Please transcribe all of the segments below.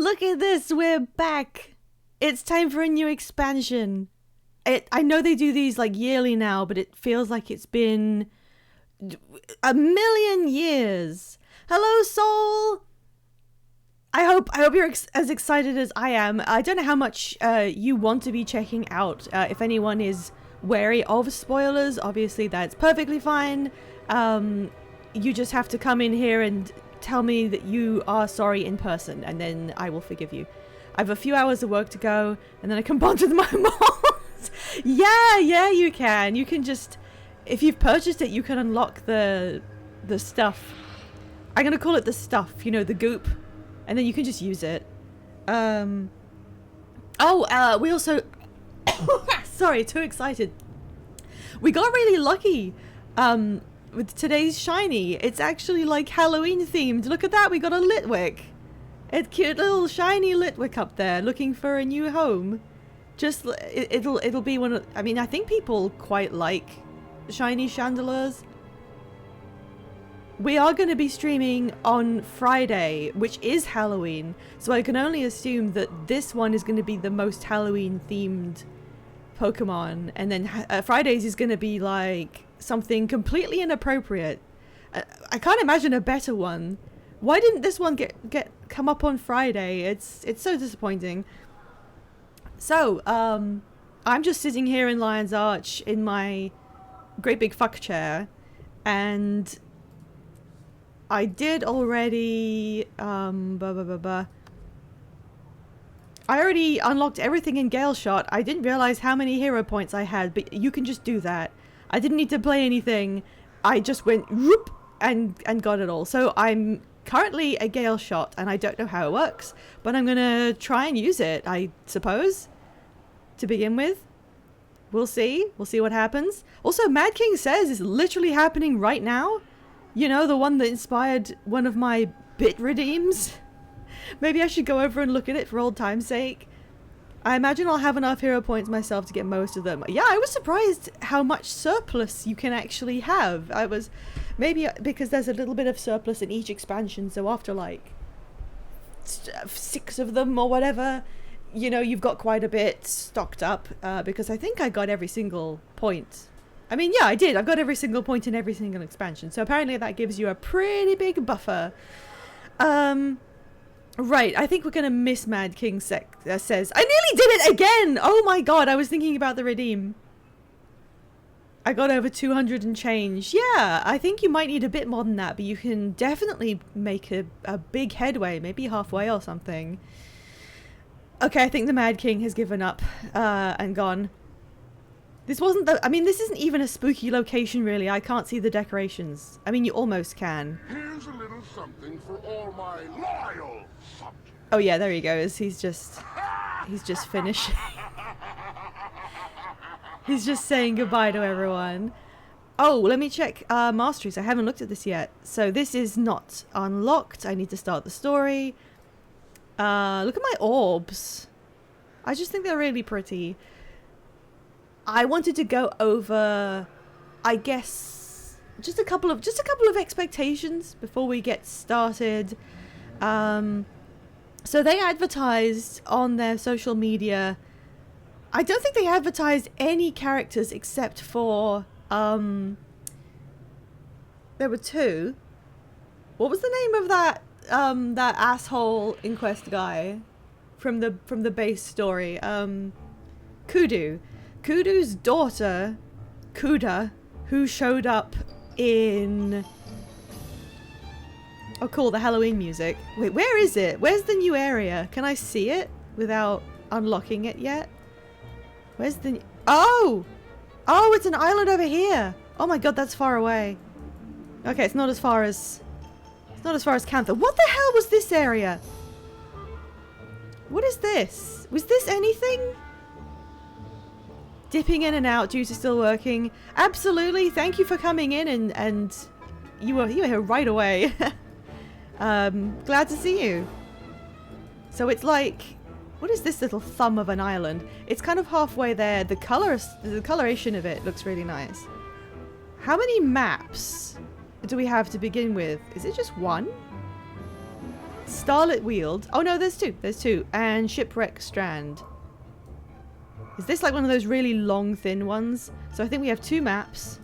look at this, we're back. It's time for a new expansion. I know they do these like yearly now, but it feels like it's been a million years. Hello, Soul. I hope you're as excited as I am. I don't know how much you want to be checking out. If anyone is wary of spoilers, obviously that's perfectly fine. You just have to come in here and tell me that you are sorry in person, and then I will forgive you. I have a few hours of work to go, and then I can bond with my mods. Yeah, you can. You can just, if you've purchased it, you can unlock the stuff. I'm gonna call it the stuff, you know, the goop, and then you can just use it. We also, sorry, too excited. We got really lucky. With today's shiny, it's actually like Halloween themed. Look at that, we got a Litwick. It's cute little shiny Litwick up there looking for a new home. Just it'll be one of, I mean, I think people quite like shiny Chandelures. We are going to be streaming on Friday, which is Halloween, so I can only assume that this one is going to be the most Halloween themed Pokemon, and then Fridays is going to be like something completely inappropriate. I can't imagine a better one. Why didn't this one come up on Friday? It's so disappointing. So I'm just sitting here in Lion's Arch in my great big fuck chair, and I did already I already unlocked everything in Gale Shot. I didn't realize how many hero points I had, but you can just do that. I didn't need to play anything. I just went whoop and got it all. So I'm currently a Gale Shot, and I don't know how it works, but I'm gonna try and use it, I suppose, to begin with. We'll see. We'll see what happens. Also, Mad King Says is literally happening right now. You know, the one that inspired one of my bit redeems. Maybe I should go over and look at it for old time's sake. I imagine I'll have enough hero points myself to get most of them. Yeah, I was surprised how much surplus you can actually have. I was, maybe because there's a little bit of surplus in each expansion, so after like 6 of them or whatever, you know, you've got quite a bit stocked up, because I think I got every single point. I mean, yeah, I did. I've got every single point in every single expansion, so apparently that gives you a pretty big buffer. Right, I think we're gonna miss Mad King Says. I nearly did it again! Oh my god, I was thinking about the redeem. I got over 200 and change. Yeah, I think you might need a bit more than that, but you can definitely make a big headway, maybe halfway or something. Okay, I think the Mad King has given up and gone. This wasn't the, I mean, this isn't even a spooky location, really. I can't see the decorations. I mean, you almost can. Here's a little something for all my loyal subjects. Oh yeah, there he goes. He's just finished. He's just saying goodbye to everyone. Oh, let me check masteries. I haven't looked at this yet. So this is not unlocked. I need to start the story. Look at my orbs. I just think they're really pretty. I wanted to go over, I guess, just a couple of expectations before we get started. So they advertised on their social media. I don't think they advertised any characters except for there were 2. What was the name of that asshole Inquest guy from the base story? Kudu. Kudu's daughter, Kuda, who showed up in... Oh cool, the Halloween music. Wait, where is it? Where's the new area? Can I see it without unlocking it yet? Where's the... Oh! Oh, it's an island over here! Oh my god, that's far away. Okay, it's not as far as Cantha. What the hell was this area? What is this? Was this anything? Dipping in and out due to still working. Absolutely. Thank you for coming in and you were here right away. Glad to see you. So it's like, what is this little thumb of an island? It's kind of halfway there. The coloration of it looks really nice. How many maps do we have to begin with? Is it just one? Starlit Weald. Oh no, there's two. There's two. And Shipwreck Strand. Is this like one of those really long, thin ones? So I think we have 2 maps.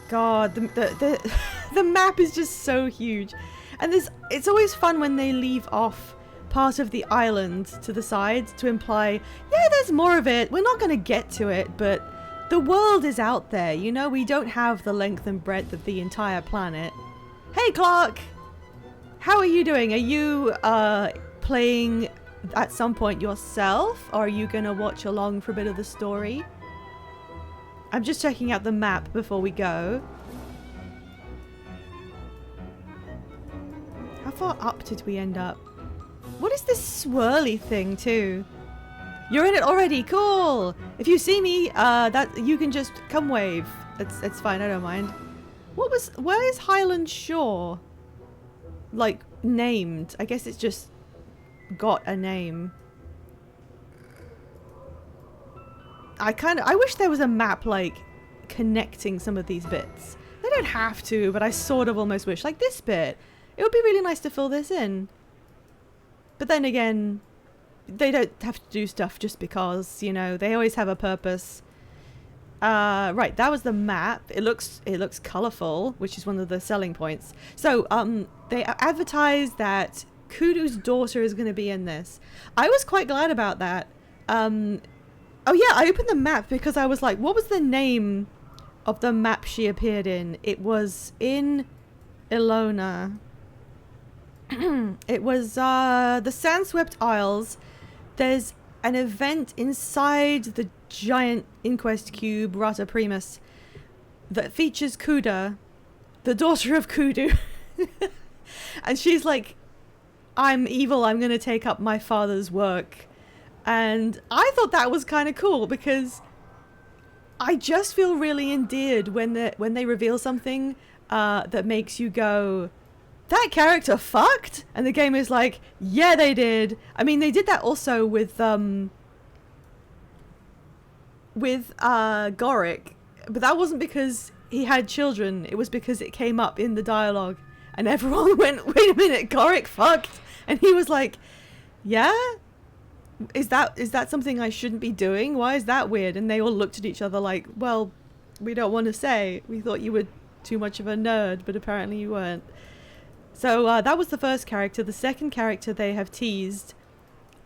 God, the map is just so huge. And it's always fun when they leave off part of the island to the sides to imply, yeah, there's more of it. We're not going to get to it, but the world is out there. You know, we don't have the length and breadth of the entire planet. Hey, Clark! How are you doing? Are you playing at some point yourself? Or are you going to watch along for a bit of the story? I'm just checking out the map before we go. How far up did we end up? What is this swirly thing too? You're in it already, cool! If you see me, that you can just come wave. It's fine, I don't mind. Where is Highland Shore? Like, named. I guess it's just got a name. I wish there was a map, like, connecting some of these bits. They don't have to, but I sort of almost wish. Like this bit. It would be really nice to fill this in. But then again, they don't have to do stuff just because, you know, they always have a purpose. Right, that was the map. It looks colourful, which is one of the selling points. So, they advertised that Kudu's daughter is going to be in this. I was quite glad about that. Oh yeah, I opened the map because I was like, what was the name of the map she appeared in? It was in Ilona. It was the Sandswept Isles. There's an event inside the giant Inquest cube, Rata Primus, that features Kuda, the daughter of Kudu. And she's like, I'm evil, I'm going to take up my father's work. And I thought that was kind of cool because I just feel really endeared when they reveal something that makes you go, that character fucked? And the game is like, yeah, they did. I mean, they did that also with Gorick, but that wasn't because he had children. It was because it came up in the dialogue, and everyone went, "Wait a minute, Gorick fucked," and he was like, "Yeah, is that something I shouldn't be doing? Why is that weird?" And they all looked at each other like, "Well, we don't want to say. We thought you were too much of a nerd, but apparently you weren't." So that was the first character. The second character they have teased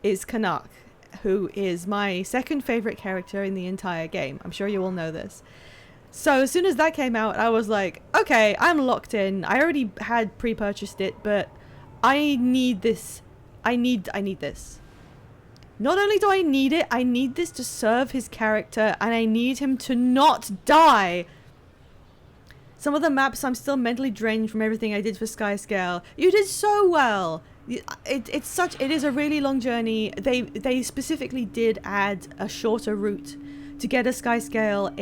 is Canuck, who is my second favorite character in the entire game. I'm sure you all know this. So as soon as that came out, I was like, okay, I'm locked in. I already had pre-purchased it, but I need this. I need this. Not only do I need it, I need this to serve his character, and I need him to not die. Some of the maps, I'm still mentally drained from everything I did for Skyscale. You did so well. It is a really long journey. They specifically did add a shorter route to get a Skyscale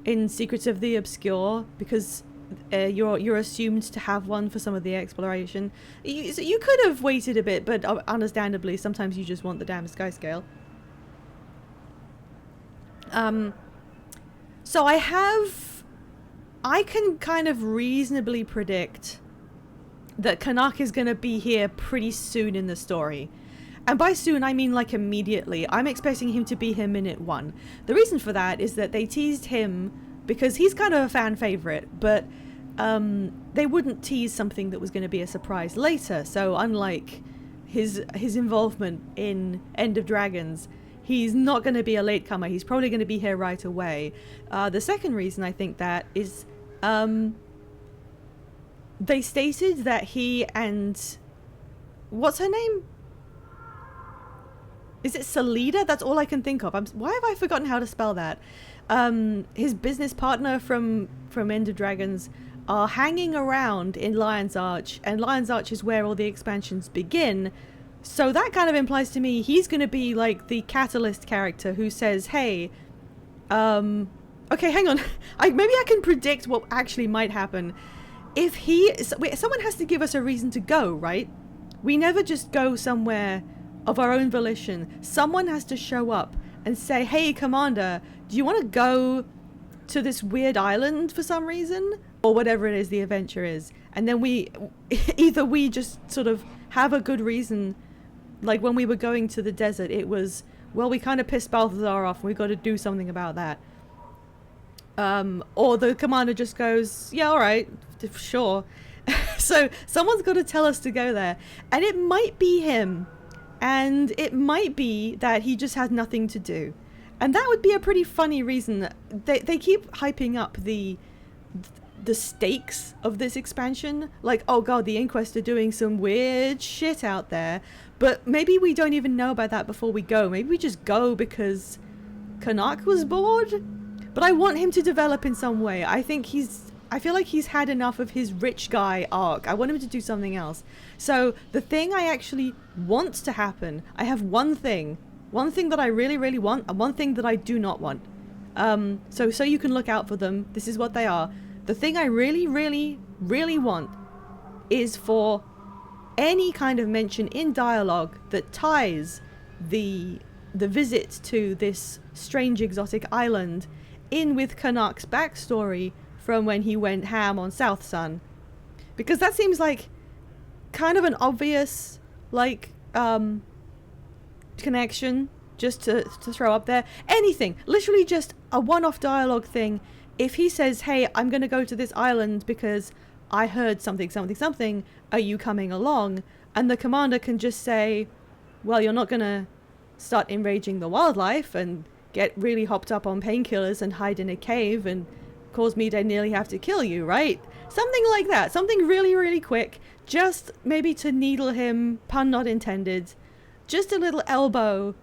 in Secrets of the Obscure, because you're assumed to have one for some of the exploration. So you could have waited a bit, but understandably, sometimes you just want the damn Skyscale. So I can kind of reasonably predict that Canuck is going to be here pretty soon in the story. And by soon, I mean like immediately. I'm expecting him to be here minute 1. The reason for that is that they teased him because he's kind of a fan favorite, but they wouldn't tease something that was going to be a surprise later. So unlike his involvement in End of Dragons, he's not going to be a latecomer. He's probably going to be here right away. The second reason I think that is they stated that he and... what's her name? Is it Salida? That's all I can think of. Why have I forgotten how to spell that? His business partner from End of Dragons are hanging around in Lion's Arch, and Lion's Arch is where all the expansions begin. So that kind of implies to me he's going to be like the catalyst character who says, hey, okay, hang on. Maybe I can predict what actually might happen. If someone has to give us a reason to go, right? We never just go somewhere of our own volition. Someone has to show up and say, hey, Commander, do you want to go to this weird island for some reason, or whatever it is the adventure is. And then we just sort of have a good reason. Like when we were going to the desert, it was, well, we kind of pissed Balthazar off and we got to do something about that. Or the commander just goes, yeah, all right, sure. So someone's got to tell us to go there. And it might be him. And it might be that he just has nothing to do. And that would be a pretty funny reason. They keep hyping up the stakes of this expansion. Like, oh god, the Inquest are doing some weird shit out there. But maybe we don't even know about that before we go. Maybe we just go because Karnak was bored. But I want him to develop in some way. I feel like he's had enough of his rich guy arc. I want him to do something else. So the thing I actually want to happen, I have one thing that I really, really want, and one thing that I do not want. So you can look out for them. This is what they are. The thing I really, really, really want is for any kind of mention in dialogue that ties the visit to this strange exotic island in with Karnak's backstory from when he went ham on South Sun. Because that seems like kind of an obvious, like, connection just to throw up there. Anything. Literally just a one-off dialogue thing. If he says, hey, I'm going to go to this island because I heard something, something, something, are you coming along? And the commander can just say, well, you're not going to start enraging the wildlife and get really hopped up on painkillers and hide in a cave and cause me to nearly have to kill you, right? Something like that. Something really, really quick. Just maybe to needle him, pun not intended. Just a little elbow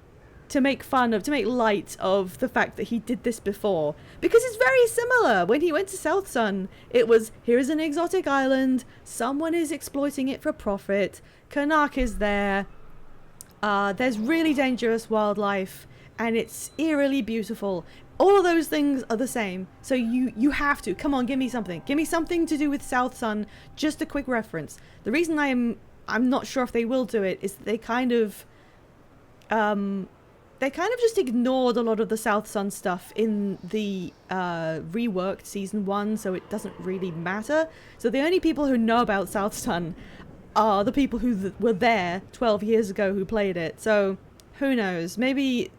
to make fun of, to make light of the fact that he did this before. Because it's very similar. When he went to South Sun, it was, here's an exotic island, someone is exploiting it for profit, Karnak is there, there's really dangerous wildlife, and it's eerily beautiful. All of those things are the same. So you have to, come on, give me something. Give me something to do with South Sun, just a quick reference. The reason I'm not sure if they will do it is that they kind of just ignored a lot of the South Sun stuff in the reworked season 1, so it doesn't really matter. So the only people who know about South Sun are the people who were there 12 years ago who played it. So who knows? Maybe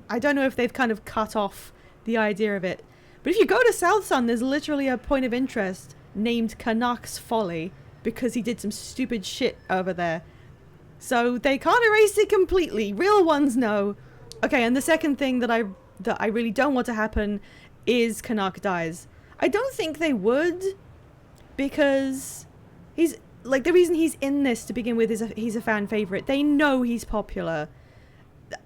I don't know if they've kind of cut off the idea of it. But if you go to South Sun, there's literally a point of interest named Karnak's Folly because he did some stupid shit over there. So they can't erase it completely. Real ones know. Okay, and the second thing that I really don't want to happen is Karnak dies. I don't think they would, because he's like, the reason he's in this to begin with is he's a fan favorite. They know he's popular.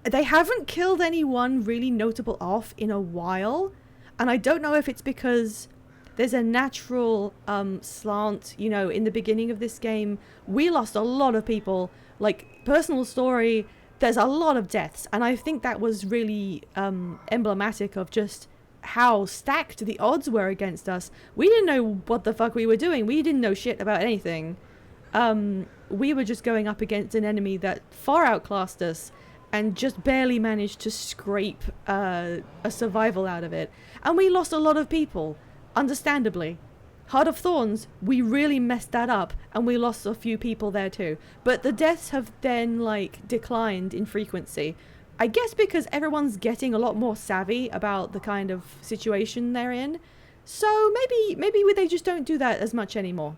They haven't killed anyone really notable off in a while, and I don't know if it's because there's a natural slant, you know, in the beginning of this game. We lost a lot of people. Like, personal story, there's a lot of deaths, and I think that was really emblematic of just how stacked the odds were against us. We didn't know what the fuck we were doing. We didn't know shit about anything. We were just going up against an enemy that far outclassed us and just barely managed to scrape a survival out of it. And we lost a lot of people, understandably. Heart of Thorns, we really messed that up, and we lost a few people there too. But the deaths have then, like, declined in frequency. I guess because everyone's getting a lot more savvy about the kind of situation they're in. So maybe they just don't do that as much anymore.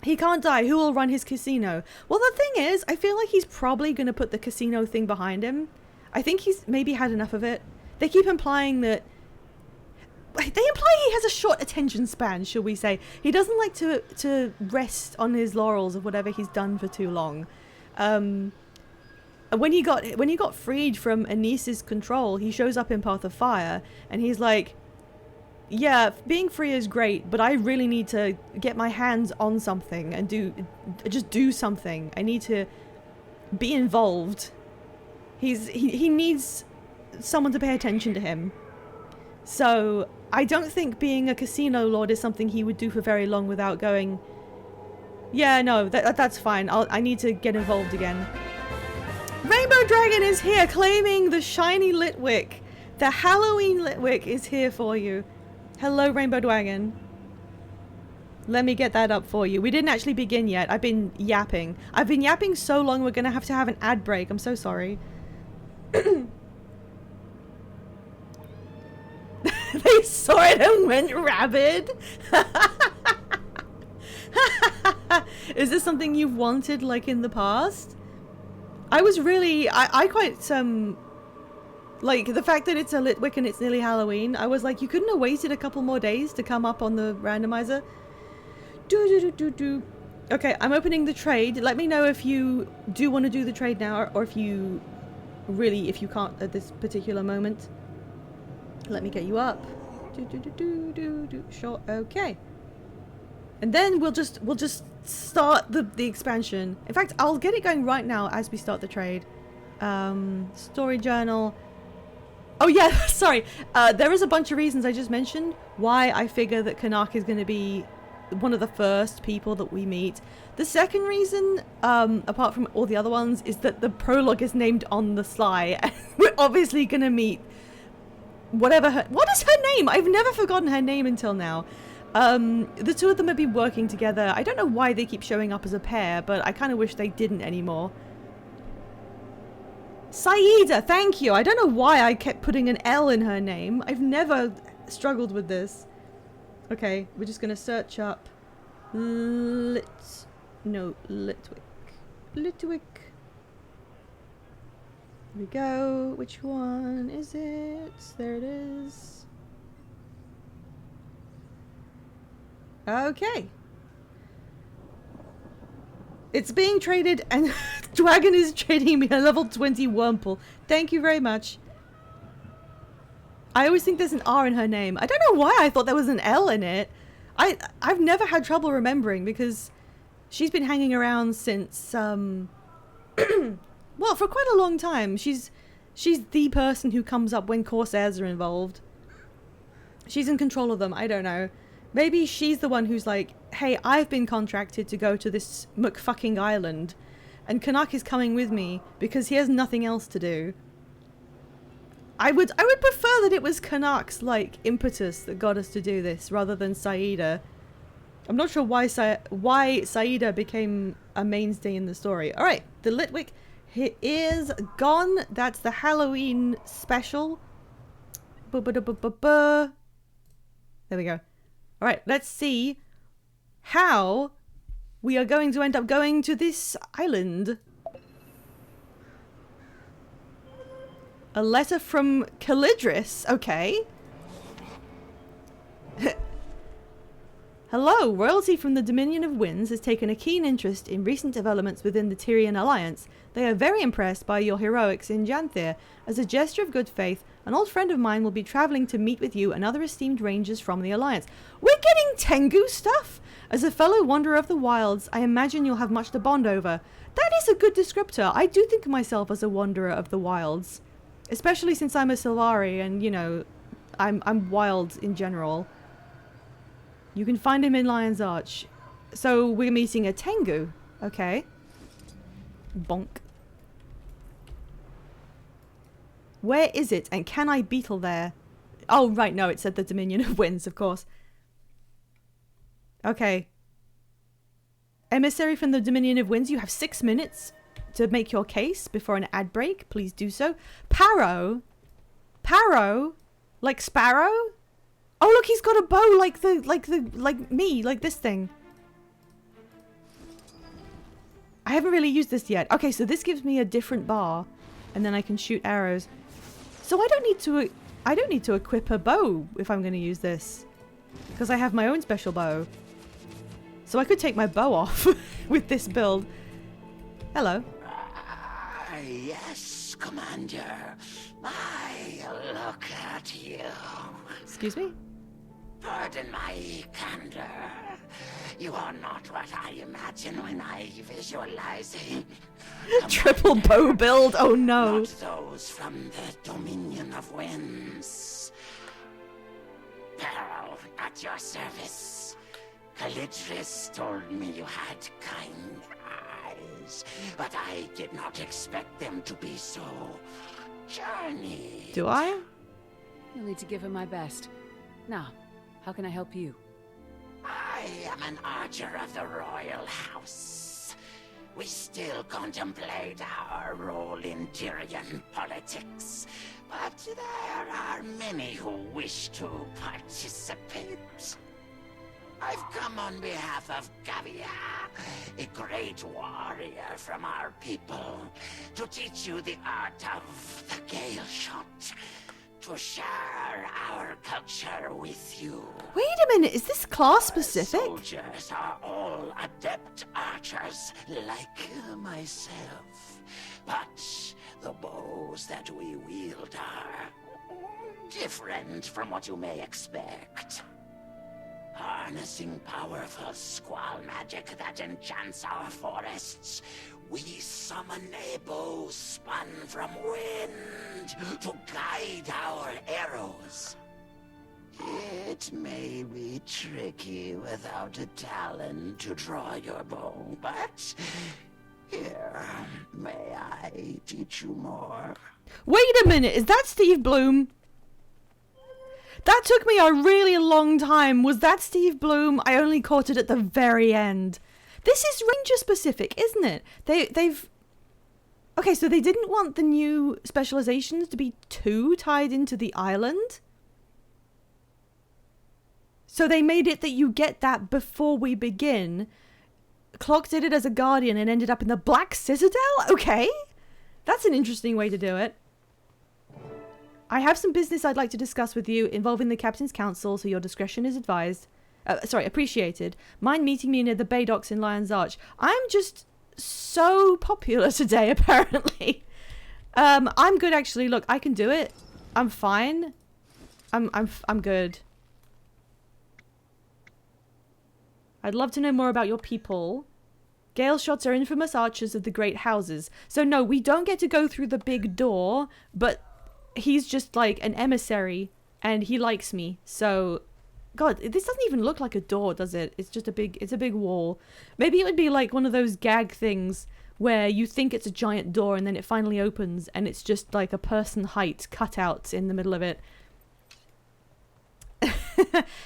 He can't die. Who will run his casino? Well, the thing is, I feel like he's probably going to put the casino thing behind him. I think he's maybe had enough of it. They keep implying that... They imply he has a short attention span, shall we say. He doesn't like to rest on his laurels of whatever he's done for too long. When he got freed from Anis's control, he shows up in Path of Fire, and he's like, yeah, being free is great, but I really need to get my hands on something and do something. I need to be involved. He needs someone to pay attention to him. So I don't think being a casino lord is something he would do for very long without going, yeah, no, that's fine. I need to get involved again. Rainbow Dragon is here, claiming the shiny Litwick. The Halloween Litwick is here for you. Hello, Rainbow Dragon. Let me get that up for you. We didn't actually begin yet. I've been yapping. I've been yapping so long we're gonna have to have an ad break. I'm so sorry. They saw it and went rabid. Is this something you've wanted like in the past? I was really, I quite, like the fact that it's a Litwick and it's nearly Halloween, I was like, you couldn't have waited a couple more days to come up on the randomizer? Okay, I'm opening the trade. Let me know if you do want to do the trade now or if you really, if you can't at this particular moment. Let me get you up. Sure, okay. And then we'll just start the expansion. In fact, I'll get it going right now as we start the trade. Story journal. Oh yeah, sorry. There is a bunch of reasons I just mentioned why I figure that Canuck is going to be one of the first people that we meet. The second reason, apart from all the other ones, is that the prologue is named On the Sly. And we're obviously going to meet whatever her... What is her name? I've never forgotten her name until now. The two of them have been working together. I don't know why they keep showing up as a pair, but I kind of wish they didn't anymore. Saida, thank you. I don't know why I kept putting an L in her name. I've never struggled with this. Okay, we're just going to search up Litwick. Litwick. Here we go. Which one is it? There it is. Okay. It's being traded and Dragon is trading me a level 20 Wurmple. Thank you very much. I always think there's an R in her name. I don't know why I thought there was an L in it. I've never had trouble remembering because she's been hanging around since well, for quite a long time. She's the person who comes up when Corsairs are involved. She's in control of them. I don't know. Maybe she's the one who's like, hey, I've been contracted to go to this McFucking island and Canuck is coming with me because he has nothing else to do. I would prefer that it was Canuck's like impetus that got us to do this rather than Saida. I'm not sure why Saida became a mainstay in the story. All right, the Litwick is gone. That's the Halloween special. There we go. All right, let's see how we are going to end up going to this island. A letter from Calidris. Okay. Hello, royalty from the Dominion of Winds has taken a keen interest in recent developments within the Tyrian Alliance. They are very impressed by your heroics in Janthir. As a gesture of good faith, an old friend of mine will be travelling to meet with you and other esteemed rangers from the Alliance. We're getting Tengu stuff! As a fellow wanderer of the wilds, I imagine you'll have much to bond over. That is a good descriptor. I do think of myself as a wanderer of the wilds. Especially since I'm a Sylvari and, you know, I'm wild in general. You can find him in Lion's Arch. So we're meeting a Tengu. Okay. Bonk. Where is it? And can I beetle there? Oh, right. No, it said the Dominion of Winds, of course. Okay. Emissary from the Dominion of Winds. You have 6 minutes to make your case before an ad break. Please do so. Paro? Paro? Like Sparrow? Oh, look, he's got a bow like me, like this thing. I haven't really used this yet. Okay, so this gives me a different bar, and then I can shoot arrows. So I don't need to equip a bow if I'm going to use this, because I have my own special bow. So I could take my bow off with this build. Hello. Yes, Commander. Look at you. Excuse me? Pardon my candor. You are not what I imagine when I visualize him. Triple bow build? Oh no. Not those from the Dominion of Winds. Peril at your service. Calidris told me you had kind eyes, but I did not expect them to be so journeyed. Do I? You'll need to give her my best. Now, How can I help you? I am an archer of the royal house. We still contemplate our role in Tyrian politics, but there are many who wish to participate. I've come on behalf of Gavia, a great warrior from our people, to teach you the art of the Gale Shot, to share our culture with you. Wait a minute, is this class specific? Soldiers are all adept archers, like myself. But the bows that we wield are different from what you may expect. Harnessing powerful squall magic that enchants our forests, we summon a bow spun from wind to guide our arrows. It may be tricky without a talon to draw your bow, but here, may I teach you more? Wait a minute, is that Steve Bloom? That took me a really long time. Was that Steve Bloom? I only caught it at the very end. This is Ranger specific, isn't it? They've... Okay, so they didn't want the new specializations to be too tied into the island. So they made it that you get that before we begin. Clock did it as a guardian and ended up in the Black Citadel? Okay. That's an interesting way to do it. I have some business I'd like to discuss with you involving the Captain's Council, so your discretion is advised. Appreciated. Mind meeting me near the Bay Docks in Lion's Arch. I'm just so popular today, apparently. I'm good, actually. Look, I can do it. I'm fine. I'm good. I'd love to know more about your people. Gale Shots are infamous archers of the great houses. So no, we don't get to go through the big door, but he's just like an emissary and he likes me. So God, this doesn't even look like a door, does it? It's just a big wall. Maybe it would be like one of those gag things where you think it's a giant door and then it finally opens and it's just like a person height cut out in the middle of it.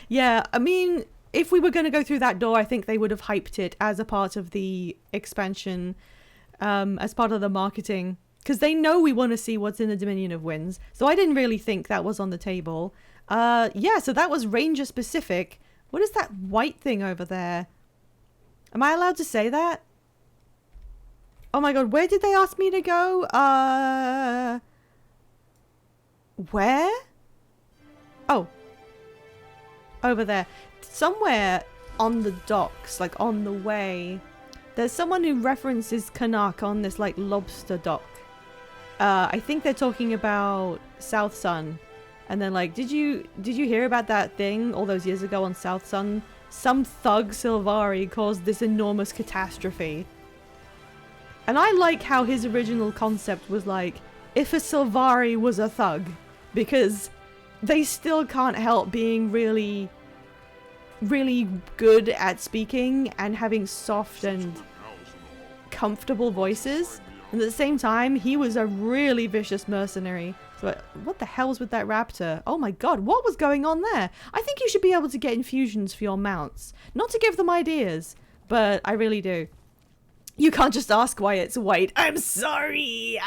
Yeah, I mean, if we were going to go through that door, I think they would have hyped it as a part of the expansion, as part of the marketing. Because they know we want to see what's in the Dominion of Winds. So I didn't really think that was on the table. Yeah, so that was Ranger specific. What is that white thing over there? Am I allowed to say that? Oh my god, where did they ask me to go? Where? Oh. Over there. Somewhere on the docks, like on the way, there's someone who references Canuck on this like lobster dock. I think they're talking about South Sun. And then like, did you hear about that thing all those years ago on South Sun? Some thug Sylvari caused this enormous catastrophe. And I like how his original concept was like, if a Sylvari was a thug, because they still can't help being really good at speaking and having soft and comfortable voices. And at the same time, he was a really vicious mercenary. So what the hell was with that raptor? Oh my god, what was going on there? I think you should be able to get infusions for your mounts. Not to give them ideas, but I really do. You can't just ask why it's white. I'm sorry.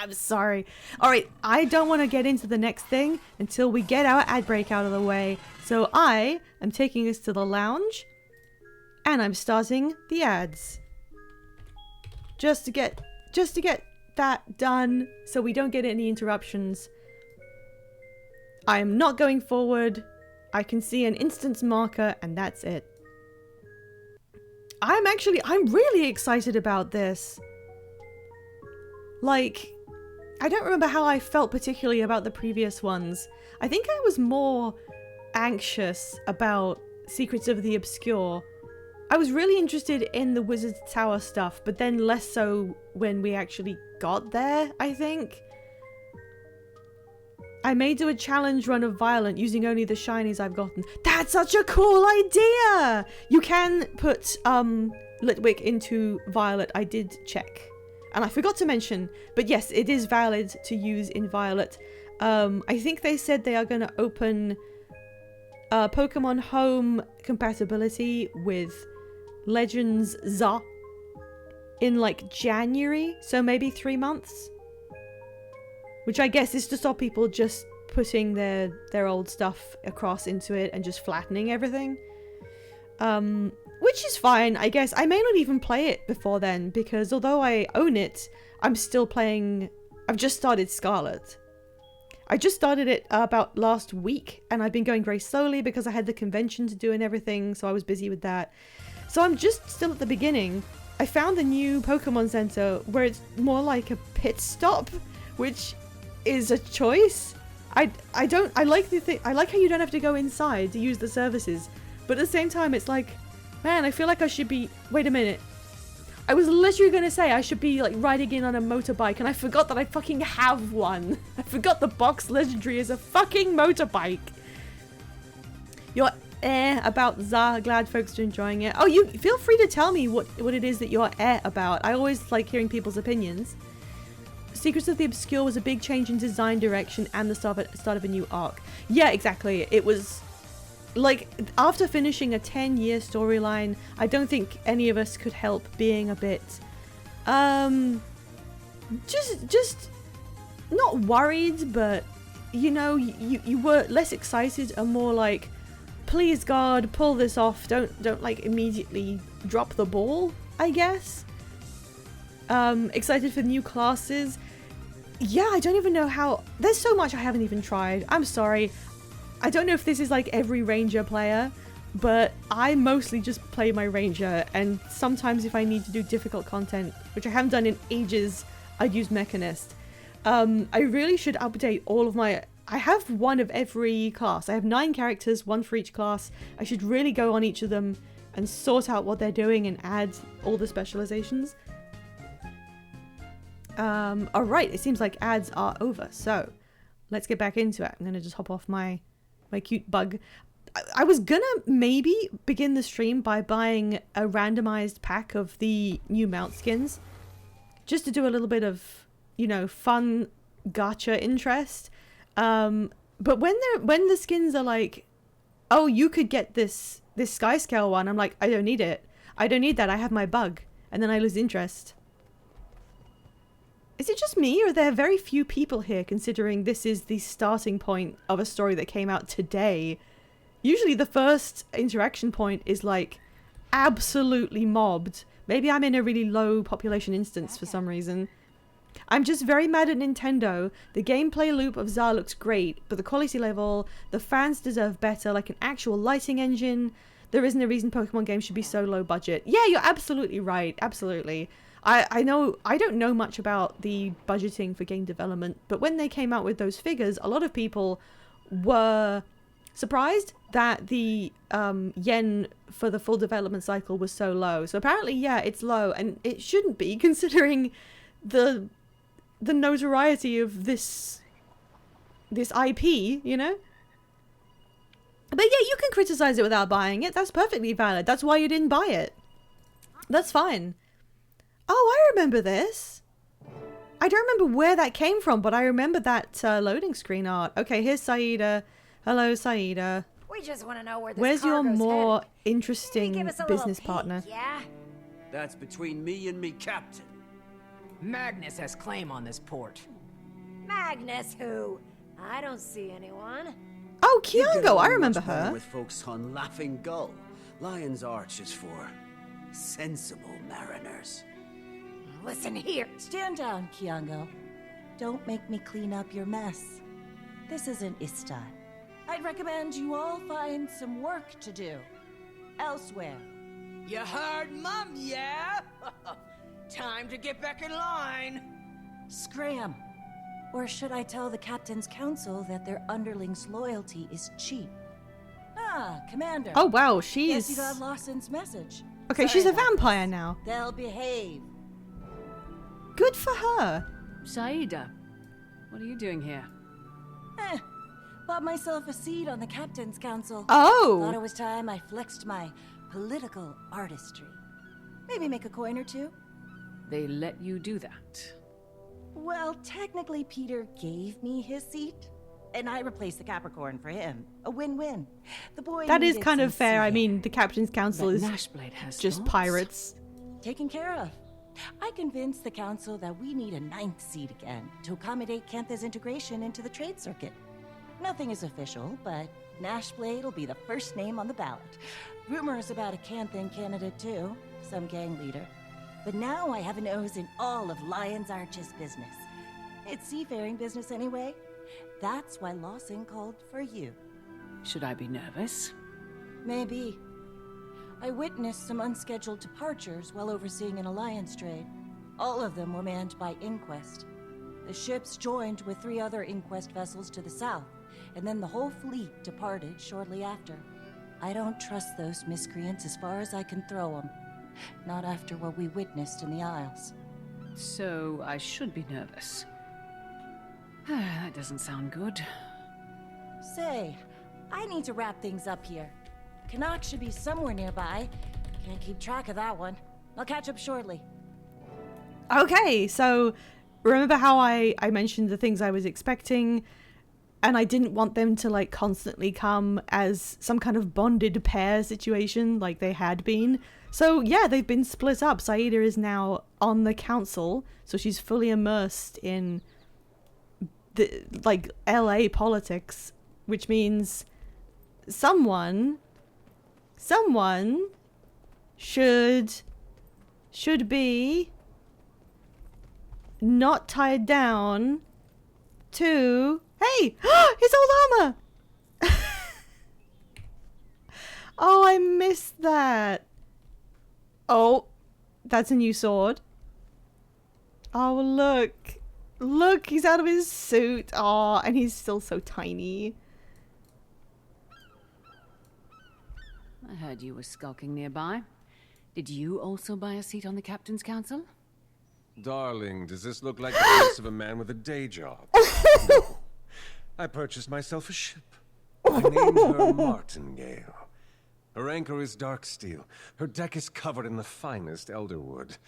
Alright, I don't want to get into the next thing until we get our ad break out of the way. So I am taking us to the lounge and I'm starting the ads. Just to get that done so we don't get any interruptions. I am not going forward. I can see an instance marker and that's it. I'm really excited about this. Like, I don't remember how I felt particularly about the previous ones. I think I was more anxious about Secrets of the Obscure. I was really interested in the Wizard's Tower stuff, but then less so when we actually got there, I think. I may do a challenge run of Violent using only the shinies I've gotten. That's such a cool idea! You can put Litwick into Violet, I did check. And I forgot to mention, but yes, it is valid to use in Violet. I think they said they are going to open Pokemon Home compatibility with Legends ZA in like January, so maybe 3 months. Which I guess is to stop people just putting their old stuff across into it and just flattening everything. Which is fine, I guess. I may not even play it before then, because although I own it, I'm still playing... I've just started Scarlet. I just started it about last week, and I've been going very slowly because I had the convention to do and everything, so I was busy with that. So I'm just still at the beginning. I found the new Pokemon Center where it's more like a pit stop, which is a choice. I like how you don't have to go inside to use the services, but at the same time it's like, man, I feel like I should be... Wait a minute. I was literally gonna say I should be like riding in on a motorbike, and I forgot that I fucking have one. I forgot the box legendary is a fucking motorbike. You're about ZA. Glad folks are enjoying it. Oh, you feel free to tell me what it is that you're about. I always like hearing people's opinions. Secrets of the Obscure was a big change in design direction and the start of a new arc. Yeah, exactly. It was like, after finishing a 10-year storyline, I don't think any of us could help being a bit just not worried, but you know, you were less excited and more like, please God, pull this off. Don't like immediately drop the ball, I guess. Excited for new classes. Yeah, I don't even know how... There's so much I haven't even tried. I'm sorry. I don't know if this is like every Ranger player, but I mostly just play my Ranger, and sometimes if I need to do difficult content, which I haven't done in ages, I'd use Mechanist. I really should update all of my... I have one of every class. I have 9 characters, one for each class. I should really go on each of them and sort out what they're doing and add all the specializations. Alright, it seems like ads are over, so let's get back into it. I'm gonna just hop off my cute bug. I was gonna maybe begin the stream by buying a randomized pack of the new mount skins, just to do a little bit of, you know, fun gacha interest. But when the skins are like, oh, you could get this Sky Scale one, I'm like, I don't need it. I don't need that. I have my bug. And then I lose interest. Is it just me, or are there very few people here, considering this is the starting point of a story that came out today? Usually the first interaction point is like absolutely mobbed. Maybe I'm in a really low population instance for some reason. I'm just very mad at Nintendo. The gameplay loop of ZA looks great, but the quality level, the fans deserve better, like an actual lighting engine. There isn't a reason Pokemon games should be so low budget. Yeah, you're absolutely right. Absolutely. I know, I don't know much about the budgeting for game development, but when they came out with those figures, a lot of people were surprised that the yen for the full development cycle was so low. So apparently, yeah, it's low, and it shouldn't be, considering the notoriety of this IP, you know? But yeah, you can criticize it without buying it. That's perfectly valid. That's why you didn't buy it. That's fine. Oh, I remember this. I don't remember where that came from, but I remember that loading screen art. Okay, here's Saida. Hello, Saida. We just want to know where this Where's your cargo's more headed. interesting Give us a business little partner? peek, yeah? That's between me and me captain. Magnus has claim on this port. Magnus who? I don't see anyone. Oh, You get Kiango, I along remember much better her. with folks on Laughing Gull. Lion's Arch is for sensible mariners. Listen here. Stand down, Kiango. Don't make me clean up your mess. This isn't Istan. I'd recommend you all find some work to do. Elsewhere. You heard, Mum, yeah? Time to get back in line. Scram. Or should I tell the Captain's Council that their underlings' loyalty is cheap? Ah, Commander. Oh wow, Guess she's... you got Lawson's message. Okay, Sorry she's a about vampire this. now. They'll behave. Good for her. Saida, what are you doing here? Bought myself a seat on the Captain's Council. Oh. Thought it was time I flexed my political artistry. Maybe make a coin or two? They let you do that. Well, technically Peter gave me his seat. and I replaced the Capricorn for him. A win-win. The boy That is needed kind some of fair. I sea mean, the Captain's Council But is Nashblade has just thoughts. pirates. taken care of. I convinced the council that we need a 9th seat again to accommodate Kantha's integration into the trade circuit. Nothing is official, but Nashblade will be the first name on the ballot. Rumors about a Kanthan candidate too, some gang leader. But now I have a nose in all of Lion's Arch's business. It's seafaring business anyway. That's why Lawson called for you. Should I be nervous? Maybe. I witnessed some unscheduled departures while overseeing an alliance trade. All of them were manned by Inquest. The ships joined with 3 other Inquest vessels to the south, and then the whole fleet departed shortly after. I don't trust those miscreants as far as I can throw them. Not after what we witnessed in the Isles. So I should be nervous. That doesn't sound good. Say, I need to wrap things up here. Canuck should be somewhere nearby. Can't keep track of that one. I'll catch up shortly. Okay, so remember how I mentioned the things I was expecting, and I didn't want them to like constantly come as some kind of bonded pair situation like they had been. So yeah, they've been split up. Saida is now on the council, so she's fully immersed in the like LA politics, which means someone should be not tied down to... Hey! His old armor! Oh, I missed that. Oh, that's a new sword. Oh, look. Look, he's out of his suit. Oh, and he's still so tiny. I heard you were skulking nearby. Did you also buy a seat on the Captain's Council? Darling, does this look like the face of a man with a day job? No. I purchased myself a ship. I named her Martingale. Her anchor is dark steel. Her deck is covered in the finest elderwood.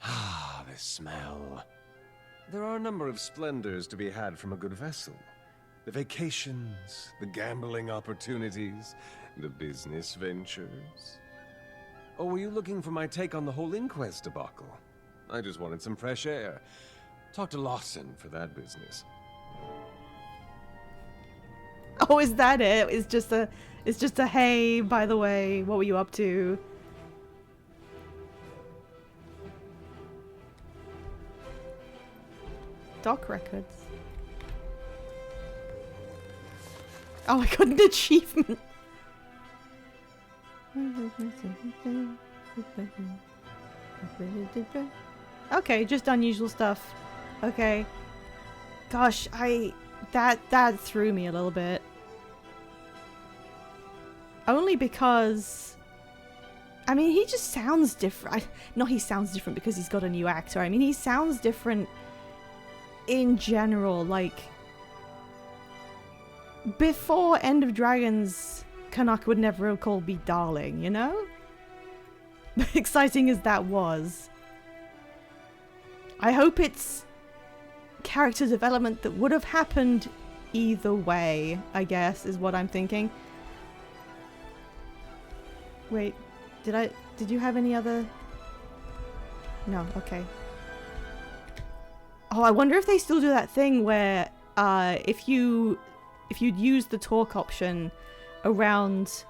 Ah, the smell. There are a number of splendors to be had from a good vessel. The vacations, the gambling opportunities, the business ventures. Oh, were you looking for my take on the whole Inquest debacle? I just wanted some fresh air. Talk to Lawson for that business. Oh, is that it? It's just a hey, by the way, what were you up to? Doc records. Oh, I got an achievement. Okay, just unusual stuff. Okay. Gosh, that threw me a little bit. Only because, I mean, he just sounds different. Not he sounds different because he's got a new actor. I mean, he sounds different in general. Like, before End of Dragons, Canuck would never have called me darling, you know? Exciting as that was. I hope it's character development that would have happened either way, I guess, is what I'm thinking. Wait, did you have any other? No, okay. Oh, I wonder if they still do that thing where if you'd use the talk option around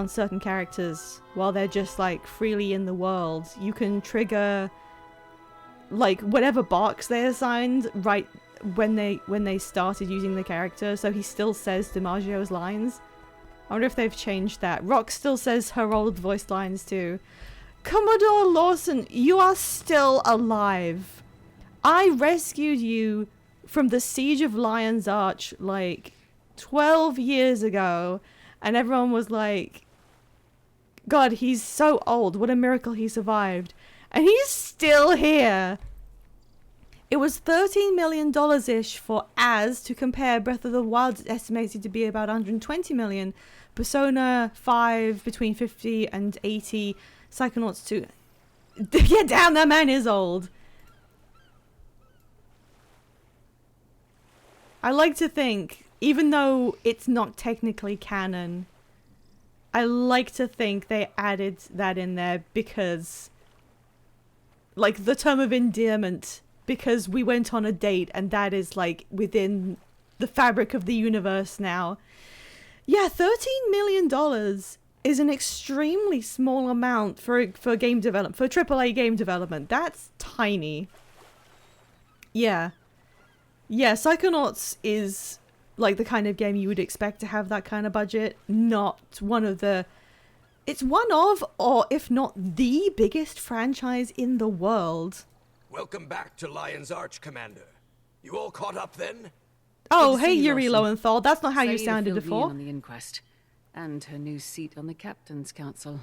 certain characters while they're just like freely in the world, you can trigger like whatever box they assigned right when they started using the character, so he still says DiMaggio's lines. I wonder if they've changed that. Rock still says her old voice lines too. Commodore Lawson, you are still alive. I rescued you from the siege of Lion's Arch like 12 years ago, and everyone was like, God, he's so old. What a miracle he survived. And he's still here. It was $13 million-ish for Az. To compare, Breath of the Wild is estimated to be about $120 million. Persona 5 between 50 and 80. Psychonauts 2. Yeah, damn, that man is old. I like to think, even though it's not technically canon, I like to think they added that in there because, like, the term of endearment, because we went on a date and that is, like, within the fabric of the universe now. Yeah, $13 million is an extremely small amount for game development, for AAA game development. That's tiny. Yeah. Yeah, Psychonauts is like the kind of game you would expect to have that kind of budget. Not one of the... It's one of, or if not the biggest franchise in the world. Welcome back to Lion's Arch, Commander. You all caught up then? Oh, Good to hey, see you, Yuri Lawson. Lowenthal. That's not how you Saida sounded filled me before. in on the inquest, and her new seat on the Captain's Council.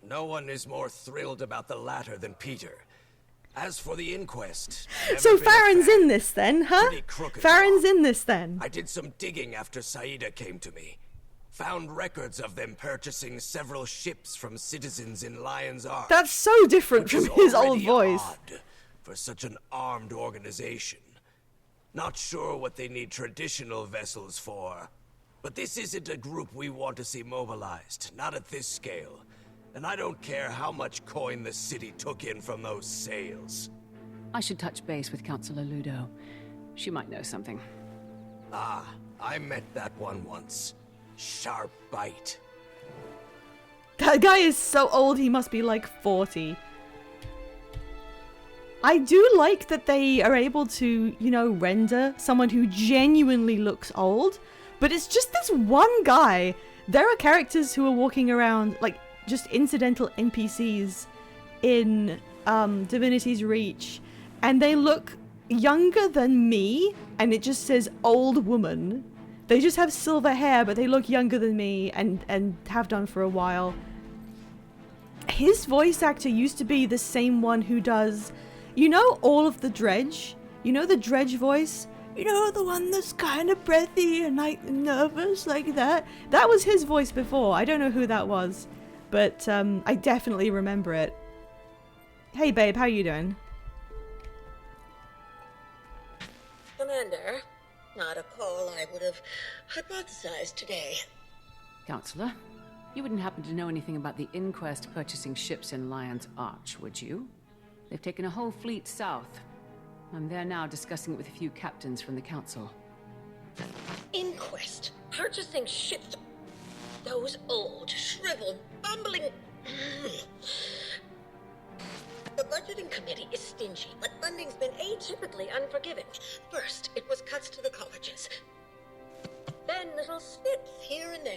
No one is more thrilled about the latter than Peter. As for the inquest... So never been a Farron's fan. in this then, huh? Pretty crooked Farron's job. in this then. I did some digging after Saida came to me. Found records of them purchasing several ships from citizens in Lion's Arch. That's so different which from is his old already voice. odd for such an armed organization. Not sure what they need traditional vessels for. But this isn't a group we want to see mobilized, not at this scale. And I don't care how much coin the city took in from those sales. I should touch base with Councillor Ludo. She might know something. Ah, I met that one once. Sharp bite. That guy is so old, he must be like 40. I do like that they are able to, you know, render someone who genuinely looks old, but it's just this one guy. There are characters who are walking around, like, just incidental NPCs in Divinity's Reach, and they look younger than me, and it just says old woman. They just have silver hair, but they look younger than me and have done for a while. His voice actor used to be the same one who does, you know, all of the Dredge? You know the Dredge voice? You know, the one that's kind of breathy and, like, nervous like that? That was his voice before. I don't know who that was, but I definitely remember it. Hey, babe, how you doing? Commander, not a call I would have hypothesized today. Councillor, you wouldn't happen to know anything about the inquest purchasing ships in Lion's Arch, would you? They've taken a whole fleet south. I'm there now discussing it with a few captains from the council. Inquest, purchasing ships. Those old, shriveled, bumbling... The budgeting committee is stingy, but funding's been atypically unforgiving. First, it was cuts to the colleges. Then little snips here and there.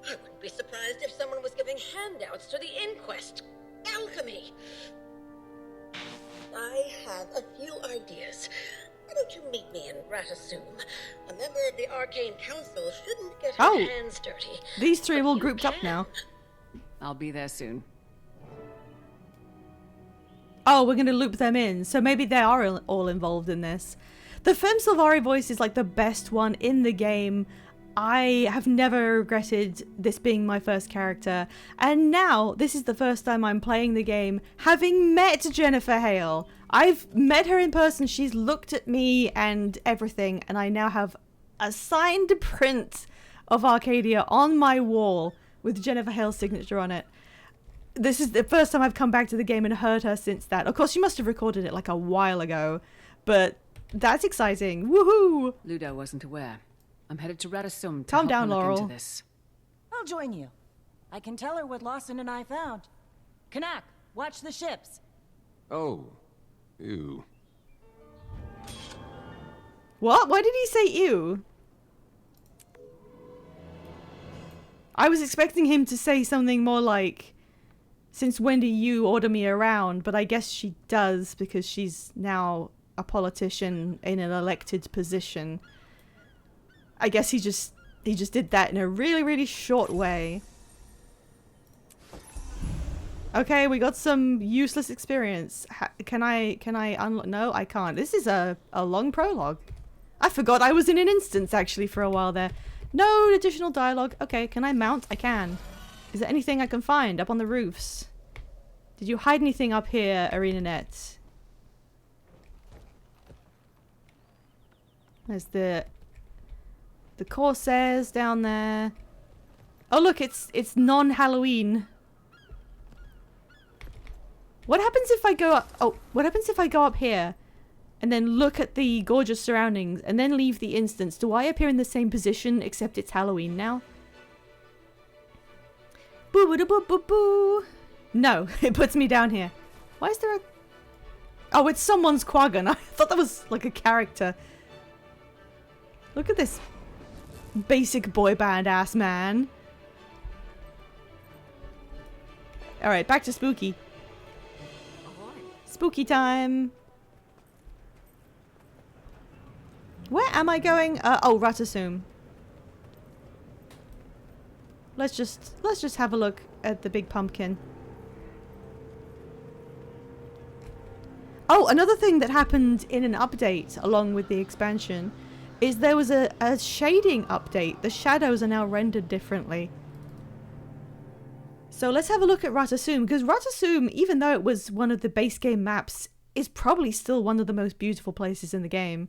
I wouldn't be surprised if someone was giving handouts to the inquest. Alchemy. I have a few ideas. Why don't you meet me in Ratasum? A member of the Arcane Council shouldn't get her hands dirty. These three are But all you grouped up can. now. I'll be there soon. Oh, we're going to loop them in, so maybe they are all involved in this. The Femme Sylvari voice is like the best one in the game. I have never regretted this being my first character, and now this is the first time I'm playing the game having met Jennifer Hale. I've met her in person, she's looked at me and everything, and I now have a signed print of Arcadia on my wall with Jennifer Hale's signature on it. This is the first time I've come back to the game and heard her since that. Of course, she must have recorded it like a while ago, but that's exciting. Woohoo! Ludo wasn't aware. I'm headed to Ratasum to Calm help down, her look Laurel. into this. I'll join you. I can tell her what Lawson and I found. Kanak, watch the ships. Oh. Ew. What? Why did he say ew? I was expecting him to say something more like, since when do you order me around? But I guess she does because she's now a politician in an elected position. I guess he just did that in a really, really short way. Okay, we got some useless experience. Can I unlock? No, I can't. This is a long prologue. I forgot I was in an instance actually for a while there. No additional dialogue. Okay, can I mount? I can. Is there anything I can find up on the roofs? Did you hide anything up here, ArenaNet? There's the The Corsairs down there. Oh look, it's non-Halloween. What happens if I go up? Oh, what happens if I go up here and then look at the gorgeous surroundings and then leave the instance? Do I appear in the same position except it's Halloween now? Boo boo boo boo boo. No, it puts me down here. Why is there a... Oh, it's someone's Quaggan. I thought that was like a character. Look at this basic boy band ass man. Alright, back to spooky. Spooky time. Where am I going? Oh, Ratasum. Let's just have a look at the big pumpkin. Oh, another thing that happened in an update along with the expansion is there was a shading update. The shadows are now rendered differently. So let's have a look at Ratasum, because Ratasum, even though it was one of the base game maps, is probably still one of the most beautiful places in the game.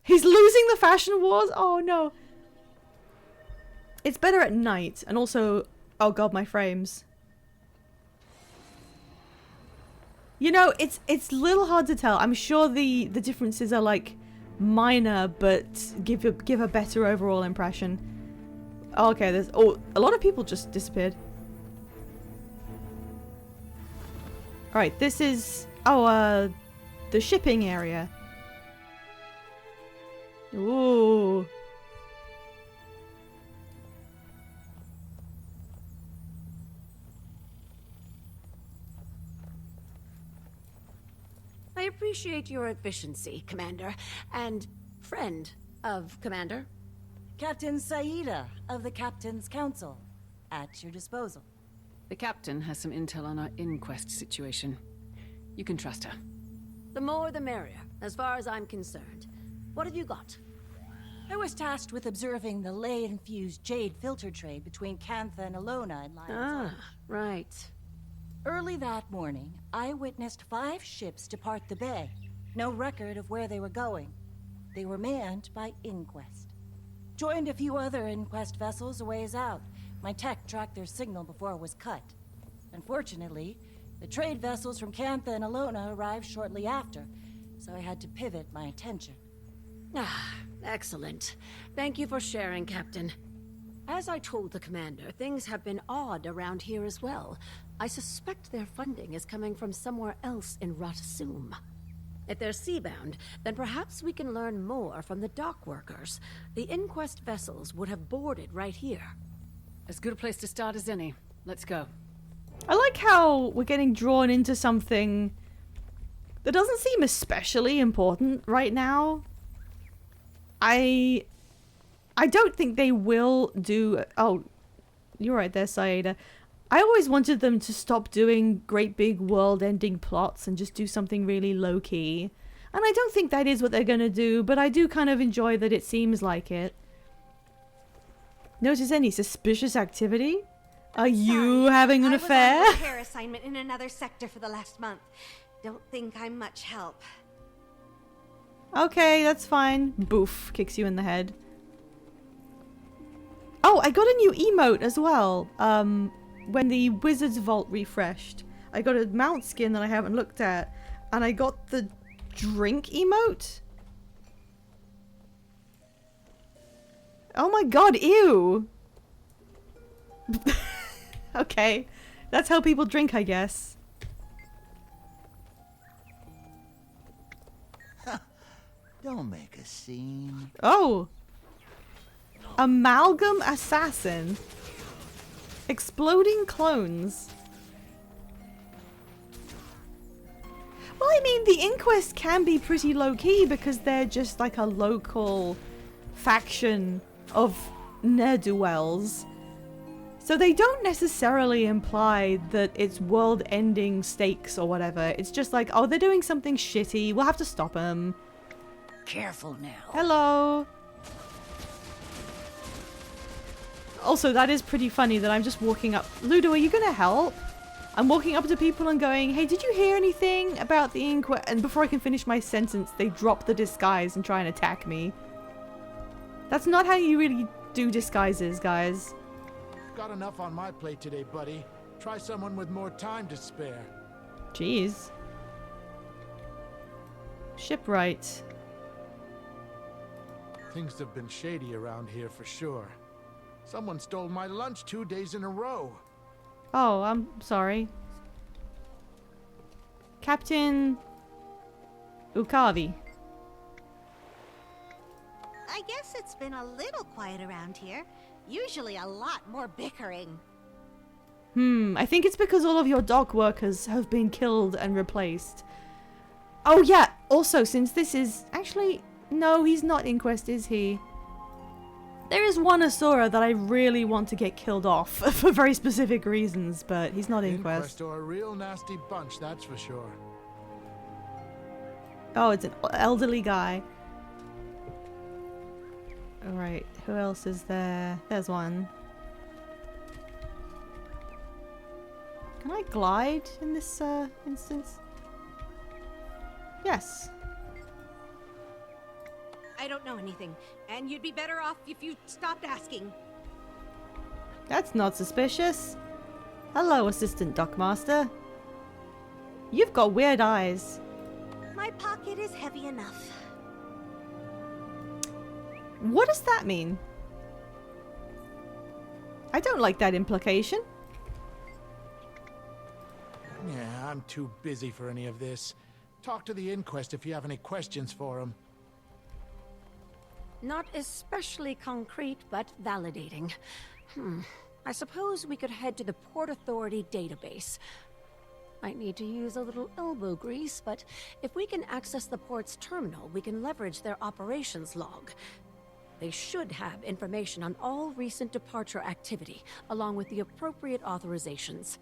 He's losing the fashion wars? Oh no. It's better at night, and also, oh god, my frames. You know, it's a little hard to tell. I'm sure the differences are like minor, but give a better overall impression. Oh, okay, there's a lot of people just disappeared. Alright, this is the shipping area. Ooh. I appreciate your efficiency, Commander, and friend of Commander. Captain Saida of the Captain's Council. At your disposal. The captain has some intel on our inquest situation. You can trust her. The more the merrier, as far as I'm concerned. What have you got? I was tasked with observing the ley-infused jade filter trade between Cantha and Alona in Lion's Arch. Right. Early that morning, I witnessed 5 ships depart the bay. No record of where they were going. They were manned by Inquest. Joined a few other Inquest vessels a ways out. My tech tracked their signal before it was cut. Unfortunately, the trade vessels from Cantha and Alona arrived shortly after, so I had to pivot my attention. Ah, excellent. Thank you for sharing, Captain. As I told the Commander, things have been odd around here as well. I suspect their funding is coming from somewhere else in Ratasum. If they're seabound, then perhaps we can learn more from the dock workers. The Inquest vessels would have boarded right here. As good a place to start as any. Let's go. I like how we're getting drawn into something that doesn't seem especially important right now. I don't think they will do... Oh, you're right there, Saida. I always wanted them to stop doing great big world-ending plots and just do something really low-key. And I don't think that is what they're gonna do, but I do kind of enjoy that it seems like it. Notice any suspicious activity? Are you having an affair? I was on a repair assignment in another sector for the last month. Don't think I'm much help. Okay, that's fine. Boof, kicks you in the head. Oh, I got a new emote as well. When the Wizard's Vault refreshed, I got a mount skin that I haven't looked at, and I got the drink emote. Oh my god, ew! Okay, that's how people drink, I guess. Don't make a scene. Oh! Amalgam Assassin. Exploding clones. Well, I mean, the Inquest can be pretty low-key because they're just like a local faction of ne'er-do-wells. So they don't necessarily imply that it's world-ending stakes or whatever. It's just like, oh, they're doing something shitty. We'll have to stop them. Careful now. Hello. Also, that is pretty funny that I'm just walking up. Ludo, are you gonna help? I'm walking up to people and going, hey, did you hear anything about the Inquest? And before I can finish my sentence, they drop the disguise and try and attack me. That's not how you really do disguises, guys. Got enough on my plate today, buddy. Try someone with more time to spare. Jeez. Shipwright. Things have been shady around here for sure. Someone stole my lunch 2 days in a row. Oh, I'm sorry. Captain Ukavi. I guess it's been a little quiet around here. Usually a lot more bickering. I think it's because all of your dock workers have been killed and replaced. Oh yeah, also since this is... Actually, no, he's not Inquest, is he? There is one Asura that I really want to get killed off for very specific reasons, but he's not Inquest. Inquest are a real nasty bunch, that's for sure. Oh, it's an elderly guy. Alright, who else is there? There's one. Can I glide in this instance? Yes. I don't know anything, and you'd be better off if you stopped asking. That's not suspicious. Hello, Assistant Dockmaster. You've got weird eyes. My pocket is heavy enough. What does that mean? I don't like that implication. Yeah, I'm too busy for any of this. Talk to the Inquest if you have any questions for him. Not especially concrete, but validating. I suppose we could head to the Port Authority database. Might need to use a little elbow grease, but if we can access the port's terminal, we can leverage their operations log. They should have information on all recent departure activity, along with the appropriate authorizations.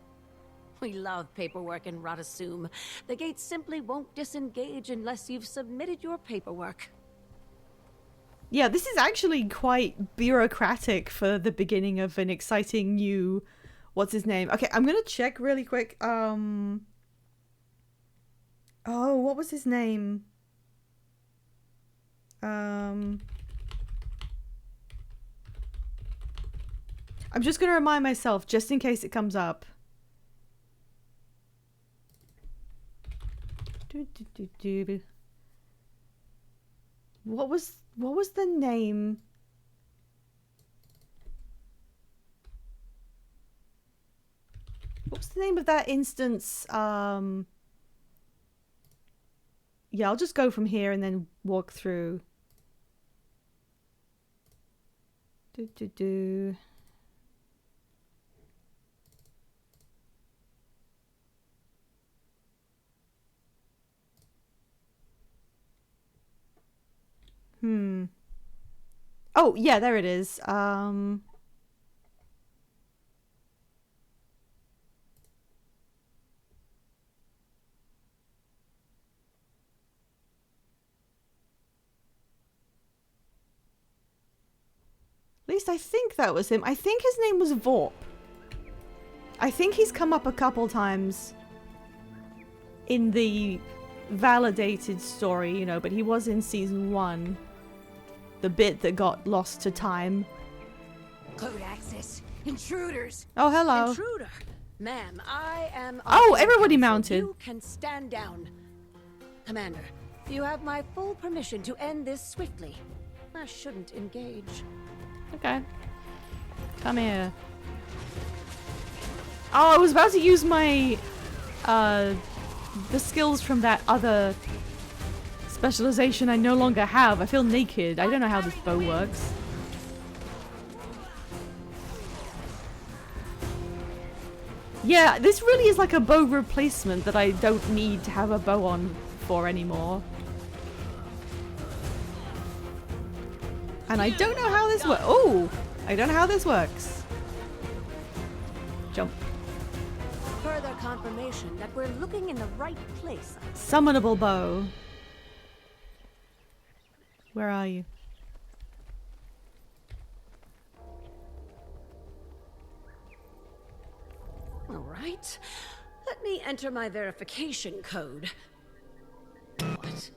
We love paperwork in Radasum. The gates simply won't disengage unless you've submitted your paperwork. Yeah, this is actually quite bureaucratic for the beginning of an exciting new... What's his name? Okay, I'm gonna check really quick. Oh, what was his name? I'm just gonna remind myself, just in case it comes up. What was the name? What's the name of that instance? Yeah, I'll just go from here and then walk through. Oh, yeah, there it is. At least I think that was him. I think his name was Vorp. I think he's come up a couple times in the validated story, you know, but he was in season 1. The bit that got lost to time. Code access. Intruders. Oh, hello. Intruder. Ma'am, I am... Oh, everybody mounted. You can stand down. Commander, you have my full permission to end this swiftly. I shouldn't engage. Okay. Come here. Oh, I was about to use my... the skills from that other... specialization I no longer have. I feel naked. I don't know how this bow works. Yeah, this really is like a bow replacement that I don't need to have a bow on for anymore. And I don't know how this works. Oh! I don't know how this works. Jump. Further confirmation that we're looking in the right place. Summonable bow. Where are you? All right. Let me enter my verification code. What?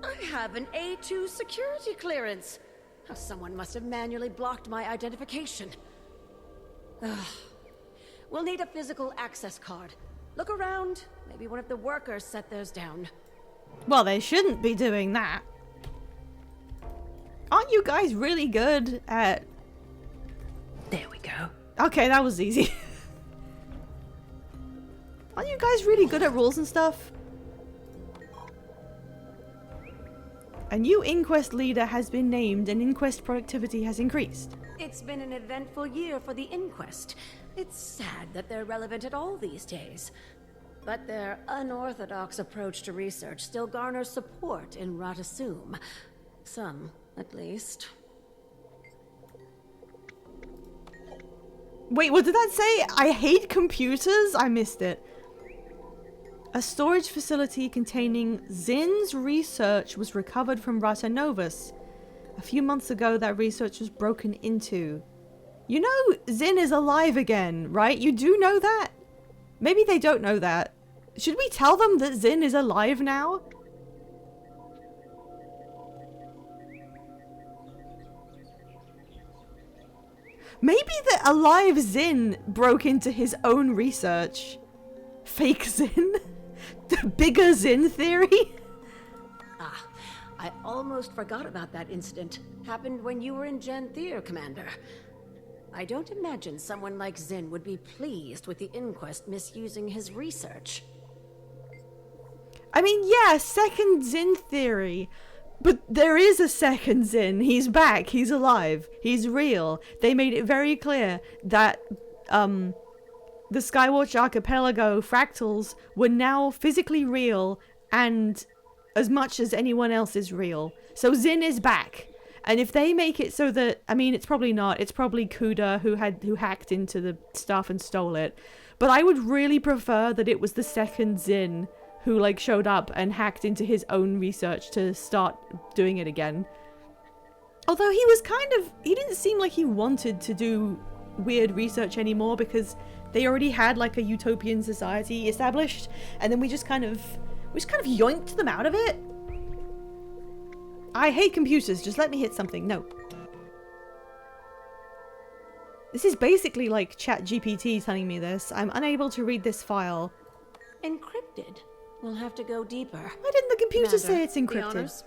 I have an A2 security clearance. Someone must have manually blocked my identification. Ugh. We'll need a physical access card. Look around. Maybe one of the workers set theirs down. Well, they shouldn't be doing that. Aren't you guys really good at... There we go. Okay, that was easy. Aren't you guys really good at rules and stuff? A new inquest leader has been named and inquest productivity has increased. It's been an eventful year for the inquest. It's sad that they're relevant at all these days. But their unorthodox approach to research still garners support in Ratasum. Some, at least. Wait, what did that say? I hate computers? I missed it. A storage facility containing Zin's research was recovered from Rata Novus. A few months ago, that research was broken into. You know Zin is alive again, right? You do know that? Maybe they don't know that. Should we tell them that Zin is alive now? Maybe the alive Zin broke into his own research. Fake Zin? The bigger Zin theory? Ah, I almost forgot about that incident. Happened when you were in Janthier, Commander. I don't imagine someone like Zin would be pleased with the inquest misusing his research. I mean, yeah, second Zin theory. But there is a second Zin. He's back. He's alive. He's real. They made it very clear that, the Skywatch Archipelago fractals were now physically real and as much as anyone else is real. So Zin is back. And if they make it so that, I mean, it's probably not. It's probably Kuda who hacked into the stuff and stole it. But I would really prefer that it was the second Zin who, like, showed up and hacked into his own research to start doing it again. Although he was he didn't seem like he wanted to do weird research anymore because they already had, like, a utopian society established. And then we just kind of yoinked them out of it. I hate computers, just let me hit something. No. This is basically like ChatGPT telling me this. I'm unable to read this file. Encrypted. We'll have to go deeper. Why didn't the computer Commander, say it's the encrypted? honors?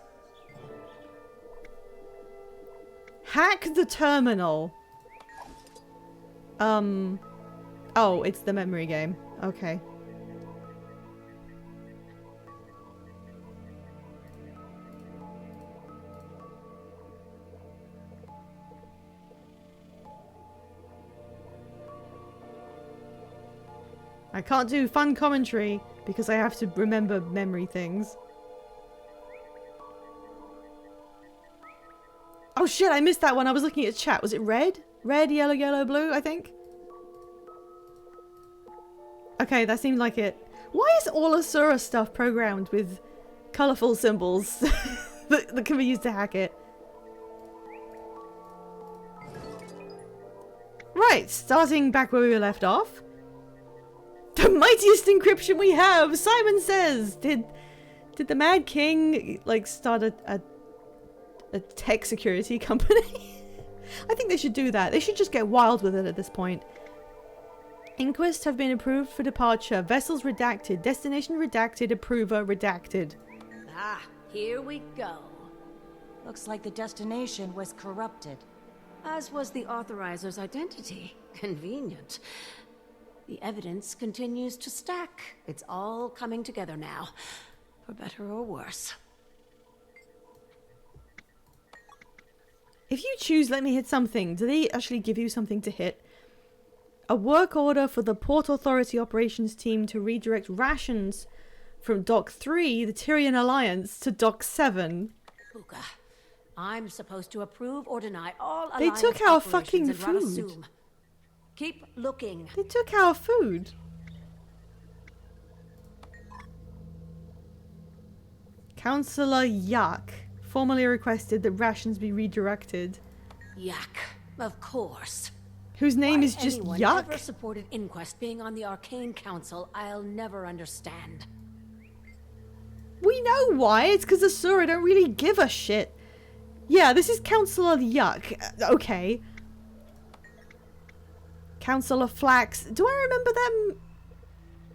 Hack the terminal. Oh, it's the memory game. Okay. I can't do fun commentary because I have to remember memory things. Oh shit, I missed that one. I was looking at chat. Was it red? Red, yellow, yellow, blue, I think? Okay, that seemed like it. Why is all Asura stuff programmed with colourful symbols that can be used to hack it? Right, starting back where we left off. The mightiest encryption we have, Simon says. Did the Mad King, like, start a tech security company? I think they should do that. They should just get wild with it at this point. Inquests have been approved for departure. Vessels redacted. Destination redacted. Approver redacted. Ah, here we go. Looks like the destination was corrupted. As was the authoriser's identity. Convenient. The evidence continues to stack. It's all coming together now. For better or worse. If you choose let me hit something, do they actually give you something to hit? A work order for the Port Authority operations team to redirect rations from Dock 3, the Tyrian Alliance, to Dock 7. Puka, I'm supposed to approve or deny all They Alliance took our operations fucking in food. Ratasum. Keep looking. They took our food. Councillor Yak formally requested that rations be redirected. Yak, of course. Whose name is Why just anyone Yak? ever supported Inquest being on the Arcane Council, I'll never understand. We know why. It's because Asura don't really give a shit. Yeah, this is Councillor Yuck. Okay. Councillor Flax. Do I remember them?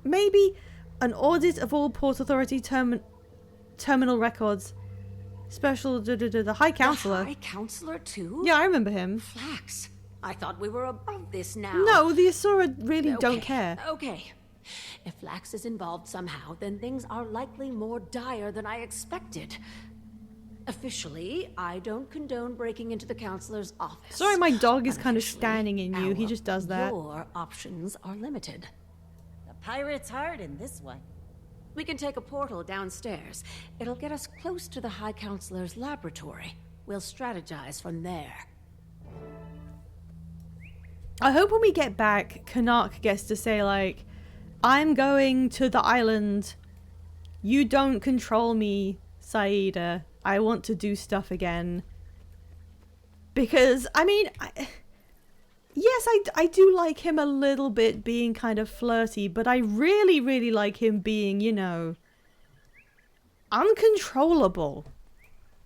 Maybe an audit of all Port Authority terminal records. Special the High Councillor. The High Councillor too? Yeah, I remember him. Flax. I thought we were above this now. No, the Asura really don't care. Okay. If Flax is involved somehow, then things are likely more dire than I expected. Officially, I don't condone breaking into the Councillor's office. Sorry, my dog is kind of standing in you. He just does that. Your options are limited. The pirate's heart in this one. We can take a portal downstairs. It'll get us close to the High Councillor's laboratory. We'll strategize from there. I hope when we get back, Canuck gets to say, like, I'm going to the island. You don't control me, Saida. I want to do stuff again. Because, I mean, yes, I do like him a little bit being kind of flirty, but I really, really like him being, you know, uncontrollable.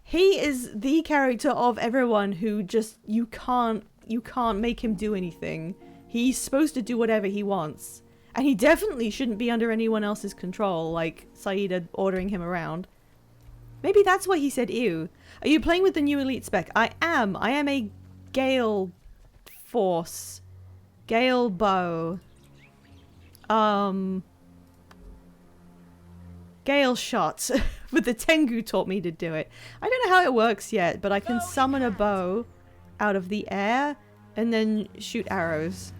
He is the character of everyone who just, you can't make him do anything. He's supposed to do whatever he wants. And he definitely shouldn't be under anyone else's control, like Saida ordering him around. Maybe that's why he said ew. Are you playing with the new elite spec? I am. I am a Gale Force. Gale Bow. Gale Shot. But the Tengu taught me to do it. I don't know how it works yet, but I can summon a bow out of the air and then shoot arrows.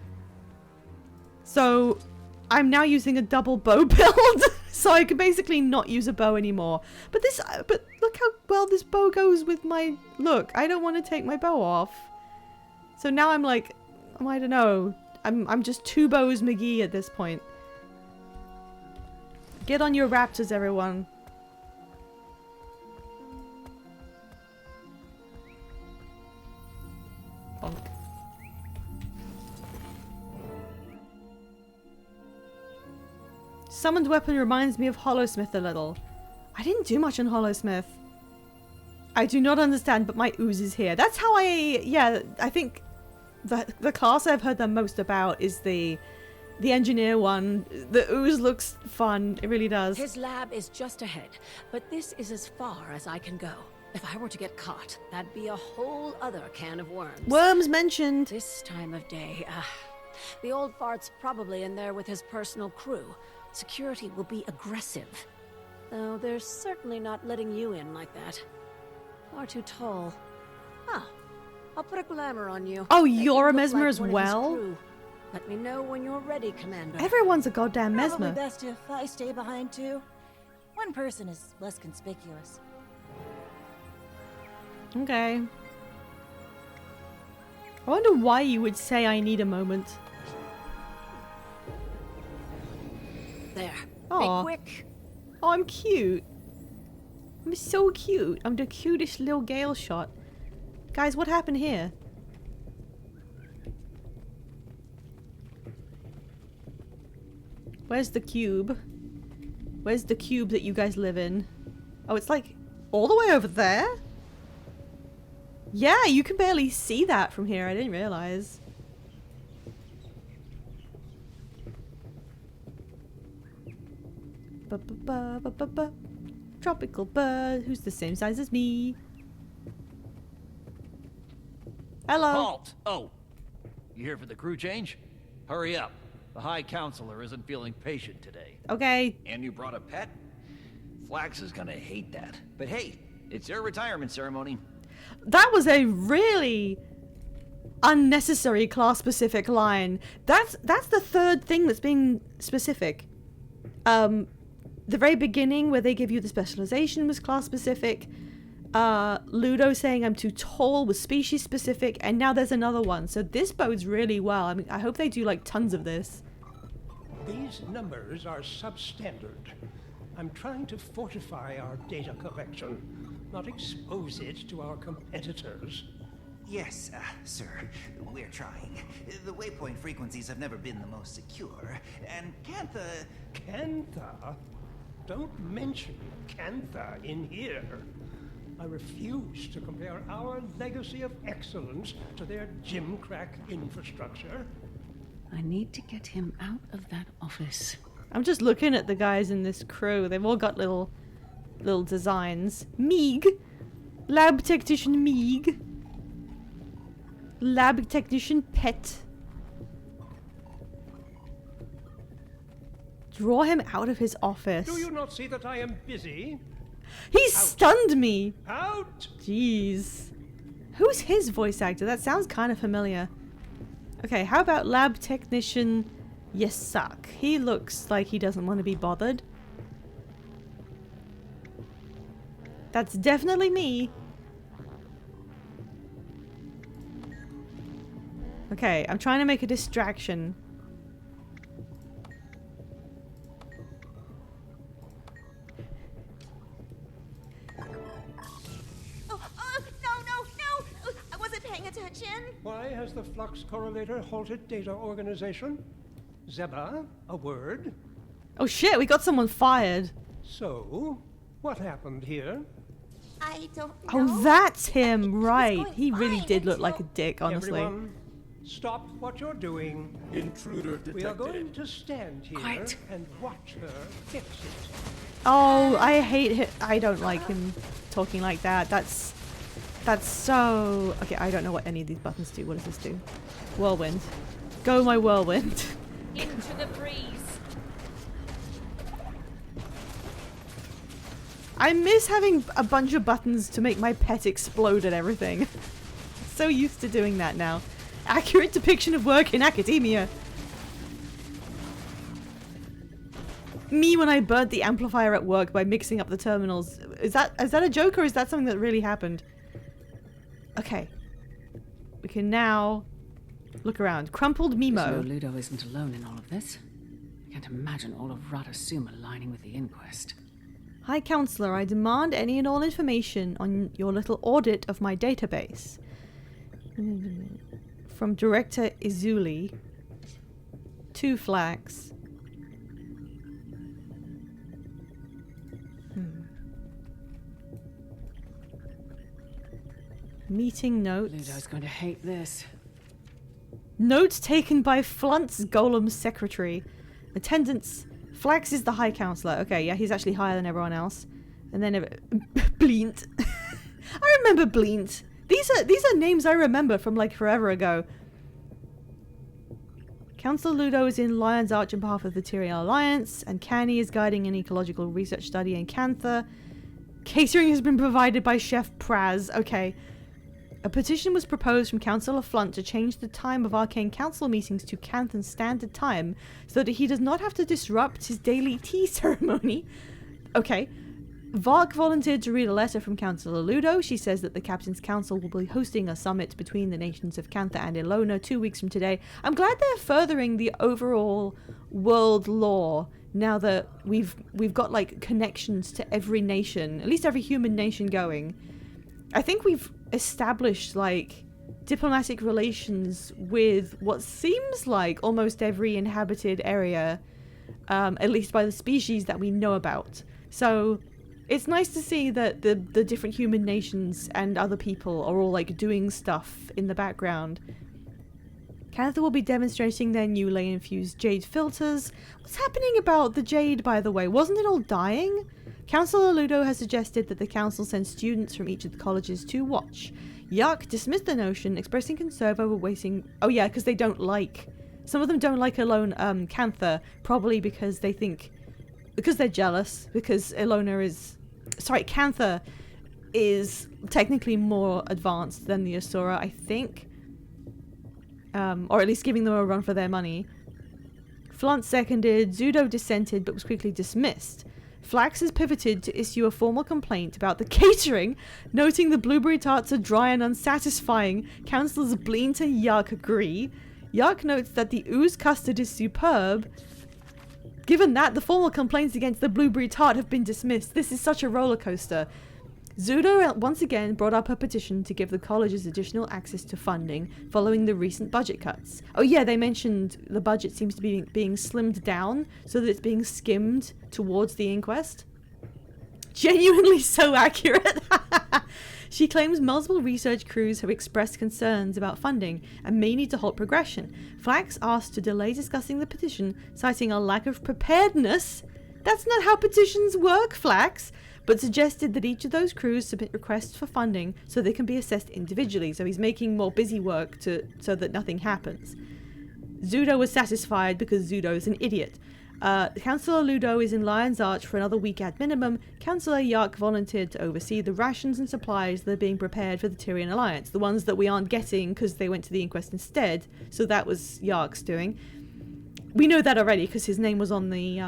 So I'm now using a double bow build. So I can basically not use a bow anymore. But look how well this bow goes with my look. I don't want to take my bow off. So now I'm like, I don't know. I'm just two bows McGee at this point. Get on your raptors, everyone. Bonk. Summoned weapon reminds me of Hollowsmith a little. I didn't do much on Hollowsmith. I do not understand, but my ooze is here. That's how I think the class I've heard the most about is the engineer one. The ooze looks fun. It really does. His lab is just ahead, but this is as far as I can go. If I were to get caught, that'd be a whole other can of worms. Worms mentioned. This time of day, the old fart's probably in there with his personal crew. Security will be aggressive. Though they're certainly not letting you in like that. Far too tall. Ah, I'll put a glamour on you. Oh, you're a Mesmer as well? Let me know when you're ready, Commander. Everyone's a goddamn Mesmer. Probably best if I stay behind too. One person is less conspicuous. Okay. I wonder why you would say I need a moment. There. Aw. Be quick. Oh, I'm cute. I'm so cute. I'm the cutest little Gale Shot. Guys, what happened here? Where's the cube? Where's the cube that you guys live in? Oh, it's like all the way over there? Yeah, you can barely see that from here. I didn't realize. Ba-ba-ba-ba-ba-ba. Tropical bird who's the same size as me. Hello. Halt! Oh, you here for the crew change? Hurry up. The High Councillor isn't feeling patient today. Okay. And you brought a pet? Flax is gonna hate that. But hey, it's your retirement ceremony. That was a really unnecessary class-specific line. That's the third thing that's being specific. The very beginning where they give you the specialization was class-specific. Ludo saying I'm too tall was species-specific, and now there's another one. So this bodes really well. I mean, I hope they do like tons of this. These numbers are substandard. I'm trying to fortify our data collection, not expose it to our competitors. Yes, sir. We're trying. The waypoint frequencies have never been the most secure, and Cantha... Cantha? Don't mention Cantha in here. I refuse to compare our legacy of excellence to their gimcrack infrastructure. I need to get him out of that office. I'm just looking at the guys in this crew. They've all got little designs. Meeg. Lab technician Meeg. Lab technician Pet. Draw him out of his office. Do you not see that I am busy? He stunned me. Out! Jeez. Who's his voice actor? That sounds kind of familiar. Okay, how about lab technician Yasak? He looks like he doesn't want to be bothered. That's definitely me. Okay, I'm trying to make a distraction. No! I wasn't paying attention. Why has the Flux Correlator halted data organization? Zeba, a word? Oh shit, we got someone fired. So, what happened here? I don't know. Oh, that's him, right. He really did look like a dick, honestly. Everyone, stop what you're doing. Intruder detected. We are going to stand here Quiet. and watch her fix it. Oh, I hate him. I don't like him talking like that. That's so... Okay, I don't know what any of these buttons do. What does this do? Whirlwind. Go, my whirlwind. Into the breeze. I miss having a bunch of buttons to make my pet explode and everything. So used to doing that now. Accurate depiction of work in academia. Me when I burnt the amplifier at work by mixing up the terminals. Is that a joke or is that something that really happened? Okay. We can now look around. Crumpled Mimo. Ludo isn't alone in all of this. I can't imagine all of Ratasuma lining with the inquest. Hi, Counselor. I demand any and all information on your little audit of my database. From Director Izuli. 2 Flax. Meeting notes. Ludo's going to hate this. Notes taken by Flunt's Golem's secretary. Attendance. Flax is the High Counselor. Okay, yeah, he's actually higher than everyone else. And then Bleent. I remember Bleent. These are names I remember from like forever ago. Councillor Ludo is in Lion's Arch on behalf of the Tyrian Alliance, and Canny is guiding an ecological research study in Cantha. Catering has been provided by Chef Praz. Okay. A petition was proposed from Councillor Flunt to change the time of Arcane Council meetings to Canthan Standard Time so that he does not have to disrupt his daily tea ceremony. Okay. Vark volunteered to read a letter from Councillor Ludo. She says that the Captain's Council will be hosting a summit between the nations of Cantha and Ilona 2 weeks from today. I'm glad they're furthering the overall world law now that we've got like connections to every nation, at least every human nation going. I think we've established like diplomatic relations with what seems like almost every inhabited area, at least by the species that we know about. So it's nice to see that the different human nations and other people are all like doing stuff in the background. Cantha will be demonstrating their new ley-infused jade filters. What's happening about the jade, by the way? Wasn't it all dying? Councillor Ludo has suggested that the council send students from each of the colleges to watch. Yuck dismissed the notion, expressing concern over wasting... Oh yeah, because they don't like... Some of them don't like Cantha, probably because they think... Because they're jealous, because Ilona is... Sorry, Cantha is technically more advanced than the Asura, I think. Or at least giving them a run for their money. Flunt seconded, Zudo dissented but was quickly dismissed. Flax has pivoted to issue a formal complaint about the catering, noting the blueberry tarts are dry and unsatisfying. Councillors Bleent and Yuck agree. Yuck notes that the ooze custard is superb. Given that, the formal complaints against the blueberry tart have been dismissed. This is such a roller coaster. Zudo once again brought up a petition to give the colleges additional access to funding following the recent budget cuts. Oh yeah, they mentioned the budget seems to be being slimmed down so that it's being skimmed towards the inquest. Genuinely so accurate. She claims multiple research crews have expressed concerns about funding and may need to halt progression. Flax asked to delay discussing the petition, citing a lack of preparedness. That's not how petitions work, Flax, but suggested that each of those crews submit requests for funding so they can be assessed individually. So he's making more busy work so that nothing happens. Zudo was satisfied because Zudo is an idiot. Councillor Ludo is in Lion's Arch for another week at minimum. Councillor Yark volunteered to oversee the rations and supplies that are being prepared for the Tyrian Alliance, the ones that we aren't getting because they went to the inquest instead, so that was Yark's doing. We know that already because his name was on the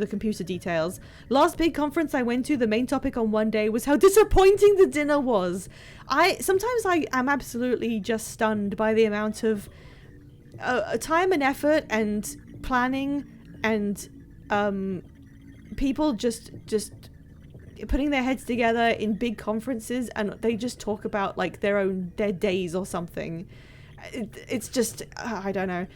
computer details. Last big conference I went to, the main topic on one day was how disappointing the dinner was. Sometimes I am absolutely just stunned by the amount of time and effort and planning and people just putting their heads together in big conferences, and they just talk about like their days or something. It's just I don't know.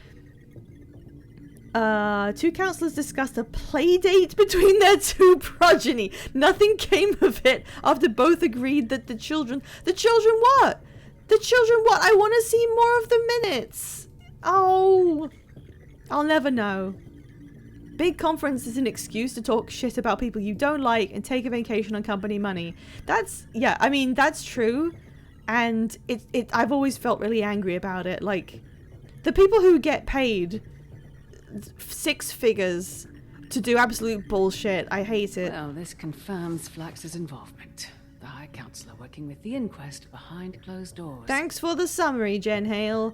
Two councillors discussed a play date between their two progeny. Nothing came of it after both agreed that the children what? The children what? I want to see more of the minutes. Oh, I'll never know. Big conference is an excuse to talk shit about people you don't like and take a vacation on company money. That's true. And I've always felt really angry about it. Like, the people who get paid 6 figures to do absolute bullshit, I hate it. Well, this confirms Flax's involvement. The High Councillor working with the inquest behind closed doors. Thanks for the summary, Jen Hale.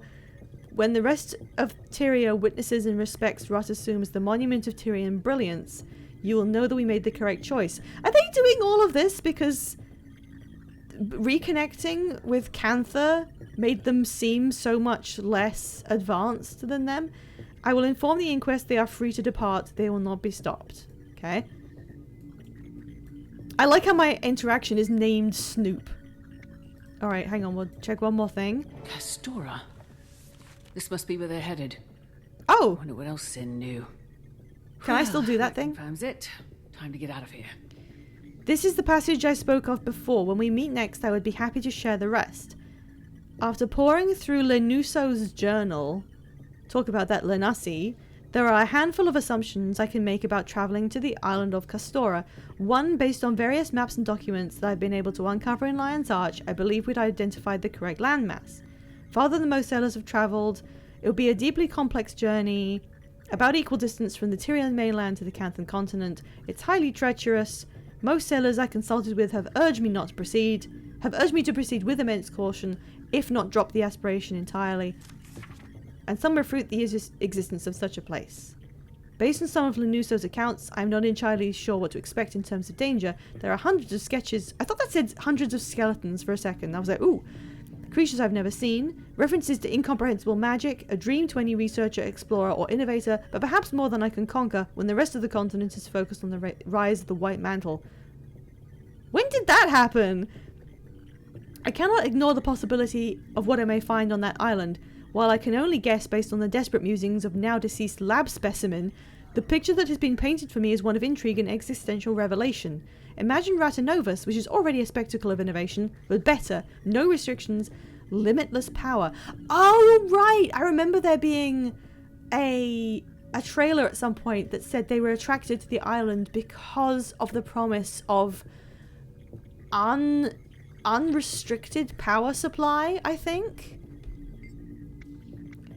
When the rest of Tyria witnesses and respects Rot assumes the monument of Tyrian brilliance, you will know that we made the correct choice. Are they doing all of this because reconnecting with Cantha made them seem so much less advanced than them? I will inform the inquest they are free to depart. They will not be stopped. Okay? I like how my interaction is named Snoop. Alright, hang on. We'll check one more thing. Castora. This must be where they're headed. Oh! I wonder what else Sin knew. Can I still do that thing? Confirms it. Time to get out of here. This is the passage I spoke of before. When we meet next, I would be happy to share the rest. After poring through Lenuso's journal, talk about that Lenassi, there are a handful of assumptions I can make about travelling to the island of Castora. One, based on various maps and documents that I've been able to uncover in Lion's Arch, I believe we'd identified the correct landmass. Farther than most sailors have travelled, it would be a deeply complex journey, about equal distance from the Tyrian mainland to the Canthan continent. It's highly treacherous. Most sailors I consulted with have urged me to proceed with immense caution, if not drop the aspiration entirely. And some refute the existence of such a place. Based on some of Lenuso's accounts, I'm not entirely sure what to expect in terms of danger. There are hundreds of sketches. I thought that said hundreds of skeletons for a second. I was like, ooh. Creatures I've never seen, references to incomprehensible magic, a dream to any researcher, explorer, or innovator, but perhaps more than I can conquer when the rest of the continent is focused on the rise of the White Mantle. When did that happen? I cannot ignore the possibility of what I may find on that island. While I can only guess based on the desperate musings of now-deceased lab specimen, the picture that has been painted for me is one of intrigue and existential revelation. Imagine Ratanovus, which is already a spectacle of innovation, but better, no restrictions, limitless power. Oh, right! I remember there being a trailer at some point that said they were attracted to the island because of the promise of unrestricted power supply, I think?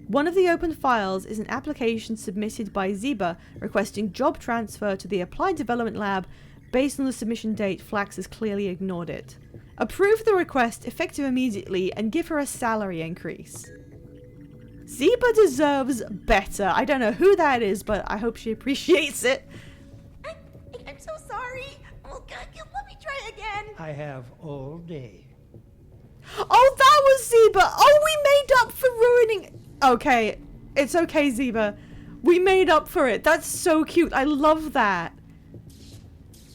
One of the open files is an application submitted by Ziba requesting job transfer to the Applied Development Lab. Based on the submission date, Flax has clearly ignored it. Approve the request, effective immediately, and give her a salary increase. Ziba deserves better. I don't know who that is, but I hope she appreciates it. I'm so sorry. Oh, God, let me try again. I have all day. Oh, that was Ziba. Oh, we made up for ruining... Okay, it's okay, Ziba. We made up for it. That's so cute. I love that.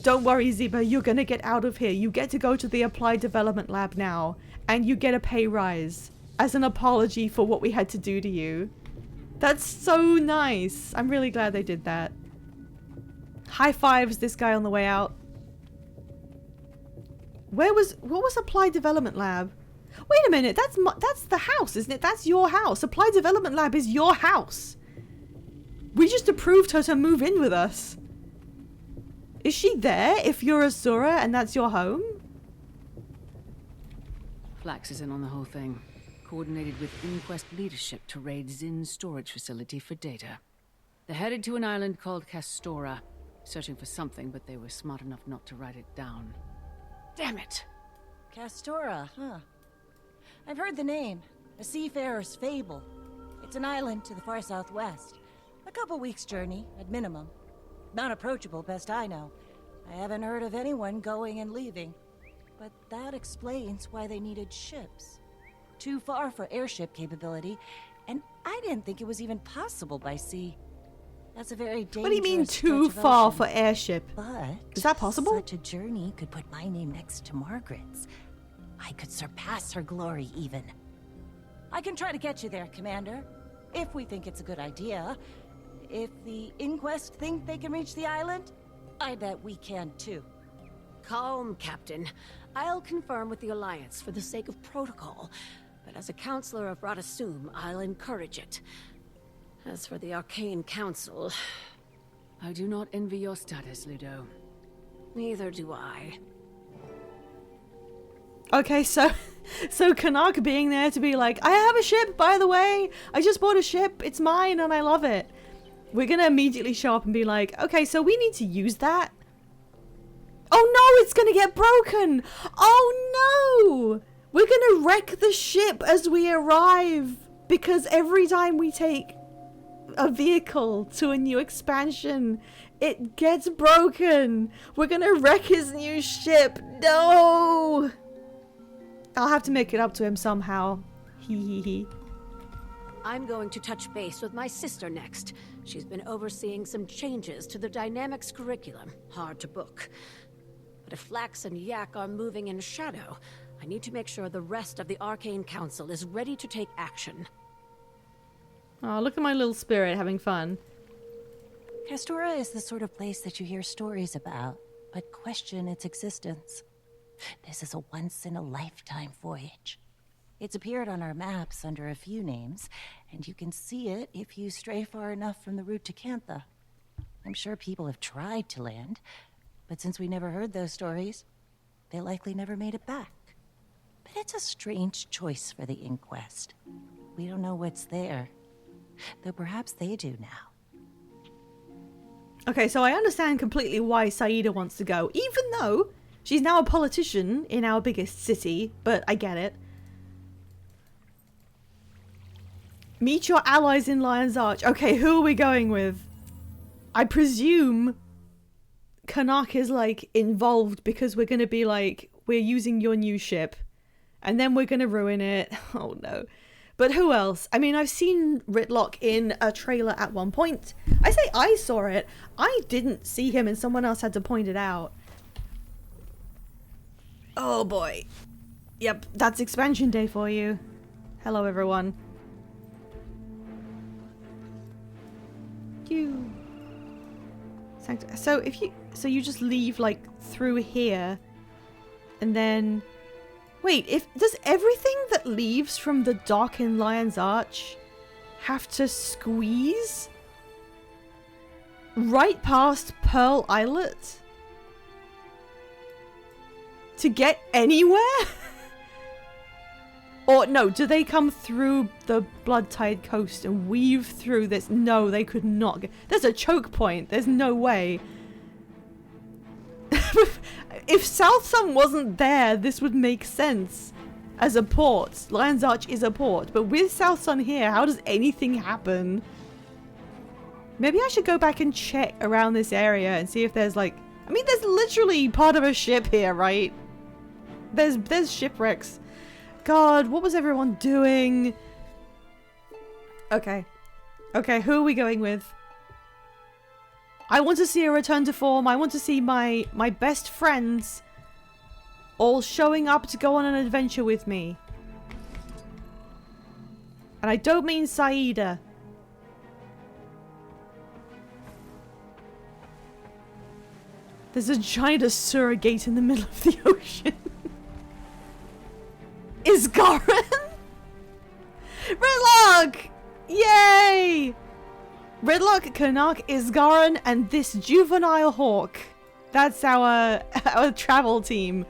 Don't worry, Ziba. You're gonna get out of here. You get to go to the Applied Development Lab now, and you get a pay rise as an apology for what we had to do to you. That's so nice. I'm really glad they did that. High fives this guy on the way out. What was Applied Development Lab? Wait a minute, that's the house, isn't it? That's your house. Applied Development Lab is your house. We just approved her to move in with us. Is she there if you're Azura and that's your home? Flax is in on the whole thing. Coordinated with Inquest leadership to raid Zin's storage facility for data. They're headed to an island called Castora, searching for something, but they were smart enough not to write it down. Damn it! Castora, huh? I've heard the name. A seafarer's fable. It's an island to the far southwest. A couple weeks' journey, at minimum. Not approachable, best I know. I haven't heard of anyone going and leaving. But that explains why they needed ships. Too far for airship capability, and I didn't think it was even possible by sea. That's a very dangerous. What do you mean too far for airship? But is that possible? Such a journey could put my name next to Margaret's. I could surpass her glory even. I can try to get you there, Commander, if we think it's a good idea. If the Inquest think they can reach the island, I bet we can too. Calm, Captain. I'll confirm with the Alliance for the sake of protocol. But as a counselor of Radasum, I'll encourage it. As for the Arcane Council... I do not envy your status, Ludo. Neither do I. Okay, so Karnak being there to be like, I have a ship, by the way. I just bought a ship. It's mine and I love it. We're gonna immediately show up and be like, okay, so we need to use that. Oh no, it's gonna get broken. Oh no. We're gonna wreck the ship as we arrive. Because every time we take a vehicle to a new expansion, it gets broken. We're gonna wreck his new ship. No. I'll have to make it up to him somehow. Hee. I'm going to touch base with my sister next. She's been overseeing some changes to the Dynamics curriculum. Hard to book. But if Flax and Yak are moving in shadow, I need to make sure the rest of the Arcane Council is ready to take action. Oh, look at my little spirit having fun. Castora is the sort of place that you hear stories about, but question its existence. This is a once-in-a-lifetime voyage. It's appeared on our maps under a few names, and you can see it if you stray far enough from the route to Cantha. I'm sure people have tried to land, but since we never heard those stories, they likely never made it back. But it's a strange choice for the Inquest. We don't know what's there, though perhaps they do now. Okay, so I understand completely why Saida wants to go, even though she's now a politician in our biggest city, but I get it. Meet your allies in Lion's Arch. Okay, who are we going with? I presume Karnak is, like, involved because we're going to be like, we're using your new ship. And then we're going to ruin it. Oh, no. But who else? I mean, I've seen Ritlock in a trailer at one point. I say I saw it. I didn't see him and someone else had to point it out. Oh, boy. Yep, that's expansion day for you. Hello, everyone. So so you just leave like through here and then wait, does everything that leaves from the dock in Lion's Arch have to squeeze right past Pearl Islet to get anywhere? Or no, do they come through the Blood Tide coast and weave through this? No, they could not. There's a choke point. There's no way. If South Sun wasn't there, this would make sense as a port. Lion's Arch is a port. But with South Sun here, how does anything happen? Maybe I should go back and check around this area and see if there's like... I mean, there's literally part of a ship here, right? There's shipwrecks. God, what was everyone doing? Okay. Okay, who are we going with? I want to see a return to form. I want to see my best friends all showing up to go on an adventure with me. And I don't mean Saida. There's a giant surrogate in the middle of the ocean. Isgaran! Ridlock! Yay! Ridlock, Canuck, Isgaran, and this juvenile hawk. That's our travel team.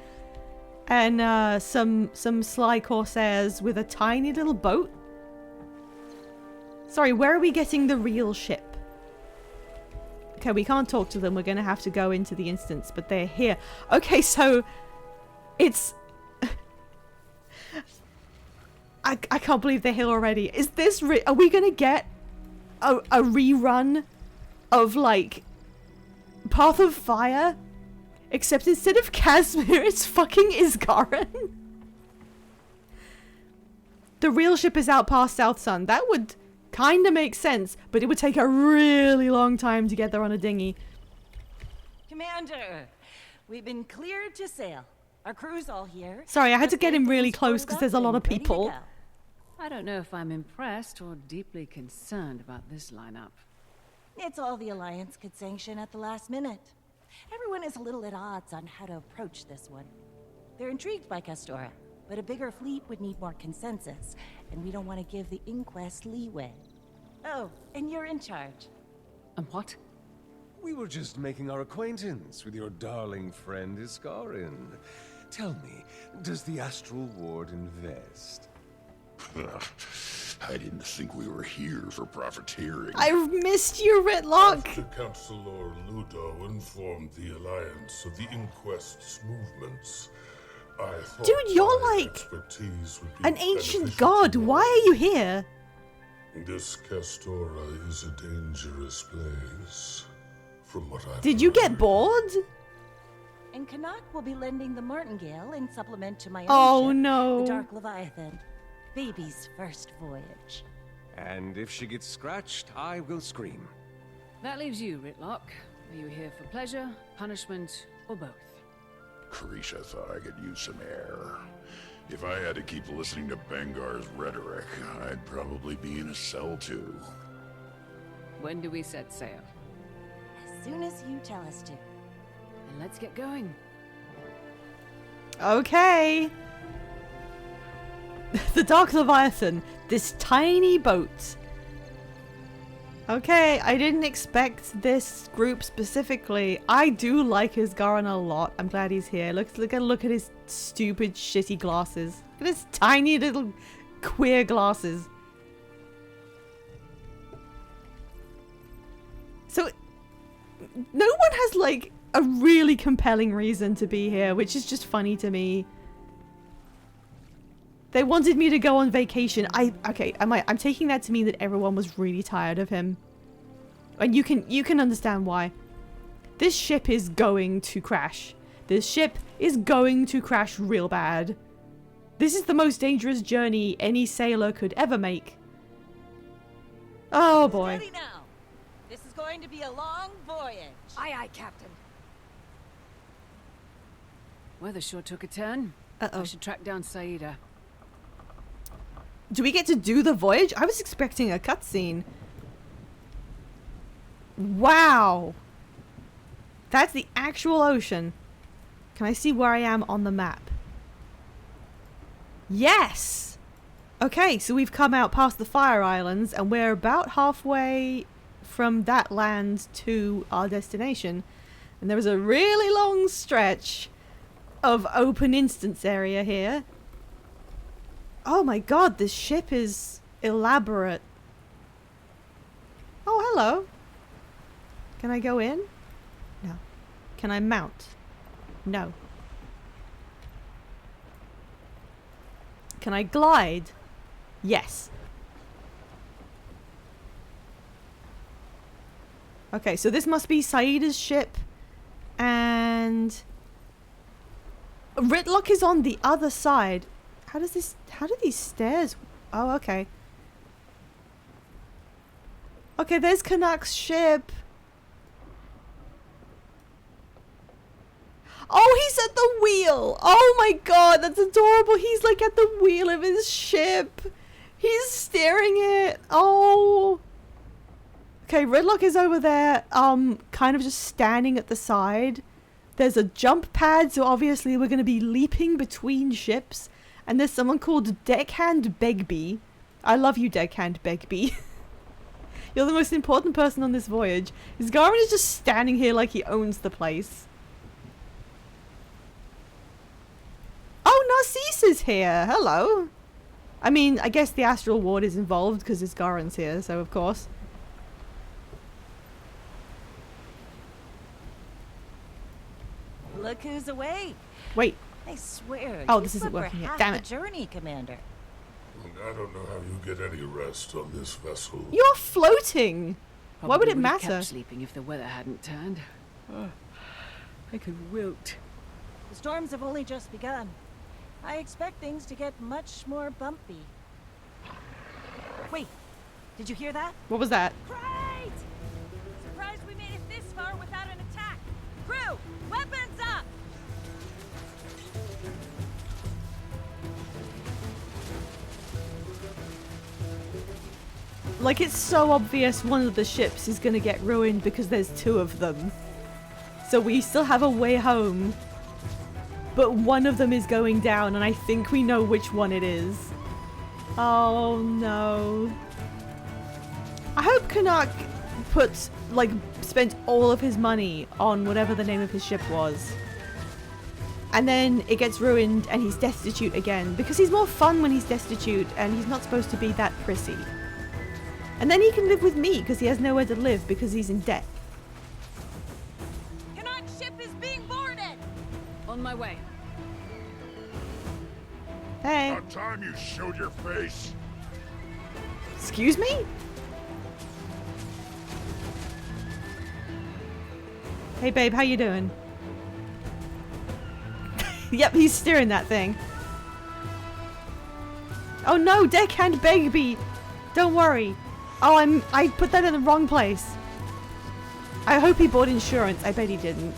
And some sly corsairs with a tiny little boat. Sorry, where are we getting the real ship? Okay, we can't talk to them. We're gonna have to go into the instance, but they're here. Okay, so it's... I can't believe they're here already. Is this... Are we gonna get a rerun of, like, Path of Fire? Except instead of Casimir, it's fucking Isgaran. The real ship is out past South Sun. That would kind of make sense, but it would take a really long time to get there on a dinghy. Commander, we've been cleared to sail. Our crew's all here. Sorry, I had to get him really close because there's a lot of people. I don't know if I'm impressed or deeply concerned about this lineup. It's all the Alliance could sanction at the last minute. Everyone is a little at odds on how to approach this one. They're intrigued by Castora, but a bigger fleet would need more consensus, and we don't want to give the Inquest leeway. Oh, and you're in charge. What? We were just making our acquaintance with your darling friend Isgaran. Tell me, does the Astral Ward invest? I didn't think we were here for profiteering. I've missed you, Ridlock! After Councilor Ludo informed the Alliance of the Inquest's movements, I thought dude, you're my like expertise would be an ancient beneficial god. to Why are you here? This Castora is a dangerous place, from what I've Did you get bored? And Canuck will be lending the Martingale in supplement to my own Oh ship, no. the Dark Leviathan. Baby's first voyage. And if she gets scratched, I will scream. That leaves you, Ritlock. Are you here for pleasure, punishment, or both? Carisha thought I could use some air. If I had to keep listening to Bengar's rhetoric, I'd probably be in a cell too. When do we set sail? As soon as you tell us to. Then let's get going. Okay. The Dark Leviathan. This tiny boat. Okay, I didn't expect this group specifically. I do like Isgaran a lot. I'm glad he's here. Look at his stupid, shitty glasses. Look at his tiny little queer glasses. So, no one has, like, a really compelling reason to be here, which is just funny to me. They wanted me to go on vacation. I'm taking that to mean that everyone was really tired of him. And you can understand why. This ship is going to crash. This ship is going to crash real bad. This is the most dangerous journey any sailor could ever make. Oh boy. Steady now. This is going to be a long voyage. Aye, aye, Captain. Weather sure took a turn. Uh-oh. I should track down Saida. Do we get to do the voyage? I was expecting a cutscene. Wow. That's the actual ocean. Can I see where I am on the map? Yes! Okay, so we've come out past the Fire Islands and we're about halfway from that land to our destination. And there is a really long stretch of open instance area here. Oh my god, this ship is elaborate. Oh, hello. Can I go in? No. Can I mount? No. Can I glide? Yes. Okay, so this must be Saida's ship. And Ritlock is on the other side. How do these stairs? Oh, okay. Okay, there's Canuck's ship. Oh, he's at the wheel. Oh my god, that's adorable. He's like at the wheel of his ship. He's steering it. Oh. Okay, Ridlock is over there, kind of just standing at the side. There's a jump pad, so obviously we're going to be leaping between ships. And there's someone called Deckhand Begbie. I love you, Deckhand Begbie. You're the most important person on this voyage. Isgarin is just standing here like he owns the place. Oh, Narcisse is here. Hello. I mean, I guess the Astral Ward is involved because Isgarin's here, so of course. Look who's awake. Wait. I swear. Oh, you this isn't slept for working yet. half Damn the it. journey, Commander. I don't know how you get any rest on this vessel. You're floating. Why would Probably it would've matter? kept sleeping if the weather hadn't turned. I could wilt. The storms have only just begun. I expect things to get much more bumpy. Wait, did you hear that? What was that? Great! Surprised we made it this far without an attack. Crew, weapons up! Like, it's so obvious one of the ships is gonna get ruined because there's two of them. So we still have a way home. But one of them is going down, and I think we know which one it is. Oh no. I hope Canuck spent all of his money on whatever the name of his ship was. And then it gets ruined and he's destitute again. Because he's more fun when he's destitute and he's not supposed to be that prissy. And then he can live with me because he has nowhere to live because he's in debt. Canuck's ship is being boarded! On my way. Hey. About time you showed your face. Excuse me? Hey babe, how you doing? Yep, he's steering that thing. Oh no, Deckhand Begbie! Don't worry. Oh, I put that in the wrong place. I hope he bought insurance. I bet he didn't.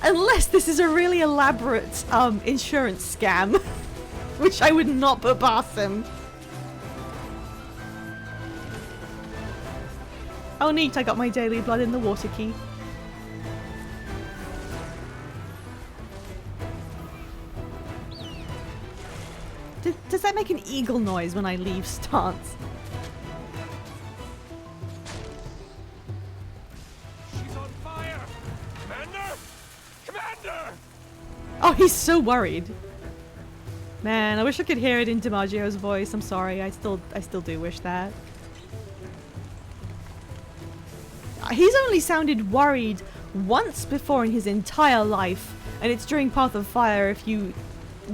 Unless this is a really elaborate insurance scam, which I would not put past him. Oh neat, I got my daily blood in the water key. Does that make an eagle noise when I leave stance? She's on fire! Commander! Commander! Oh, he's so worried. Man, I wish I could hear it in DiMaggio's voice. I'm sorry. I still do wish that. He's only sounded worried once before in his entire life, and it's during Path of Fire if you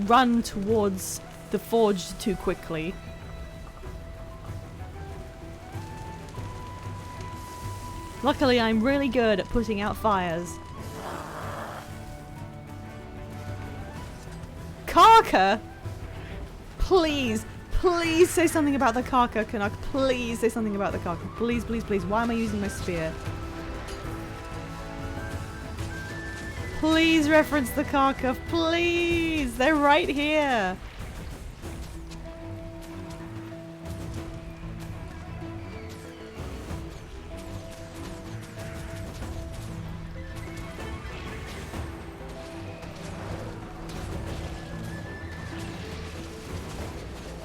run towards the forge too quickly. Luckily, I'm really good at putting out fires. Karka! Please, please say something about the Karka, Canuck. Please say something about the Karka. Please, please, please. Why am I using my spear? Please reference the Karka. Please! They're right here.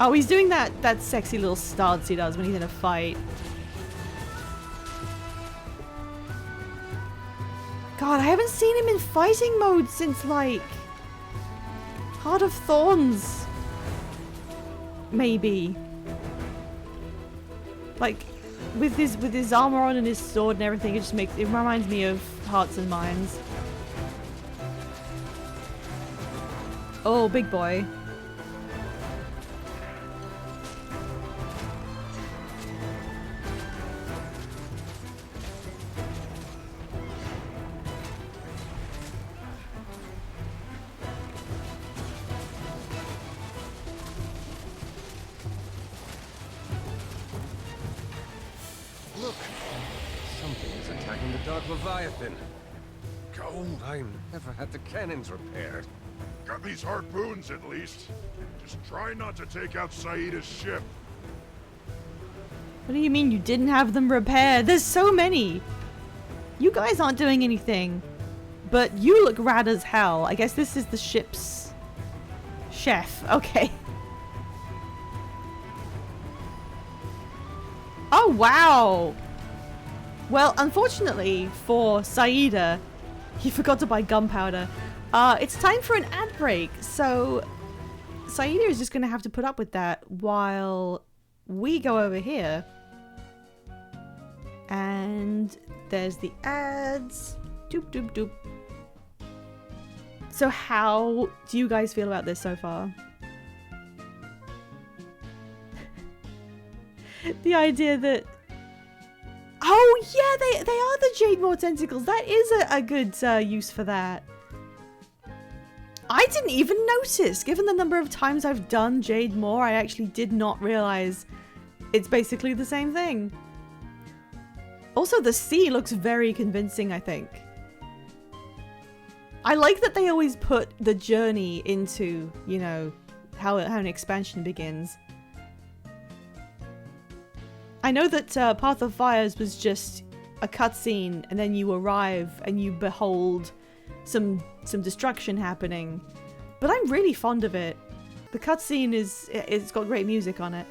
Oh, he's doing that sexy little stance he does when he's in a fight. God, I haven't seen him in fighting mode since, like, Heart of Thorns. Maybe. Like, with his armor on and his sword and everything, it reminds me of Hearts and Minds. Oh, big boy. Look! Something is attacking the Dark Leviathan. Gold, I never had the cannons repaired. Got these harpoons at least. Just try not to take out Saida's ship. What do you mean you didn't have them repaired? There's so many! You guys aren't doing anything. but you look rad as hell. I guess this is the ship's chef. Okay. Oh, wow. Well, unfortunately for Saida, he forgot to buy gunpowder. It's time for an ad break, so Saida is just going to have to put up with that while we go over here. And there's the ads. Doop, doop, doop. So how do you guys feel about this so far? The idea that... Oh, yeah, they are the Jade Maw tentacles. That is a good use for that. I didn't even notice. Given the number of times I've done Jade Maw, I actually did not realize it's basically the same thing. Also, the sea looks very convincing, I think. I like that they always put the journey into, you know, how an expansion begins. I know that Path of Fires was just a cutscene, and then you arrive and you behold some destruction happening. But I'm really fond of it. The cutscene it's got great music on it.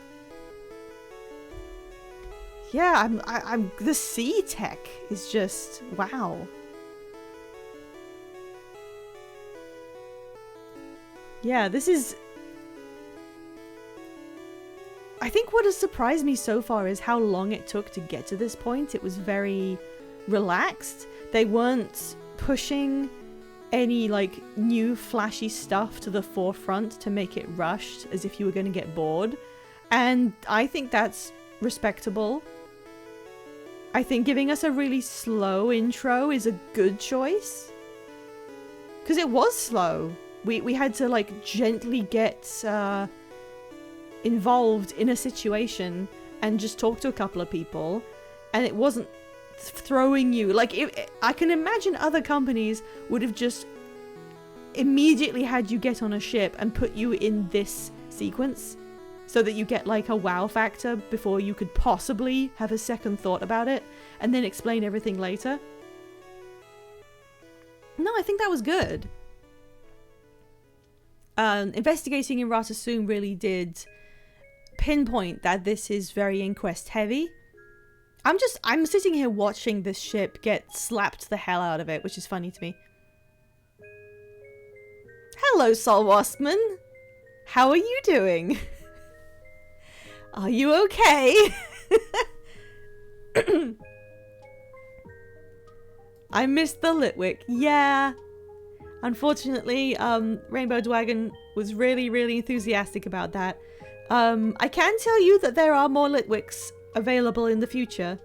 Yeah, I'm the sea tech is just wow. Yeah, this is... I think what has surprised me so far is how long it took to get to this point. It was very relaxed. They weren't pushing any like new flashy stuff to the forefront to make it rushed as if you were going to get bored. And I think that's respectable. I think giving us a really slow intro is a good choice. Because it was slow. We had to like gently get involved in a situation and just talk to a couple of people, and it wasn't throwing you like I can imagine other companies would have just immediately had you get on a ship and put you in this sequence so that you get like a wow factor before you could possibly have a second thought about it and then explain everything later. No, I think that was good. Investigating in Ratasum really did pinpoint that this is very Inquest heavy. I'm sitting here watching this ship get slapped the hell out of it, which is funny to me. Hello, Sol Waspman. How are you doing? Are you okay? I missed the Litwick. Yeah. Unfortunately, Rainbow Dwagon was really, really enthusiastic about that. I can tell you that there are more Litwicks available in the future.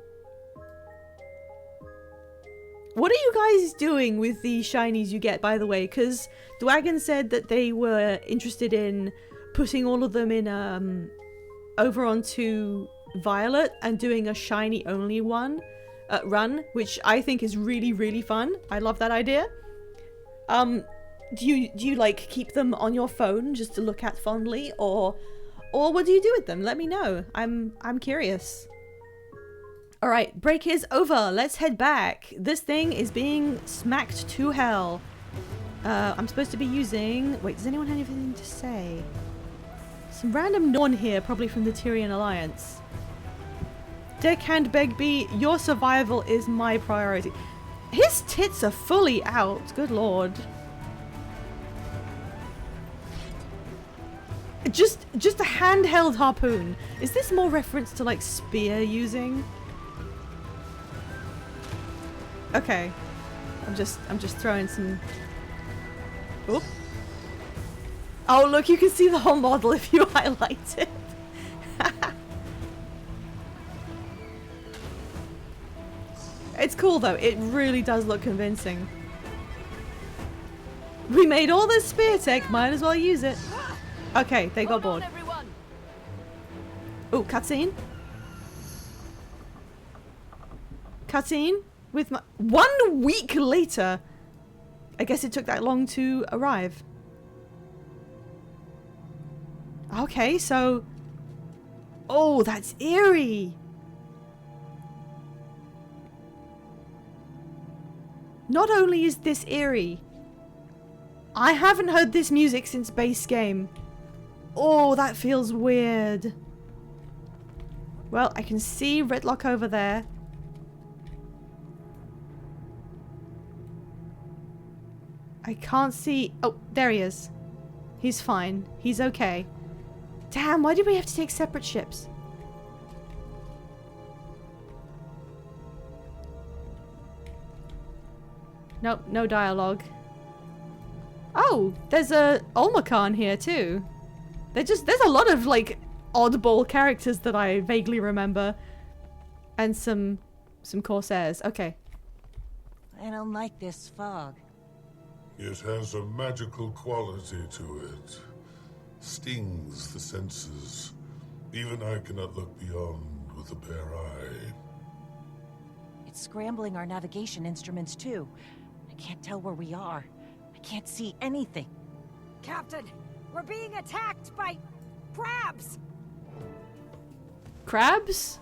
What are you guys doing with the shinies you get, by the way? Because Dwagon said that they were interested in putting all of them in over onto Violet and doing a shiny only one run, which I think is really, really fun. I love that idea. Do you like keep them on your phone just to look at fondly, or what do you do with them? Let me know. I'm curious. All right, break is over. Let's head back. This thing is being smacked to hell. I'm supposed to be using... Wait, does anyone have anything to say? Some random Norn here, probably from the Tyrian Alliance. Deckhand Begbie, your survival is my priority. His tits are fully out. Good lord. Just a handheld harpoon. Is this more reference to like spear using? Okay. I'm just throwing some... Oop. Oh look, you can see the whole model if you highlight it. It's cool though, it really does look convincing. We made all this spear tech, might as well use it. Okay, they got bored. Oh, cutscene. Cutscene with my... 1 week later! I guess it took that long to arrive. Okay, so... Oh, that's eerie! Not only is this eerie, I haven't heard this music since base game. Oh, that feels weird. Well, I can see Ridlock over there. I can't see... Oh, there he is. He's fine. He's okay. Damn, why did we have to take separate ships? Nope, no dialogue. Oh, there's a Olmacan here too. There's a lot of like oddball characters that I vaguely remember. And some Corsairs. Okay. I don't like this fog. It has a magical quality to it. Stings the senses. Even I cannot look beyond with a bare eye. It's scrambling our navigation instruments too. I can't tell where we are. I can't see anything. Captain, we're being attacked by crabs. Crabs?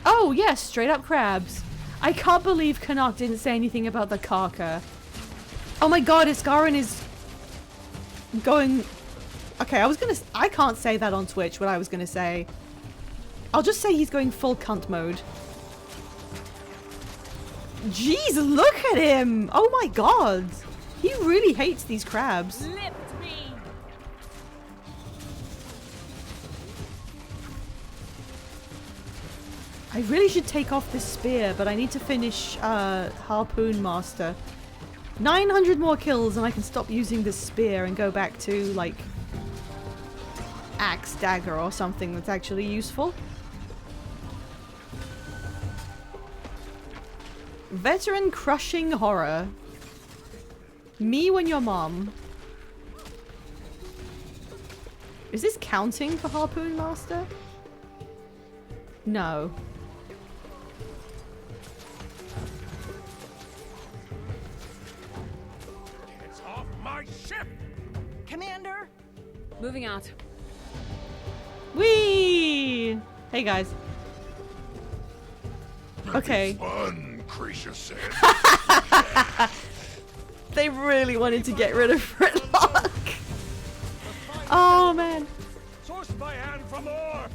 Oh yes, straight up crabs. I can't believe Canuck didn't say anything about the Karka. Oh my god, Iskarin is going... Okay, I can't say that on Twitch, what I was gonna say. I'll just say he's going full cunt mode. Jeez, look at him! Oh my god! He really hates these crabs. Lift me. I really should take off this spear, but I need to finish Harpoon Master. 900 more kills and I can stop using this spear and go back to, like, axe dagger or something that's actually useful. Veteran crushing horror. Me when your mom. Is this counting for Harpoon Master? No. It's off my ship! Commander! Moving out. Whee! Hey guys. Okay. Fun, Krisha said. They really wanted to get rid of Ridlock. Oh man. Source my hand for more!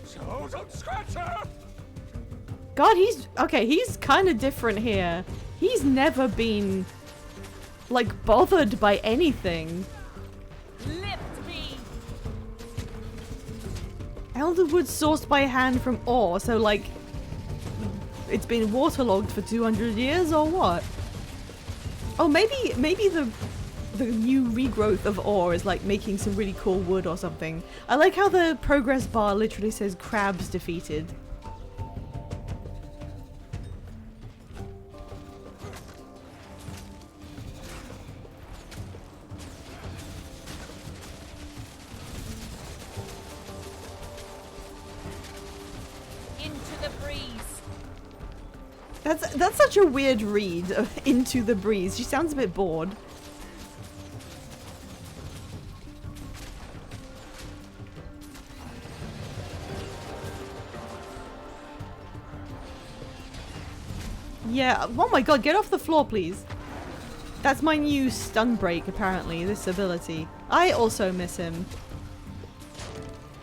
So don't scratch her! God, he's kind of different here. He's never been, like, bothered by anything. Lift me. Elderwood sourced by hand from ore, so like, it's been waterlogged for 200 years or what? Oh, maybe the new regrowth of ore is like making some really cool wood or something. I like how the progress bar literally says crabs defeated. Into the breeze. That's such a weird read of Into the Breeze. She sounds a bit bored. Yeah, oh my god, get off the floor, please. That's my new stun break, apparently, this ability. I also miss him.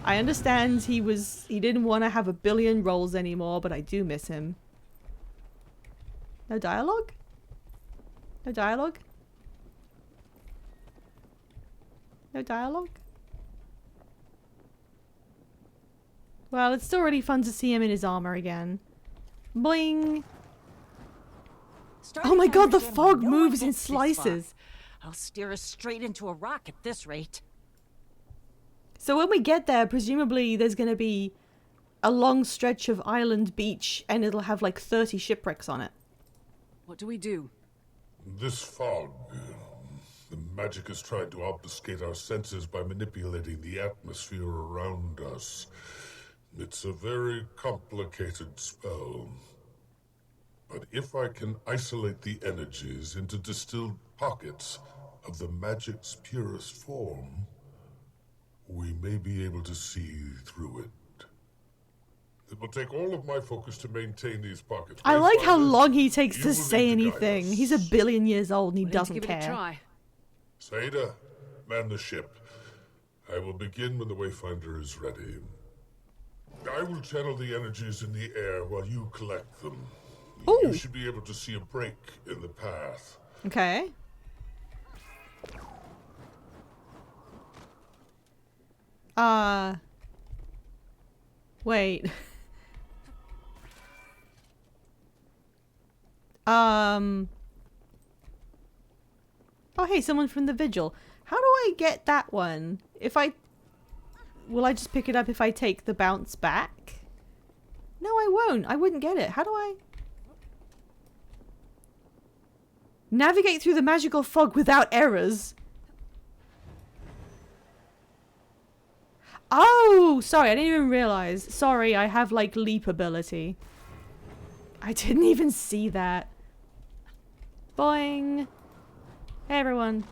I understand he didn't want to have a billion rolls anymore, but I do miss him. No dialogue? No dialogue? No dialogue? Well, it's still really fun to see him in his armor again. Bling! Oh my god, the fog moves in slices! I'll steer us straight into a rock at this rate. So when we get there, presumably there's gonna be a long stretch of island beach and it'll have like 30 shipwrecks on it. What do we do? This fog. The magic has tried to obfuscate our senses by manipulating the atmosphere around us. It's a very complicated spell. But if I can isolate the energies into distilled pockets of the magic's purest form, we may be able to see through it. It will take all of my focus to maintain these pockets. I like how Wayfinder, long he takes you to will say need to guide anything. us. He's 1 billion years old and he doesn't give it a care. try. Saida, man the ship. I will begin when the Wayfinder is ready. I will channel the energies in the air while you collect them. You should be able to see a break in the path. Okay. Wait. Oh, hey, someone from the Vigil. How do I get that one? Will I just pick it up if I take the bounce back? No, I won't. I wouldn't get it. How do I... Navigate through the magical fog without errors. Oh, sorry, I didn't even realize. Sorry, I have like leap ability. I didn't even see that. Boing. Hey everyone.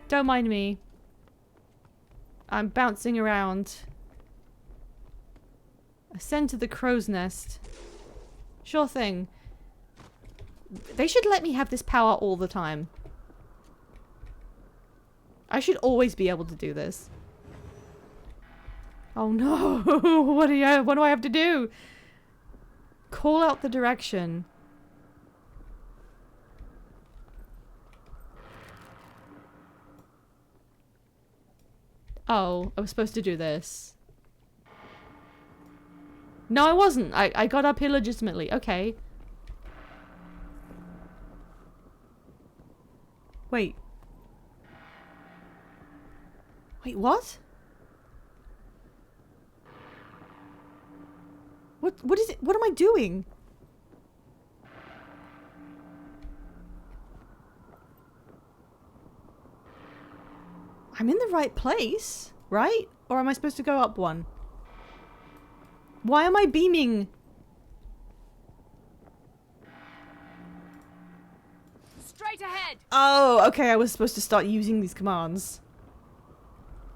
Don't mind me. I'm bouncing around. Ascend to the crow's nest. Sure thing. They should let me have this power all the time. I should always be able to do this. Oh no! What do I have to do? Call out the direction. Oh, I was supposed to do this. No, I wasn't. I got up here legitimately. Okay. Wait. Wait, what? What is it? What am I doing? I'm in the right place, right? Or am I supposed to go up one? Why am I beaming? Straight ahead. Oh, okay, I was supposed to start using these commands.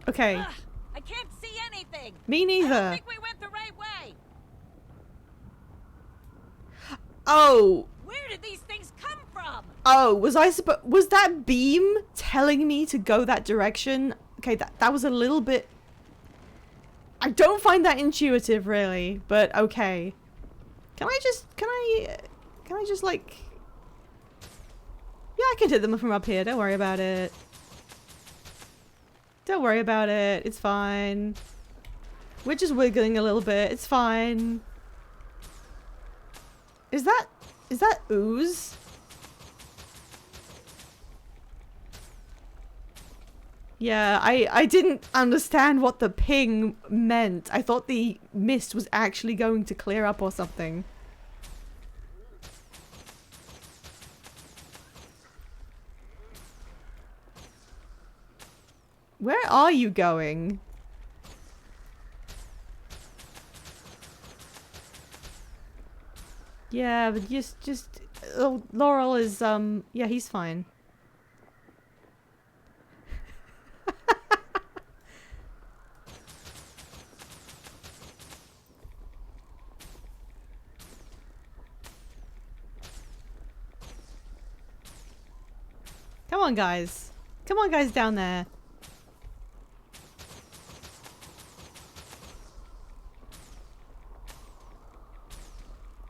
Okay. I can't see anything. Me neither. I don't think we went the right way. Oh. Where did these things come from? Oh, was that beam telling me to go that direction? Okay, that was a little bit... I don't find that intuitive, really, but okay. Can I just like... Yeah, I can hit them from up here, don't worry about it. Don't worry about it, it's fine. We're just wiggling a little bit, it's fine. Is that ooze? Yeah, I didn't understand what the ping meant. I thought the mist was actually going to clear up or something. Where are you going? Yeah, but just oh, Laurel is yeah, he's fine. Come on, guys. Come on, guys, down there.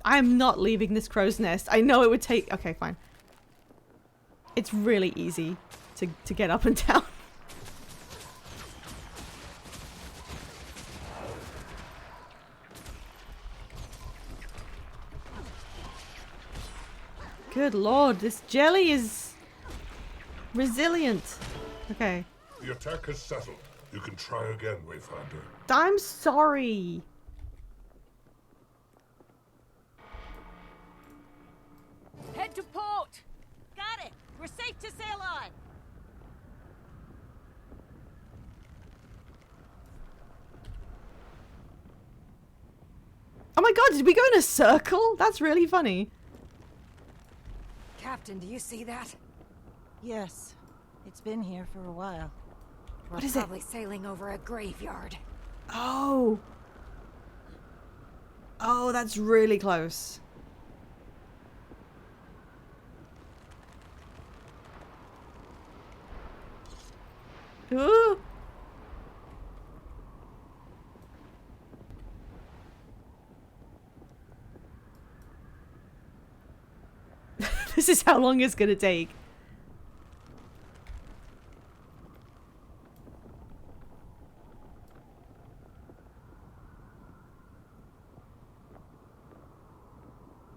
I'm not leaving this crow's nest. I know it would take... Okay, fine. It's really easy to get up and down. Good lord, this jelly is resilient. Okay. The attack is settled. You can try again, Wayfinder. I'm sorry. Head to port. Got it. We're safe to sail on. Oh my god, did we go in a circle? That's really funny. Captain, do you see that? Yes. It's been here for a while. We're What is it? probably sailing over a graveyard. Oh. Oh, that's really close. Ooh. This is how long it's gonna take.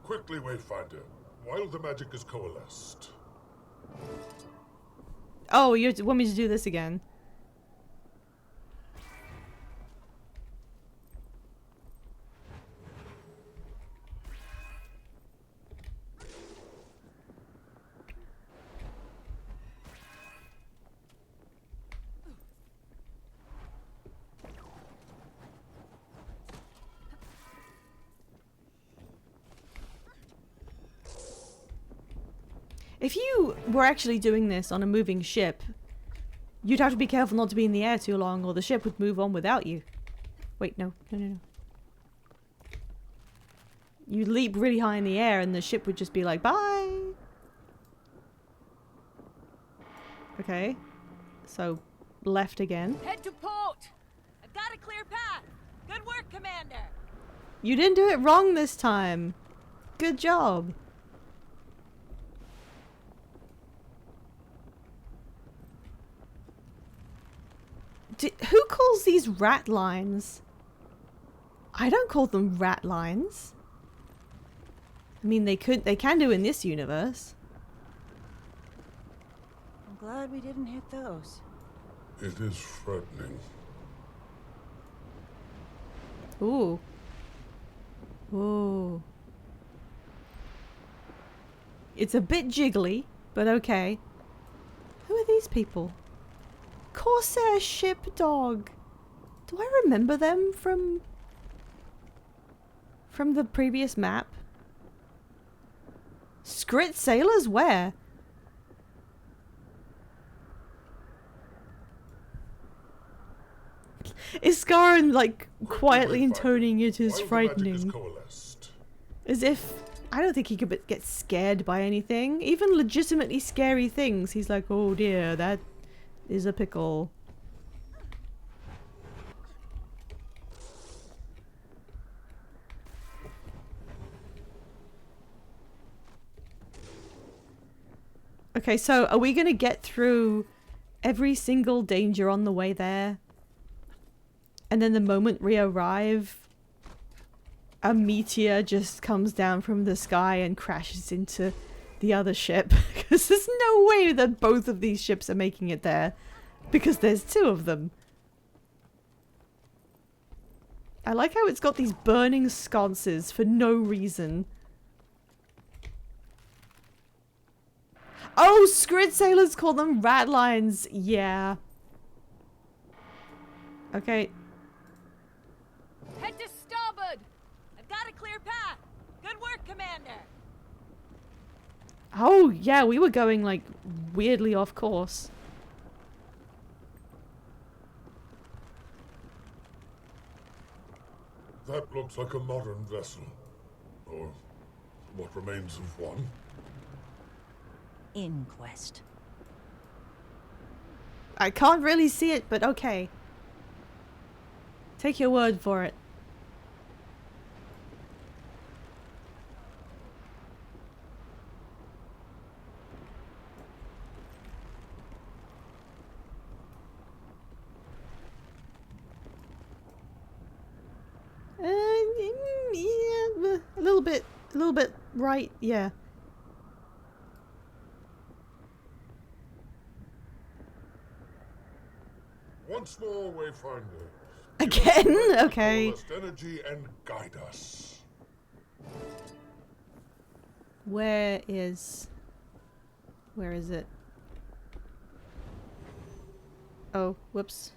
Quickly, Wayfinder, while the magic is coalesced. Oh, you want me to do this again? If you were actually doing this on a moving ship, you'd have to be careful not to be in the air too long or the ship would move on without you. Wait, no. You'd leap really high in the air and the ship would just be like, bye! Okay. So, left again. Head to port! I've got a clear path! Good work, Commander! You didn't do it wrong this time. Good job. Who calls these rat lines? I don't call them rat lines. I mean, they can do in this universe. I'm glad we didn't hit those. It is frightening. Ooh. Ooh. It's a bit jiggly, but okay. Who are these people? Corsair ship dog. Do I remember them from the previous map? Skrit sailors? Where? Iskaran like quietly intoning it is frightening. As if I don't think he could get scared by anything. Even legitimately scary things. He's like, oh dear, that is a pickle. Okay, so are we gonna get through every single danger on the way there? And then the moment we arrive, a meteor just comes down from the sky and crashes into the other ship? Because there's no way that both of these ships are making it there. Because there's two of them. I like how it's got these burning sconces for no reason. Oh, Skrit sailors call them rat lines. Yeah. Okay. Head to starboard! I've got a clear path! Good work, Commander! Oh, yeah, we were going, like, weirdly off course. That looks like a modern vessel. Or what remains of one. Inquest. I can't really see it, but okay. Take your word for it. Yeah, a little bit right, yeah. Once more, Wayfinder. Again? Okay. Energy and guide us. Where is it? Oh, whoops.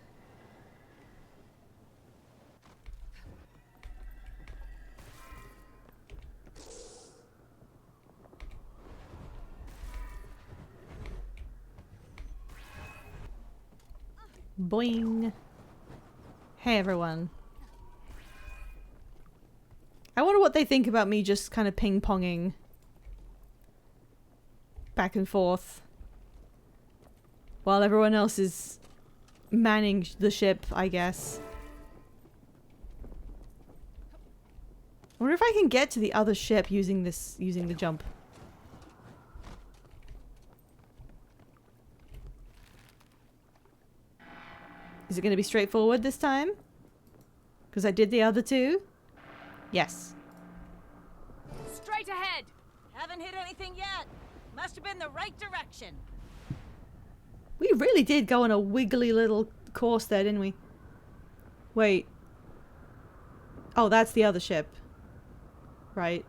Boing. Hey everyone. I what they think about me just kind of ping-ponging back and forth while everyone else is manning the ship, I guess. I wonder if I can get to the other ship using the jump. Is it going to be straightforward this time? Because I did the other two? Yes. Straight ahead! Haven't hit anything yet. Must have been the right direction. We really did go on a wiggly little course there, didn't we? Wait. Oh, that's the other ship. Right.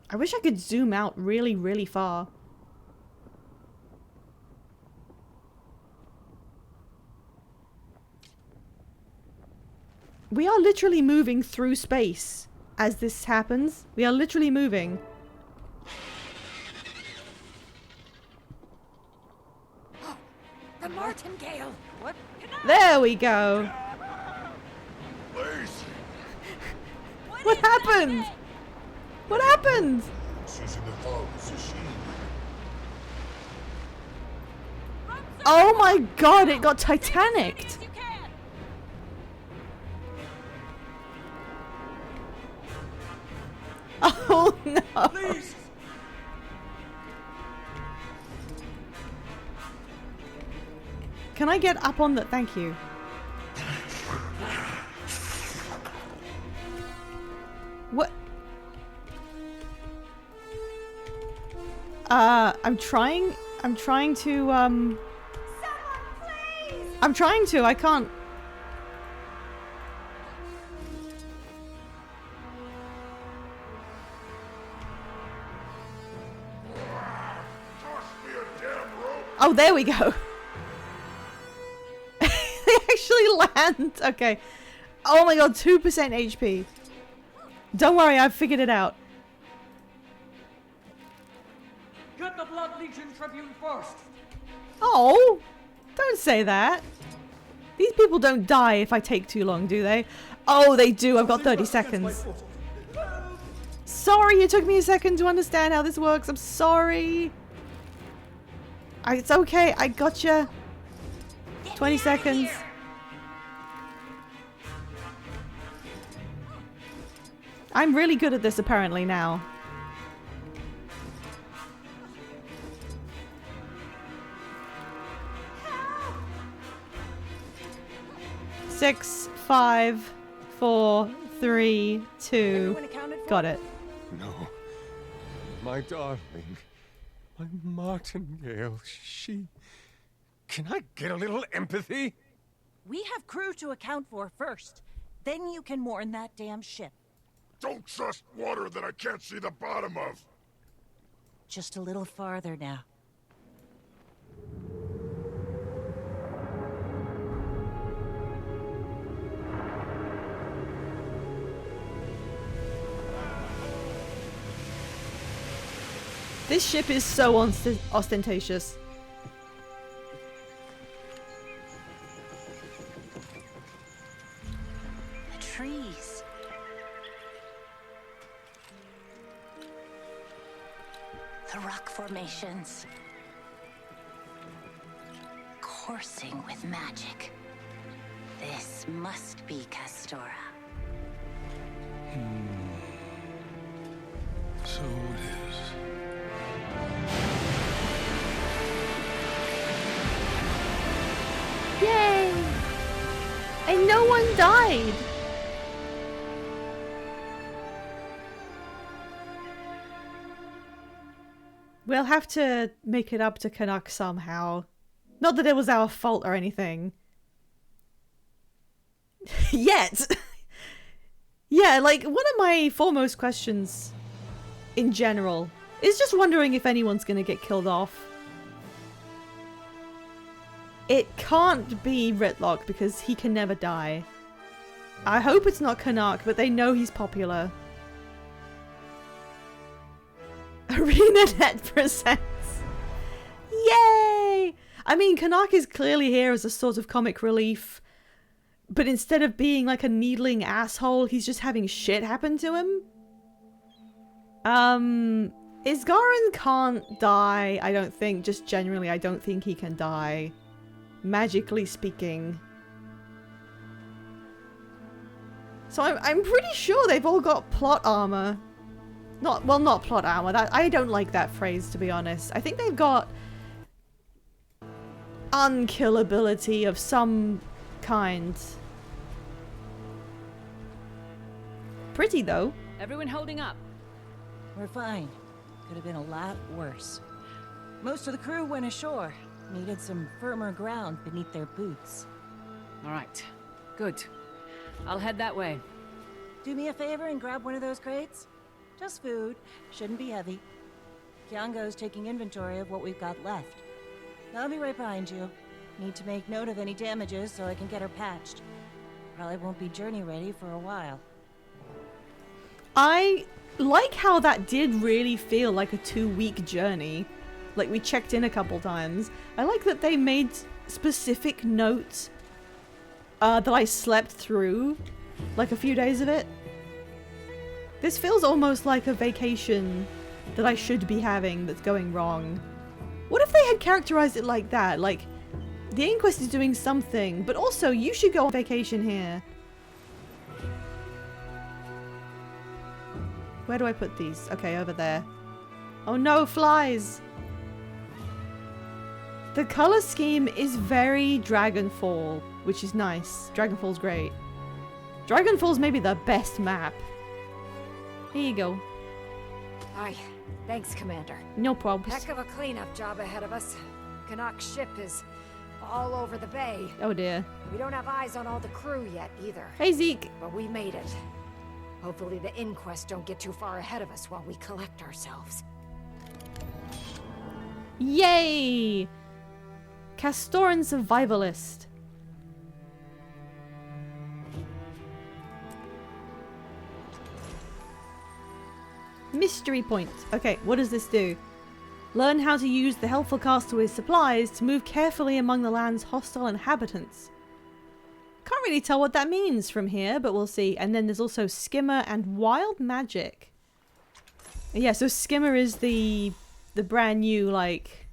I wish I could zoom out really, really far. We are literally moving through space as this happens. We are literally moving. The Martingale! What? There we go. What happened? What happened? Oh my god, it got Titanicked. Oh no. Please. Can I get up on the... Thank you. What? I'm trying to, I'm trying to, I can't. Oh, there we go. They actually land. Okay. Oh my god, 2% HP. Don't worry, I've figured it out. Get the Blood Legion Tribune first. Oh, don't say that. These people don't die if I take too long, do they? Oh, they do. I've got 30 seconds. Sorry, it took me a second to understand how this works. I'm sorry. It's okay. I gotcha. 20 seconds. I'm really good at this apparently now. Six, 5, 4, 3, 2. Got it. No. My darling. My Martingale. She... Can I get a little empathy? We have crew to account for first. Then you can mourn that damn ship. Don't trust water that I can't see the bottom of. Just a little farther now. This ship is so ostentatious. The trees. The rock formations. Coursing with magic. This must be Castora. So it is. Yay! And no one died! We'll have to make it up to Canuck somehow. Not that it was our fault or anything. Yet! Yeah, like, one of my foremost questions in general is just wondering if anyone's gonna get killed off. It can't be Ritlock because he can never die. I hope it's not Canuck, but they know he's popular. ArenaNet presents. Yay! I mean, Canuck is clearly here as a sort of comic relief, but instead of being like a needling asshole, he's just having shit happen to him. Isgarin can't die, I don't think. Just generally, I don't think he can die. Magically speaking. So I'm pretty sure they've all got plot armor. Not plot armor. I don't like that phrase, to be honest. I think they've got unkillability of some kind. Pretty, though. Everyone holding up? We're fine. Could have been a lot worse. Most of the crew went ashore. Needed some firmer ground beneath their boots. All right. Good. I'll head that way. Do me a favor and grab one of those crates. Just food. Shouldn't be heavy. Kiango's taking inventory of what we've got left. I'll be right behind you. Need to make note of any damages so I can get her patched. Probably won't be journey ready for a while. I like how that did really feel like a 2-week journey. Like, we checked in a couple times. I like that they made specific notes that I slept through, like a few days of it. This feels almost like a vacation that I should be having that's going wrong. What if they had characterized it like that? Like, the Inquest is doing something, but also you should go on vacation here. Where do I put these? Okay, over there. Oh no, flies! The color scheme is very Dragonfall, which is nice. Dragonfall's great. Dragonfall's maybe the best map. Here you go. Aye. Thanks, Commander. No problems. Heck of a cleanup job ahead of us. Canuck's ship is all over the bay. Oh dear. We don't have eyes on all the crew yet, either. Hey, Zeke. But we made it. Hopefully the Inquest don't get too far ahead of us while we collect ourselves. Yay! Castoran Survivalist. Mystery point. Okay, what does this do? Learn how to use the helpful castaway's supplies to move carefully among the land's hostile inhabitants. Can't really tell what that means from here, but we'll see. And then there's also Skimmer and Wild Magic. Yeah, so Skimmer is the brand new, like,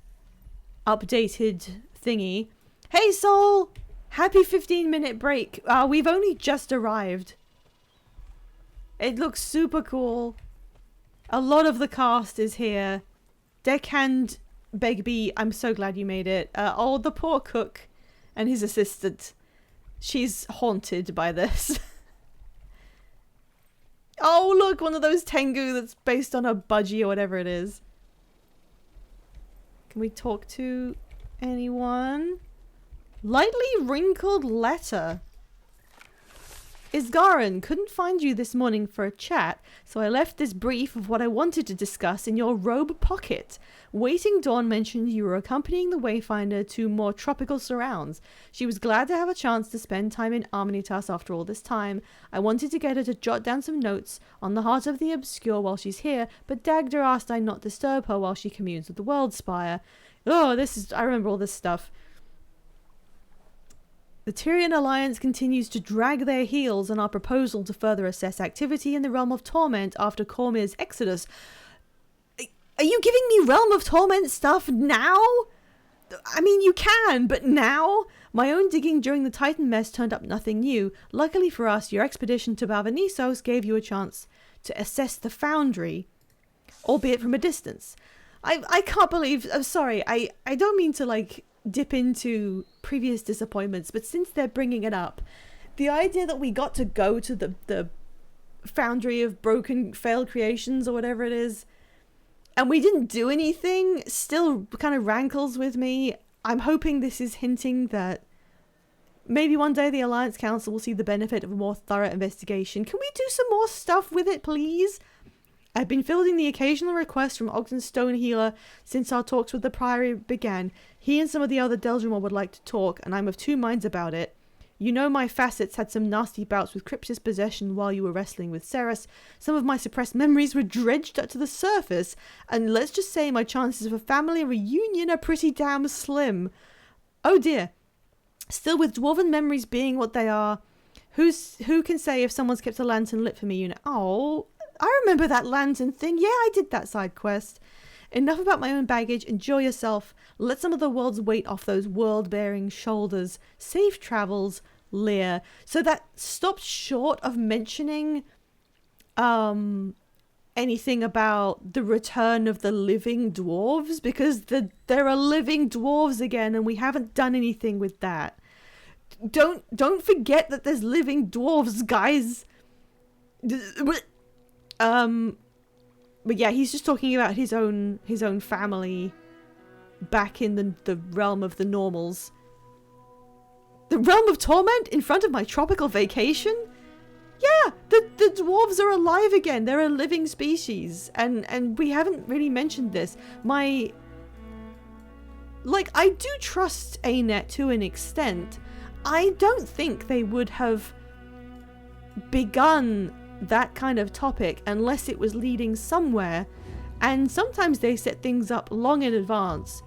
updated thingy. Hey, Soul! Happy 15-minute break. We've only just arrived. It looks super cool. A lot of the cast is here. Deckhand Begbie, I'm so glad you made it. Oh, the poor cook and his assistant. She's haunted by this. Oh, look, one of those Tengu that's based on a budgie or whatever it is. Can we talk to anyone? Lightly wrinkled letter. Isgarin, couldn't find you this morning for a chat, so I left this brief of what I wanted to discuss in your robe pocket. Waiting Dawn mentioned you were accompanying the Wayfinder to more tropical surrounds. She was glad to have a chance to spend time in Amanitas after all this time. I wanted to get her to jot down some notes on the heart of the obscure while she's here, but Dagda asked I not disturb her while she communes with the Worldspire. Oh, I remember all this stuff. The Tyrian Alliance continues to drag their heels on our proposal to further assess activity in the Realm of Torment after Cormyr's exodus. Are you giving me Realm of Torment stuff now? I mean, you can, but now? My own digging during the Titan mess turned up nothing new. Luckily for us, your expedition to Bavanisos gave you a chance to assess the Foundry, albeit from a distance. I can't believe... I'm sorry, I don't mean to, like, dip into previous disappointments, but since they're bringing it up, the idea that we got to go to the Foundry of Broken Failed Creations or whatever it is, and we didn't do anything, still kind of rankles with me. I'm hoping this is hinting that maybe one day the Alliance Council will see the benefit of a more thorough investigation. Can we do some more stuff with it, please? I've been fielding the occasional request from Ogden Stonehealer since our talks with the Priory began. He and some of the other Deldrimor would like to talk, and I'm of two minds about it. You know my facets had some nasty bouts with Cryptis possession while you were wrestling with Ceres. Some of my suppressed memories were dredged up to the surface, and let's just say my chances of a family reunion are pretty damn slim. Oh dear. Still with dwarven memories being what they are, who can say if someone's kept a lantern lit for me, you know? Oh, I remember that lantern thing. Yeah, I did that side quest. Enough about my own baggage. Enjoy yourself. Let some of the world's weight off those world-bearing shoulders. Safe travels, Lear. So that stopped short of mentioning anything about the return of the living dwarves, because there are living dwarves again, and we haven't done anything with that. Don't forget that there's living dwarves, guys. But yeah, he's just talking about his own family back in the realm of the normals. The realm of torment in front of my tropical vacation? Yeah, the dwarves are alive again. They're a living species. And we haven't really mentioned this. I do trust ANET to an extent. I don't think they would have begun that kind of topic unless it was leading somewhere, and sometimes they set things up long in advance.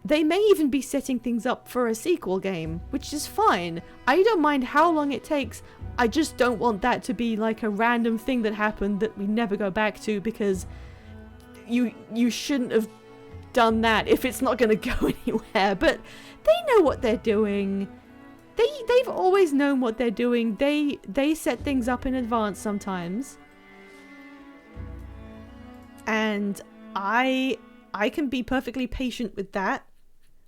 They may even be setting things up for a sequel game, which is fine. I don't mind how long it takes. I just don't want that to be like a random thing that happened that we never go back to, because you shouldn't have done that if it's not going to go anywhere. But they know what they're doing. They've always known what they're doing. They set things up in advance sometimes. And I can be perfectly patient with that.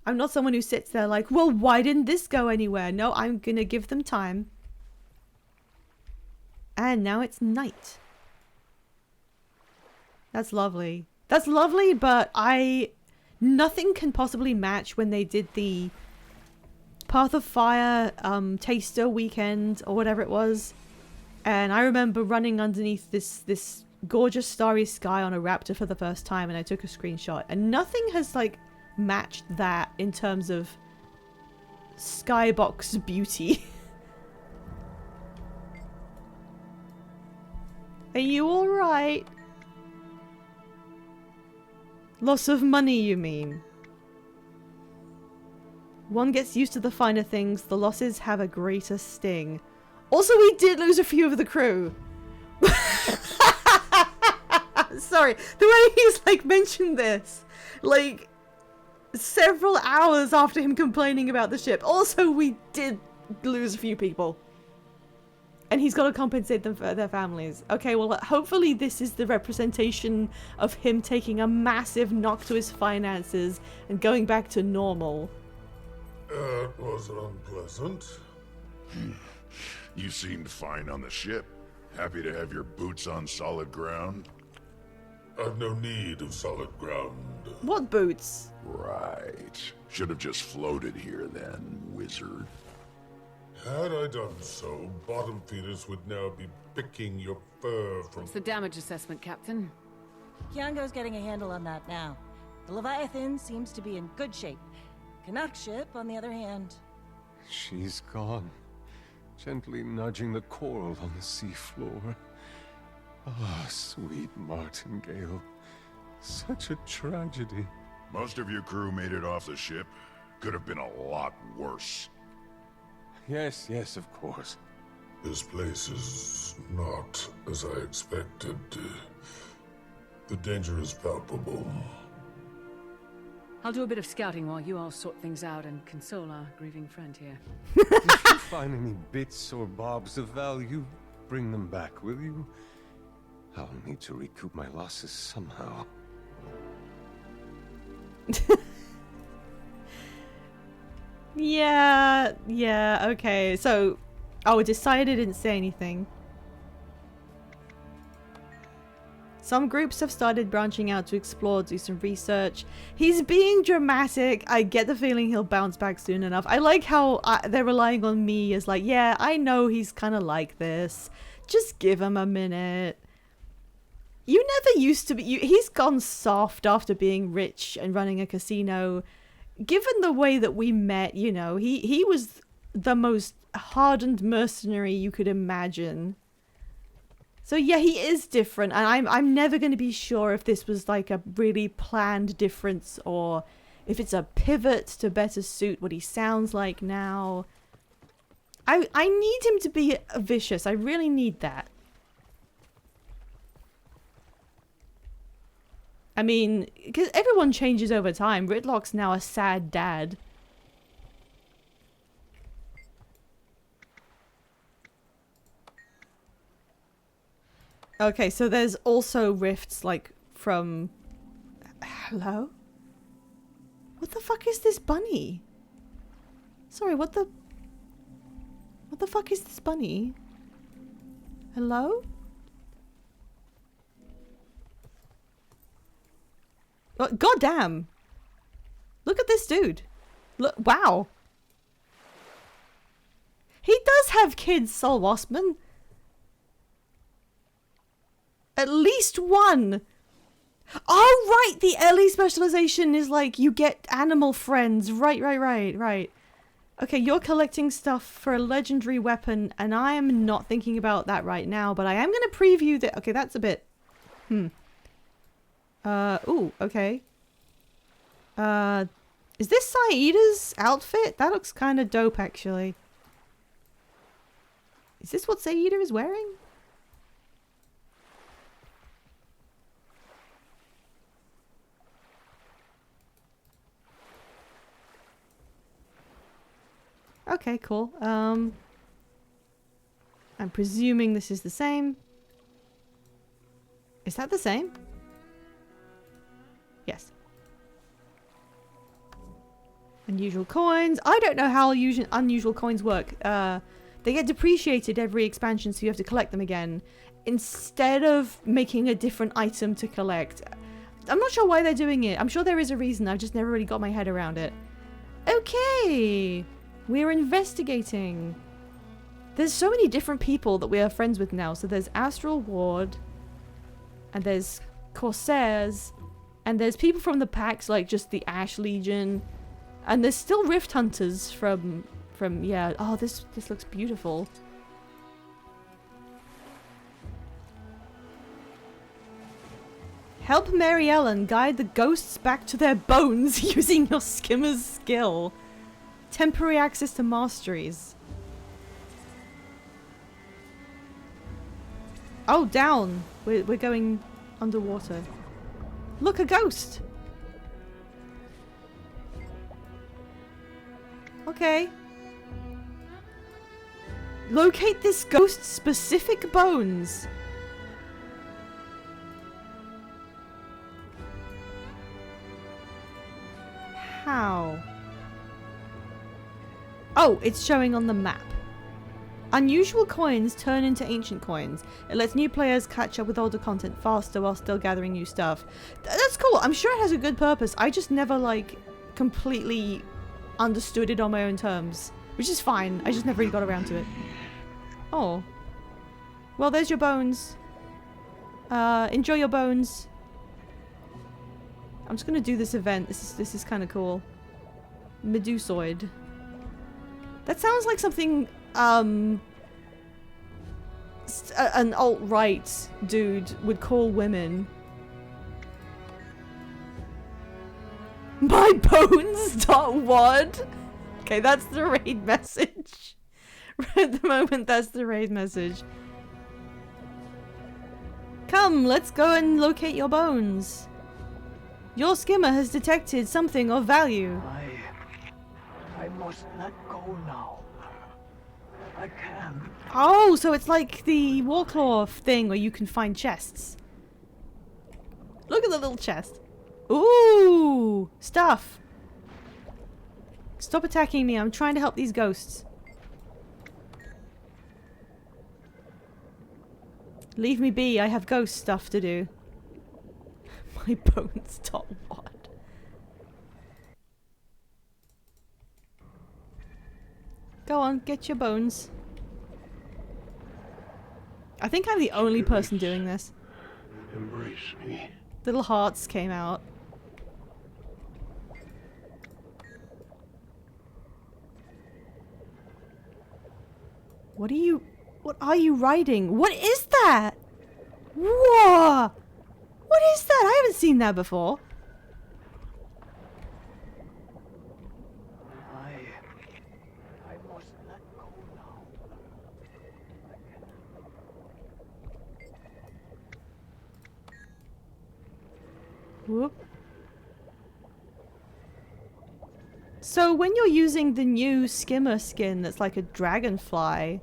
I'm not someone who sits there like, well, why didn't this go anywhere? No, I'm gonna give them time. And now it's night. That's lovely. That's lovely, but nothing can possibly match when they did the Path of Fire taster weekend or whatever it was. And I remember running underneath this gorgeous starry sky on a raptor for the first time, and I took a screenshot, and nothing has like matched that in terms of skybox beauty. Are you alright? Loss of money, you mean? One gets used to the finer things, the losses have a greater sting. Also, we did lose a few of the crew. Sorry, the way he's like mentioned this, like several hours after him complaining about the ship. Also, we did lose a few people. And he's got to compensate them for their families. Okay, well, hopefully this is the representation of him taking a massive knock to his finances and going back to normal. It was unpleasant. You seemed fine on the ship. Happy to have your boots on solid ground? I've no need of solid ground. What boots? Right. Should have just floated here then, wizard. Had I done so, bottom feeders would now be picking your fur from... What's the damage assessment, Captain? Kiango's getting a handle on that now. The Leviathan seems to be in good shape. Canuck ship, on the other hand... She's gone, gently nudging the coral on the seafloor. Ah, sweet Martingale. Such a tragedy. Most of your crew made it off the ship. Could have been a lot worse. Yes, yes, of course. This place is not as I expected. The danger is palpable. I'll do a bit of scouting while you all sort things out and console our grieving friend here. If you find any bits or bobs of value, bring them back, will you? I'll need to recoup my losses somehow. Yeah, okay. So, I decided I didn't say anything. Some groups have started branching out to explore, do some research. He's being dramatic. I get the feeling he'll bounce back soon enough. I like how they're relying on me as like, yeah, I know he's kind of like this. Just give him a minute. You never used to be... he's gone soft after being rich and running a casino. Given the way that we met, you know, he was the most hardened mercenary you could imagine. So yeah, he is different, and I'm never going to be sure if this was like a really planned difference or if it's a pivot to better suit what he sounds like now. I need him to be vicious. I really need that. I mean, because everyone changes over time. Ridlock's now a sad dad. Okay, so there's also rifts, like, from... Hello? What the fuck is this bunny? Sorry, what the fuck is this bunny? Hello? Oh, goddamn! Look at this dude. Look, wow. He does have kids, Sol Wassman. At least one. Oh, right. The early specialization is like you get animal friends. Right. Okay, you're collecting stuff for a legendary weapon, and I am not thinking about that right now, but I am going to preview that. Okay, that's a bit... ooh, okay. Is this Saida's outfit? That looks kind of dope, actually. Is this what Saida is wearing? Okay, cool. I'm presuming this is the same. Is that the same? Yes. Unusual coins. I don't know how unusual coins work. They get depreciated every expansion, so you have to collect them again. Instead of making a different item to collect. I'm not sure why they're doing it. I'm sure there is a reason. I've just never really got my head around it. Okay. We're investigating. There's so many different people that we are friends with now. So there's Astral Ward. And there's Corsairs. And there's people from the packs, like just the Ash Legion. And there's still Rift Hunters from yeah. Oh, this looks beautiful. Help Mary Ellen guide the ghosts back to their bones using your skimmer's skill. Temporary access to masteries. Oh, down. We're going underwater. Look, a ghost. Okay. Locate this ghost's specific bones. How? Oh, it's showing on the map. Unusual coins turn into ancient coins. It lets new players catch up with older content faster while still gathering new stuff. That's cool. I'm sure it has a good purpose. I just never, like, completely understood it on my own terms. Which is fine. I just never really got around to it. Oh. Well, there's your bones. Enjoy your bones. I'm just gonna do this event. This is kind of cool. Medusoid. That sounds like something, an alt-right dude would call women. My bones.wad? Okay, that's the raid message. Right at the moment, that's the raid message. Come, let's go and locate your bones. Your skimmer has detected something of value. I must let go now. I can't. Oh, so it's like the Warclaw thing where you can find chests. Look at the little chest. Ooh, stuff. Stop attacking me. I'm trying to help these ghosts. Leave me be. I have ghost stuff to do. My bones top what? Go on, get your bones. I think I'm the only person doing this. Embrace me. Little hearts came out. What are you riding? What is that? Whoa! What is that? I haven't seen that before. Whoop. So when you're using the new skimmer skin that's like a dragonfly,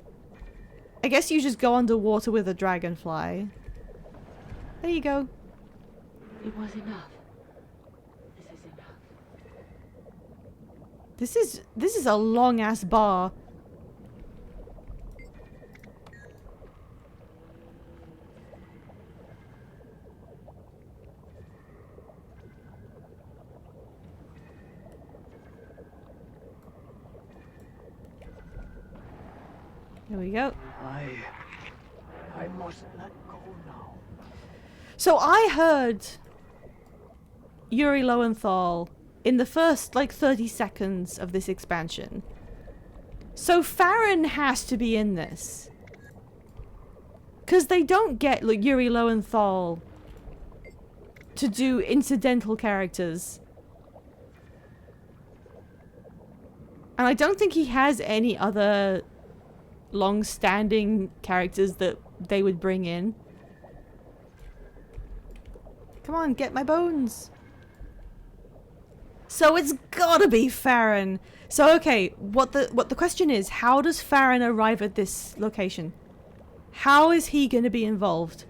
I guess you just go underwater with a dragonfly. There you go. It was enough. This is enough. This is a long ass bar. There we go. I must let go now. So I heard Yuri Lowenthal in the first, like, 30 seconds of this expansion. So Farron has to be in this. Because they don't get, like, Yuri Lowenthal to do incidental characters. And I don't think he has any other long-standing characters that they would bring in. Come on, get my bones. So it's gotta be Farron. So okay, what the question is, how does Farron arrive at this location? How is he gonna be involved?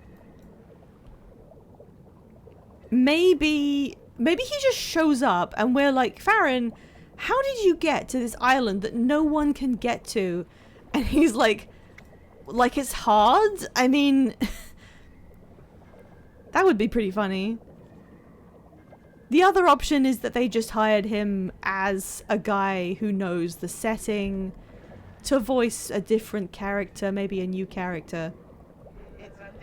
Maybe he just shows up and we're like, Farron, how did you get to this island that no one can get to? And he's like it's hard? I mean, that would be pretty funny. The other option is that they just hired him as a guy who knows the setting to voice a different character, maybe a new character.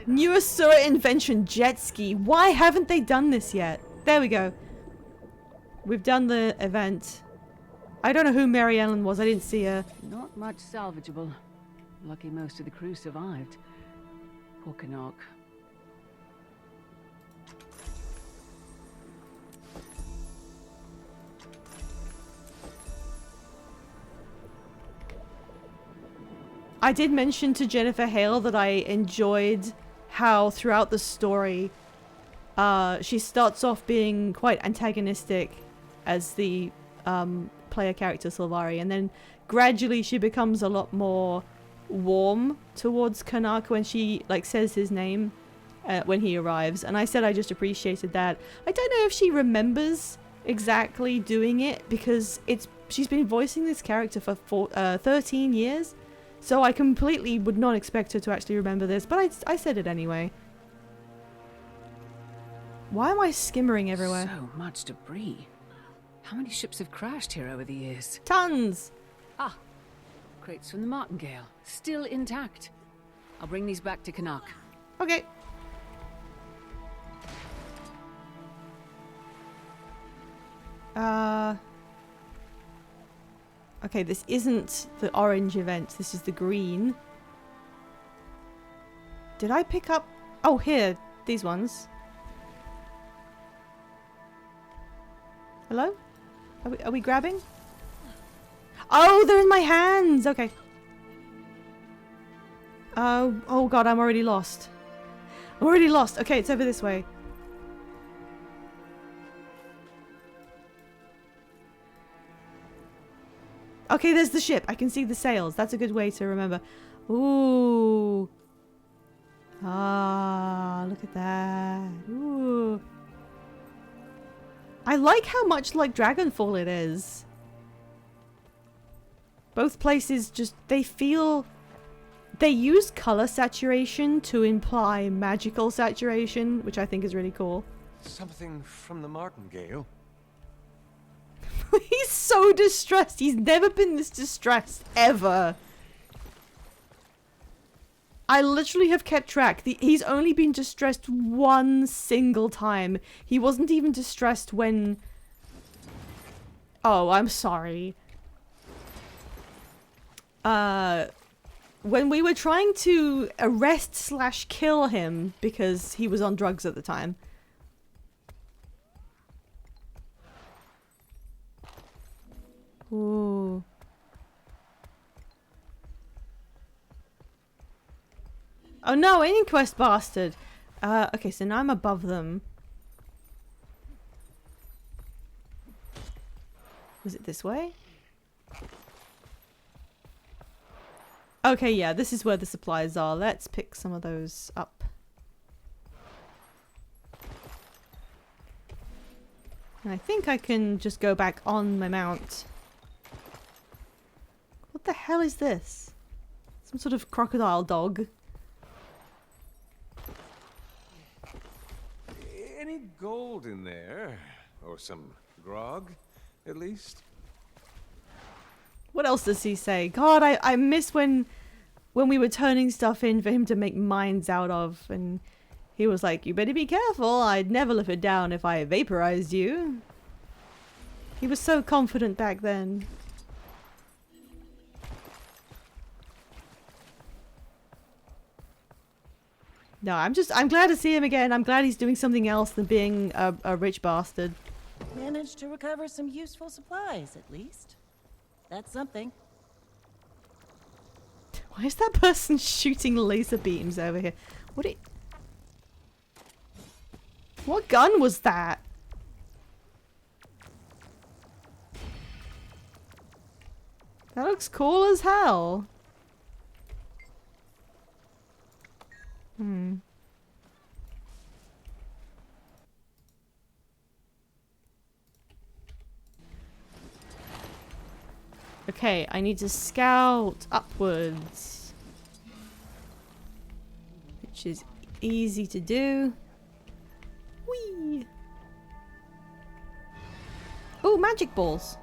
New Asura invention, jet ski. Why haven't they done this yet? There we go. We've done the event. I don't know who Mary Ellen was. I didn't see her. Not much salvageable. Lucky most of the crew survived. Poor Canuck. I did mention to Jennifer Hale that I enjoyed how throughout the story she starts off being quite antagonistic as the player character Sylvari, and then gradually she becomes a lot more warm towards Canuck when she like says his name when he arrives, and I said I just appreciated that. I don't know if she remembers exactly doing it because she's been voicing this character for 13 years, so I completely would not expect her to actually remember this, but I said it anyway. Why am I skimmering everywhere? So much debris. How many ships have crashed here over the years? Tons! Ah, crates from the Martingale, still intact. I'll bring these back to Canuck. Okay. Okay, this isn't the orange event, this is the green. Did I pick up... Oh, here, these ones. Hello? Are we grabbing? Oh, they're in my hands! Okay. Oh god, I'm already lost. I'm already lost. Okay, it's over this way. Okay, there's the ship. I can see the sails. That's a good way to remember. Ooh. Ah, look at that. Ooh. I like how much like Dragonfall it is. Both places just, they feel... They use color saturation to imply magical saturation, which I think is really cool. Something from the Martingale. He's so distressed. He's never been this distressed, ever. I literally have kept track. He's only been distressed one single time. He wasn't even distressed when... Oh, I'm sorry. When we were trying to arrest/kill him because he was on drugs at the time. Ooh. Oh no, an inquest bastard! Okay, so now I'm above them. Was it this way? Okay, yeah, this is where the supplies are. Let's pick some of those up. And I think I can just go back on my mount. What the hell is this? Some sort of crocodile dog. Any gold in there? Or some grog, at least? What else does he say? God, I miss when we were turning stuff in for him to make mines out of, and he was like, "You better be careful, I'd never live it down if I vaporized you." He was so confident back then. No, I'm glad to see him again. I'm glad he's doing something else than being a rich bastard. Managed to recover some useful supplies, at least. That's something. Why is that person shooting laser beams over here? What gun was that? That looks cool as hell. Okay, I need to scout upwards, which is easy to do. Whee! Oh, magic balls.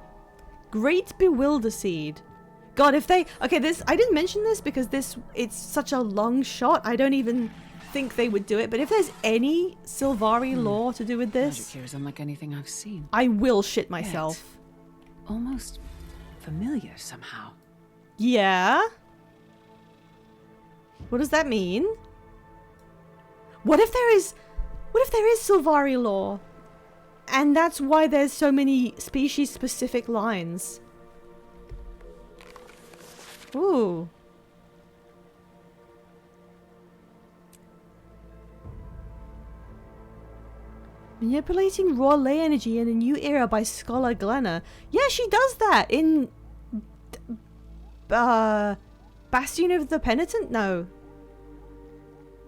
Great Bewilder Seed. God, if they... Okay, I didn't mention this because it's such a long shot. I don't even think they would do it. But if there's any Sylvari lore to do with this... Magic here is unlike anything I've seen. I will shit myself. Yet, almost familiar somehow. Yeah? What does that mean? What if there is Sylvari lore? And that's why there's so many species-specific lines. Ooh. Manipulating raw ley energy in a new era by Scholar Glenna. Yeah, she does that in... Bastion of the Penitent? No.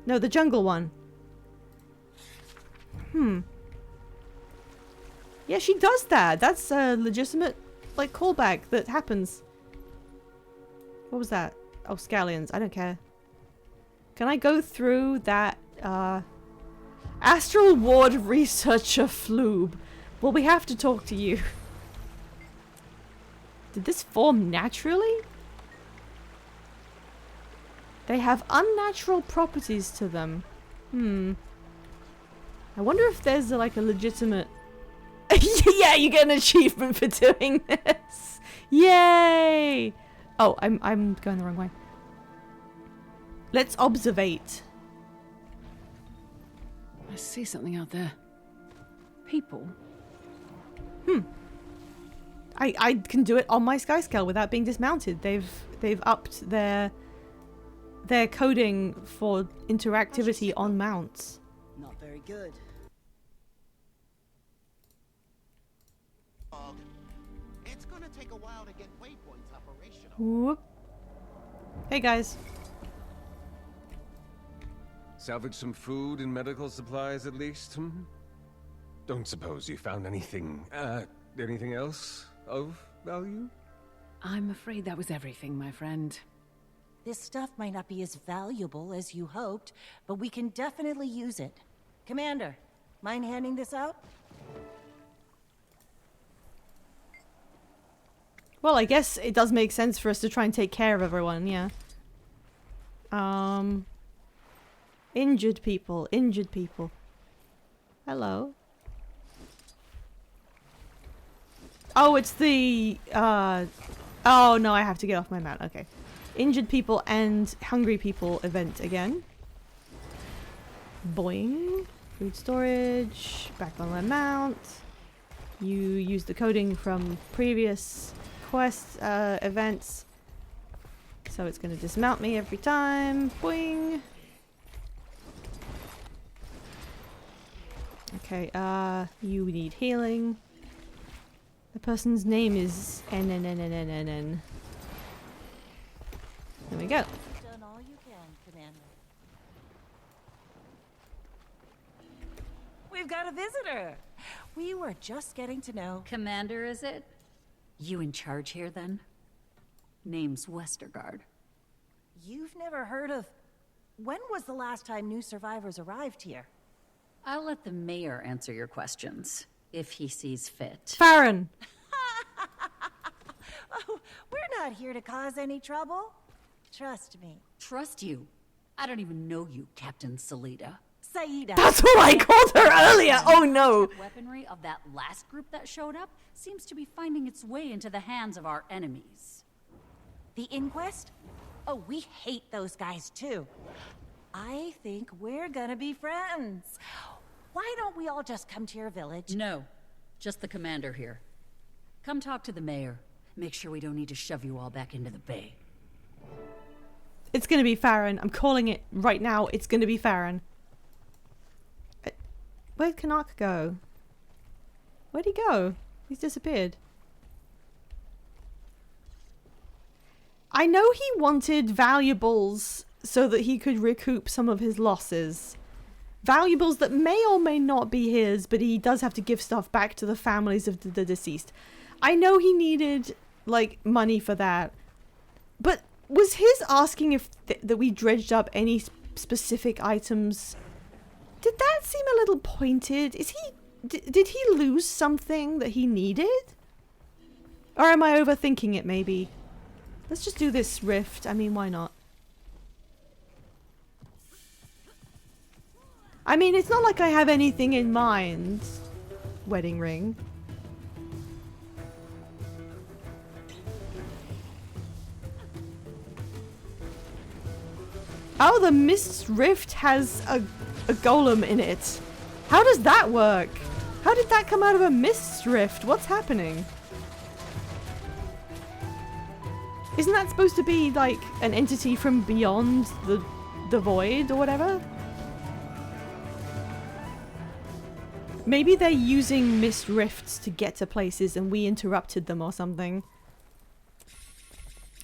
No, the jungle one. Yeah, she does that. That's a legitimate, like, callback that happens. What was that? Oh, scallions. I don't care. Can I go through that, Astral Ward Researcher Floob? Well, we have to talk to you. Did this form naturally? They have unnatural properties to them. I wonder if there's like a legitimate... Yeah, you get an achievement for doing this. Yay! Oh, I'm going the wrong way. Let's observate. I see something out there. People. I can do it on my sky scale without being dismounted. They've upped their coding for interactivity on mounts. Not very good. It's gonna take a while to get waypoints operational. Whoop. Hey guys. Salvage some food and medical supplies at least, Don't suppose you found anything else of value? I'm afraid that was everything, my friend. This stuff might not be as valuable as you hoped, but we can definitely use it. Commander, mind handing this out? Well, I guess it does make sense for us to try and take care of everyone, yeah. Injured people. Hello. Oh, it's the, oh no, I have to get off my mat, okay. Injured people and hungry people event again. Boing. Food storage. Back on my mount. You use the coding from previous quest events. So it's going to dismount me every time. Boing. Okay, you need healing. The person's name is NNNNNN. There we go. You've done all you can, Commander. We've got a visitor. We were just getting to know. Commander, is it? You in charge here, then? Name's Westergaard. You've never heard of... When was the last time new survivors arrived here? I'll let the mayor answer your questions, if he sees fit. Farron! Oh, we're not here to cause any trouble. Trust me. Trust you? I don't even know you, Captain Salida. Saida. That's what I called her earlier! Oh no! Weaponry of that last group that showed up seems to be finding its way into the hands of our enemies. The Inquest? Oh, we hate those guys too. I think we're gonna be friends. Why don't we all just come to your village? No, just the commander here. Come talk to the mayor. Make sure we don't need to shove you all back into the bay. It's gonna be Farron. I'm calling it right now. It's gonna be Farron. Where'd Canuck go? Where'd he go? He's disappeared. I know he wanted valuables so that he could recoup some of his losses. Valuables that may or may not be his, but he does have to give stuff back to the families of the deceased. I know he needed, like, money for that. But was his asking if that we dredged up any specific items? Did that seem a little pointed? Is he... Did he lose something that he needed? Or am I overthinking it, maybe? Let's just do this rift. I mean, why not? I mean, it's not like I have anything in mind. Wedding ring. Oh, the Mist Rift has a golem in it. How does that work? How did that come out of a Mist Rift? What's happening? Isn't that supposed to be like an entity from beyond the void or whatever? Maybe they're using Mist Rifts to get to places and we interrupted them or something.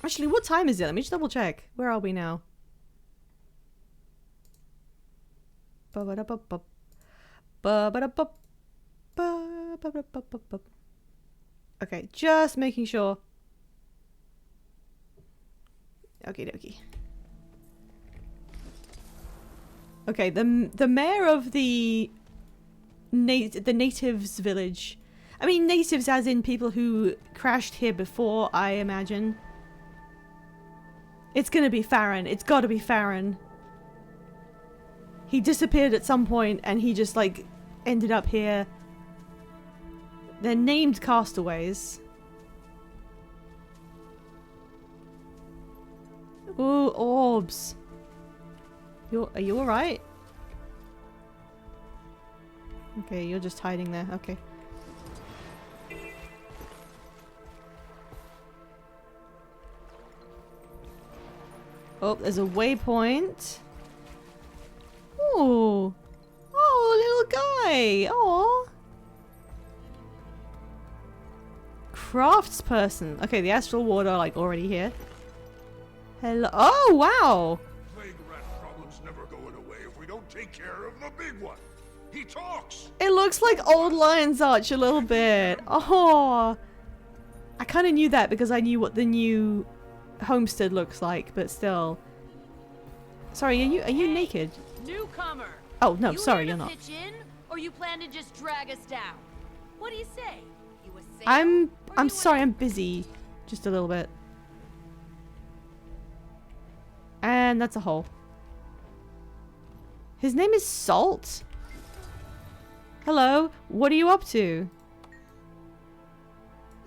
Actually, what time is it? Let me just double check. Where are we now? Okay, just making sure. Okie dokie. Okay, the mayor of the natives village. I mean natives as in people who crashed here before, I imagine. It's gonna be Farron. It's gotta be Farron. He disappeared at some point and he just like ended up here. They're named castaways. Ooh, orbs. Are you alright? Okay, you're just hiding there. Okay. Oh, there's a waypoint. Ooh. Oh, little guy. Oh. Craftsperson. Okay, the astral ward are like already here. Hello. Oh, wow. Plague rat problem's never going away if we don't take care of the big one. He talks. It looks like old Lion's Arch a little bit. Oh. I kind of knew that because I knew what the new homestead looks like, but still. Sorry, are you naked? Newcomer. Oh no, you sorry, here you're to not. Pitch in, or you plan to just drag us down? What do you say? You a sailor, I'm sorry, I'm busy. Just a little bit. And that's a hole. His name is Salt? Hello, what are you up to?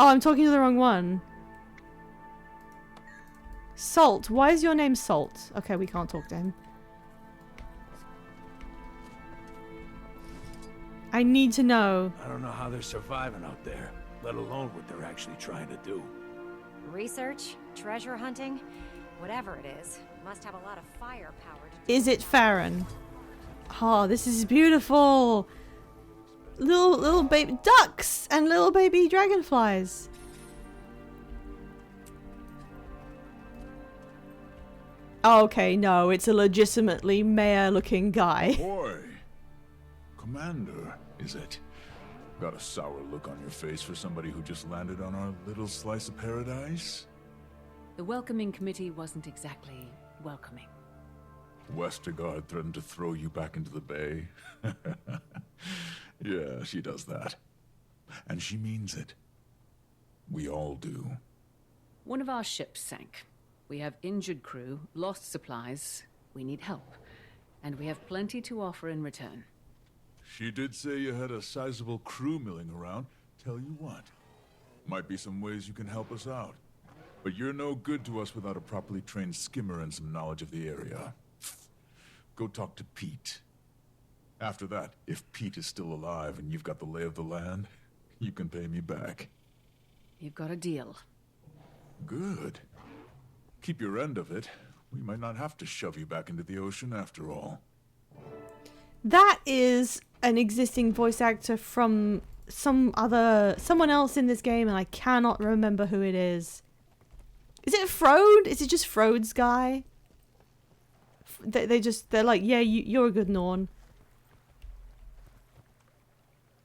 Oh, I'm talking to the wrong one. Salt, why is your name Salt? Okay, we can't talk to him. I need to know. I don't know how they're surviving out there, let alone what they're actually trying to do. Research? Treasure hunting? Whatever it is, must have a lot of firepower to do. Is it Farron? Oh, this is beautiful. little baby ducks and little baby dragonflies. Okay, no, it's a legitimately mayor-looking guy. Boy, Commander, is it? Got a sour look on your face for somebody who just landed on our little slice of paradise? The welcoming committee wasn't exactly welcoming. Westergaard threatened to throw you back into the bay. Yeah, she does that. And she means it. We all do. One of our ships sank. We have injured crew, lost supplies. We need help. And we have plenty to offer in return. She did say you had a sizable crew milling around. Tell you what, might be some ways you can help us out. But you're no good to us without a properly trained skimmer and some knowledge of the area. Go talk to Pete. After that, if Pete is still alive and you've got the lay of the land, you can pay me back. You've got a deal. Good. Keep your end of it. We might not have to shove you back into the ocean after all. That is an existing voice actor from someone else in this game, and I cannot remember who it is. Is it Frode? Is it just Frode's guy? They're like, yeah, you're a good Norn.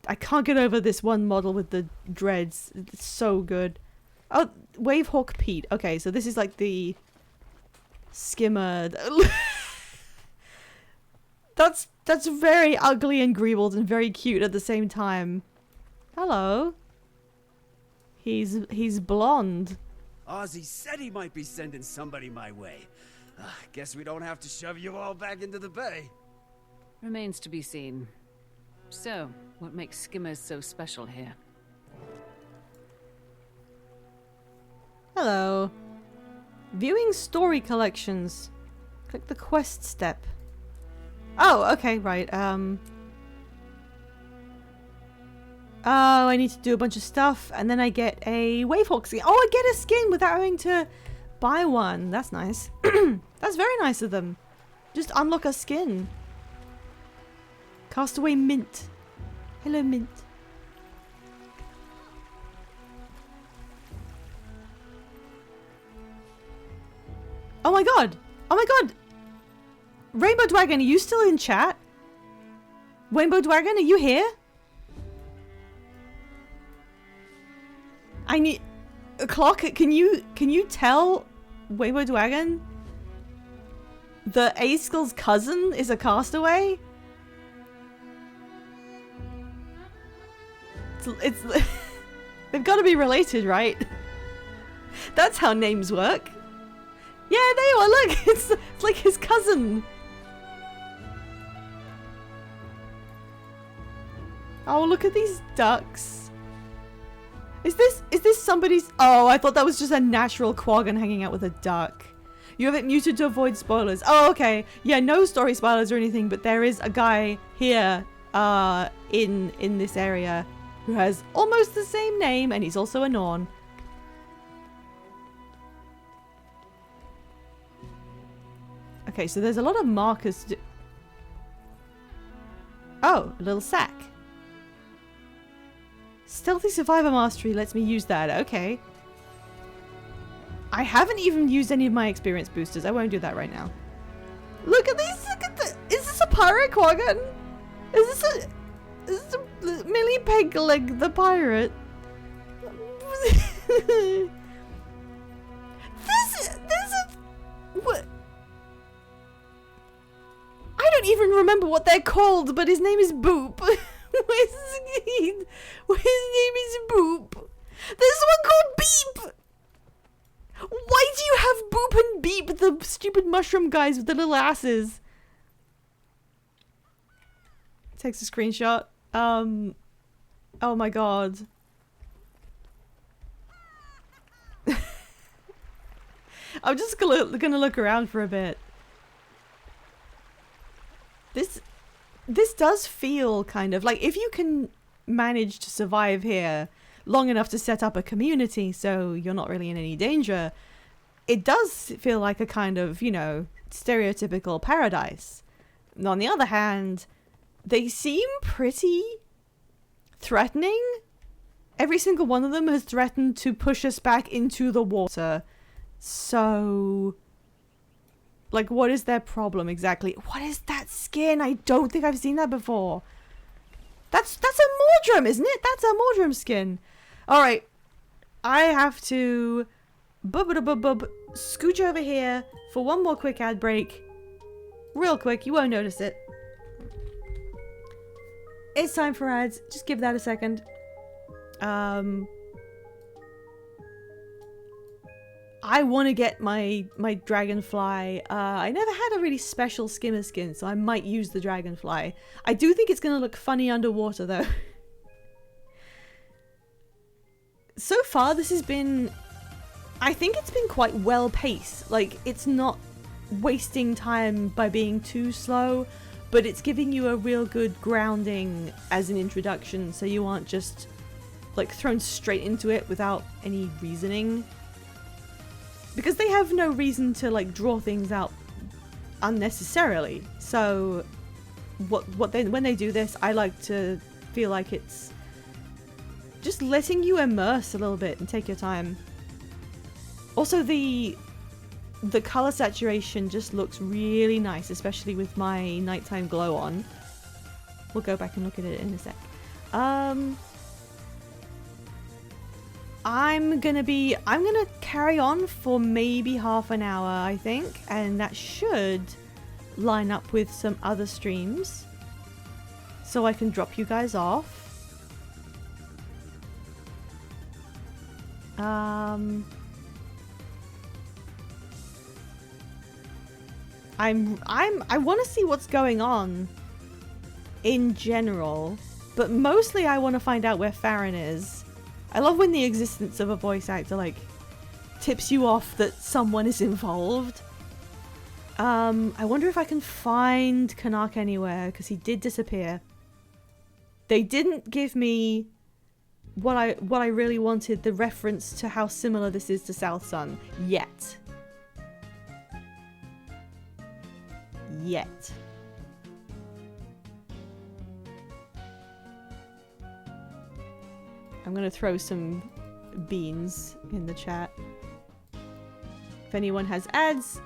I can't get over this one model with the dreads. It's so good. Oh, Wavehawk Pete. Okay, so this is like the skimmer. That's very ugly and greebled and very cute at the same time. Hello. He's blonde. Ozzy said he might be sending somebody my way. Guess we don't have to shove you all back into the bay. Remains to be seen. So, what makes skimmers so special here? Hello. Viewing story collections. Click the quest step. Oh, okay, right. Oh, I need to do a bunch of stuff, and then I get a Wavehawk skin. Oh, I get a skin without having to buy one. That's nice. That's very nice of them. Just unlock a skin. Castaway Mint. Hello, Mint. Oh my god! Oh my god! Rainbow Dwagon, are you still in chat? Rainbow Dwagon, are you here? I need a clock. Can you tell Rainbow Dwagon the Aeskel's cousin is a castaway? It's they've got to be related, right? That's how names work. Yeah, there you are. Look, it's like his cousin. Oh, look at these ducks. Is this somebody's? Oh, I thought that was just a natural Quaggan hanging out with a duck. You have it muted to avoid spoilers. Oh, okay. Yeah, no story spoilers or anything, but there is a guy here, in this area, who has almost the same name, and he's also a Norn. Okay, so there's a lot of markers to... Oh, a little sack. Stealthy Survivor Mastery lets me use that. Okay. I haven't even used any of my experience boosters. I won't do that right now. Look at these. Look at the... Is this a pirate Quaggan? Is this a Millie Pegleg the pirate? What? I don't even remember what they're called, but his name is Boop. His name is Boop. There's one called Beep. Why do you have Boop and Beep, the stupid mushroom guys with the little asses? Takes a screenshot. Oh my god. I'm just gonna look around for a bit. This does feel kind of like if you can manage to survive here long enough to set up a community so you're not really in any danger, it does feel like a kind of, you know, stereotypical paradise. And on the other hand, they seem pretty threatening. Every single one of them has threatened to push us back into the water. So, like, what is their problem exactly? What is that skin? I don't think I've seen that before. That's a Mordrum, isn't it? That's a Mordrum skin. All right, I have to scooch over here for one more quick ad break. Real quick, you won't notice it. It's time for ads. Just give that a second. I want to get my dragonfly. I never had a really special skimmer skin, so I might use the dragonfly. I do think it's going to look funny underwater, though. So far, this has been... I think it's been quite well paced. Like, it's not wasting time by being too slow, but it's giving you a real good grounding as an introduction, so you aren't just, like, thrown straight into it without any reasoning. Because they have no reason to, like, draw things out unnecessarily. So, when they do this, I like to feel like it's just letting you immerse a little bit and take your time. Also, the color saturation just looks really nice, especially with my nighttime glow on. We'll go back and look at it in a sec. I'm gonna carry on for maybe half an hour, I think, and that should line up with some other streams, so I can drop you guys off. I want to see what's going on in general, but mostly I want to find out where Farron is. I love when the existence of a voice actor, like, tips you off that someone is involved. I wonder if I can find Canuck anywhere, because he did disappear. They didn't give me what I really wanted, the reference to how similar this is to South Sun, yet. I'm gonna throw some beans in the chat. If anyone has ads,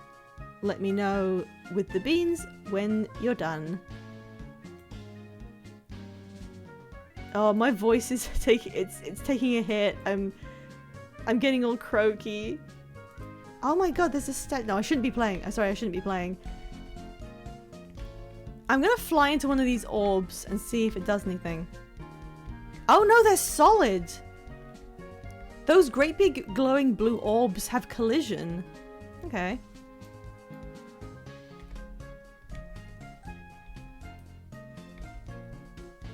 let me know with the beans when you're done. Oh, my voice is it's taking a hit. I'm getting all croaky. Oh my god, there's a stat. No, I shouldn't be playing. Sorry, I shouldn't be playing. I'm gonna fly into one of these orbs and see if it does anything. Oh no, they're solid! Those great big glowing blue orbs have collision. Okay.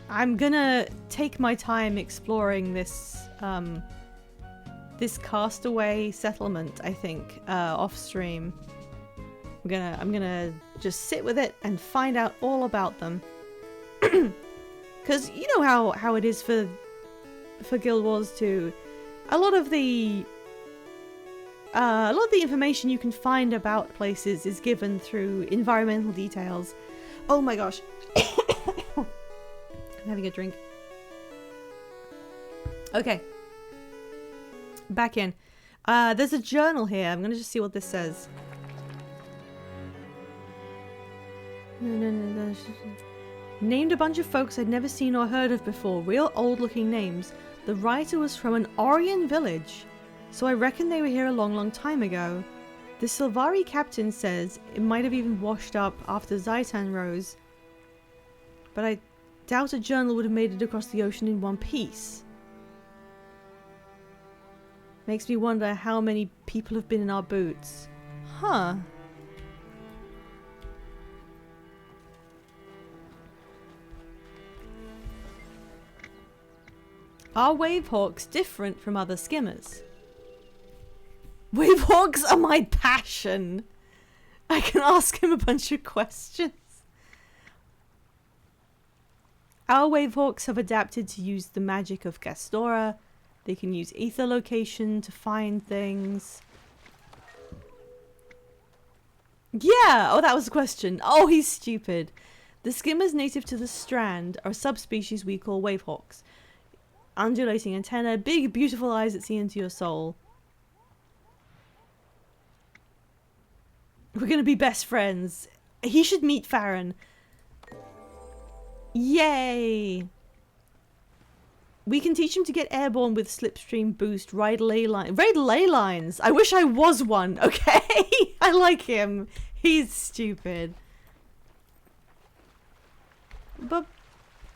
I'm gonna take my time exploring this, this castaway settlement, I think, off stream. I'm gonna just sit with it and find out all about them. Because you know how it is for Guild Wars 2. A lot of the information you can find about places is given through environmental details. Oh my gosh. I'm having a drink. Okay. Back in. There's a journal here. I'm gonna just see what this says. Named a bunch of folks I'd never seen or heard of before. Real old-looking names. The writer was from an Orion village, so I reckon they were here a long time ago. The Sylvari captain says it might have even washed up after Zaitan rose, but I doubt a journal would have made it across the ocean in one piece. Makes me wonder how many people have been in our boots. Huh. Are Wavehawks different from other skimmers? Wavehawks are my passion. I can ask him a bunch of questions. Our Wavehawks have adapted to use the magic of Kastora. They can use ether location to find things. Yeah! Oh, that was a question. Oh, he's stupid. The skimmers native to the Strand are a subspecies we call Wavehawks. undulating antenna, big beautiful eyes that see into your soul. We're gonna be best friends. He should meet Farron. Yay! We can teach him to get airborne with slipstream boost, ride ley lines. I wish I was one, okay? I like him. He's stupid. But,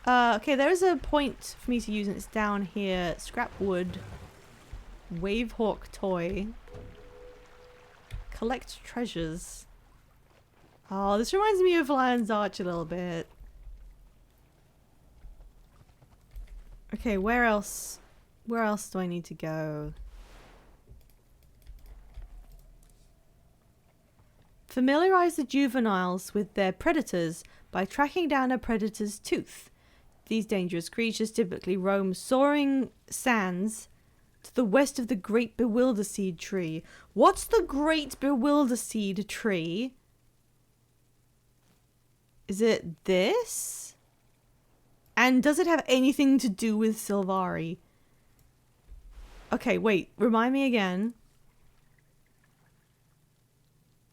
okay, there is a point for me to use and it's down here. Scrap wood. Wavehawk toy. Collect treasures. Oh, this reminds me of Lion's Arch a little bit. Okay, where else? Where else do I need to go? Familiarize the juveniles with their predators by tracking down a predator's tooth. These dangerous creatures typically roam soaring sands to the west of the Great Bewilderseed Tree. What's the Great Bewilderseed Tree? Is it this? And does it have anything to do with Sylvari? Okay, wait. Remind me again.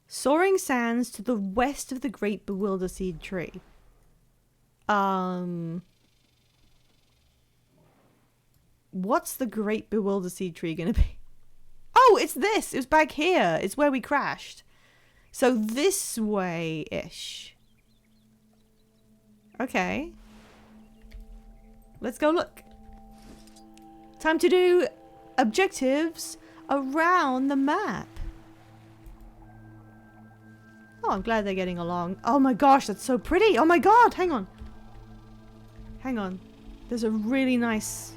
Soaring sands to the west of the Great Bewilderseed Tree. What's the Great Bewilderseed Tree gonna be? Oh, it's this! It was back here. It's where we crashed. So this way-ish. Okay. Let's go look. Time to do objectives around the map. Oh, I'm glad they're getting along. Oh my gosh, that's so pretty. Oh my god, hang on. Hang on. There's a really nice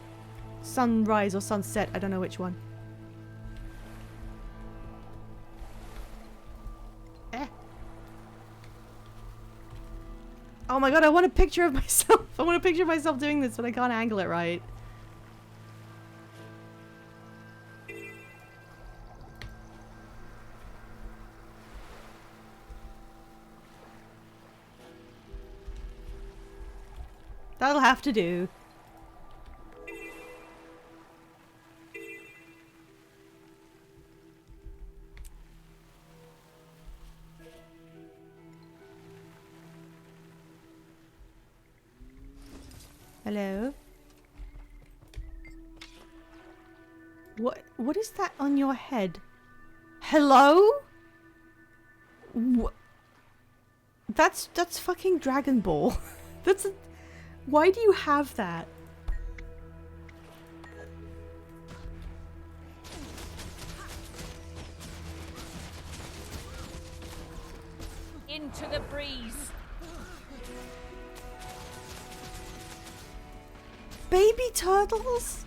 sunrise or sunset. I don't know which one. Oh my god, I want a picture of myself. I want a picture of myself doing this, but I can't angle it right. That'll have to do. Hello? What is that on your head? Hello? That's fucking Dragon Ball. Why do you have that? Into the breeze. Baby turtles?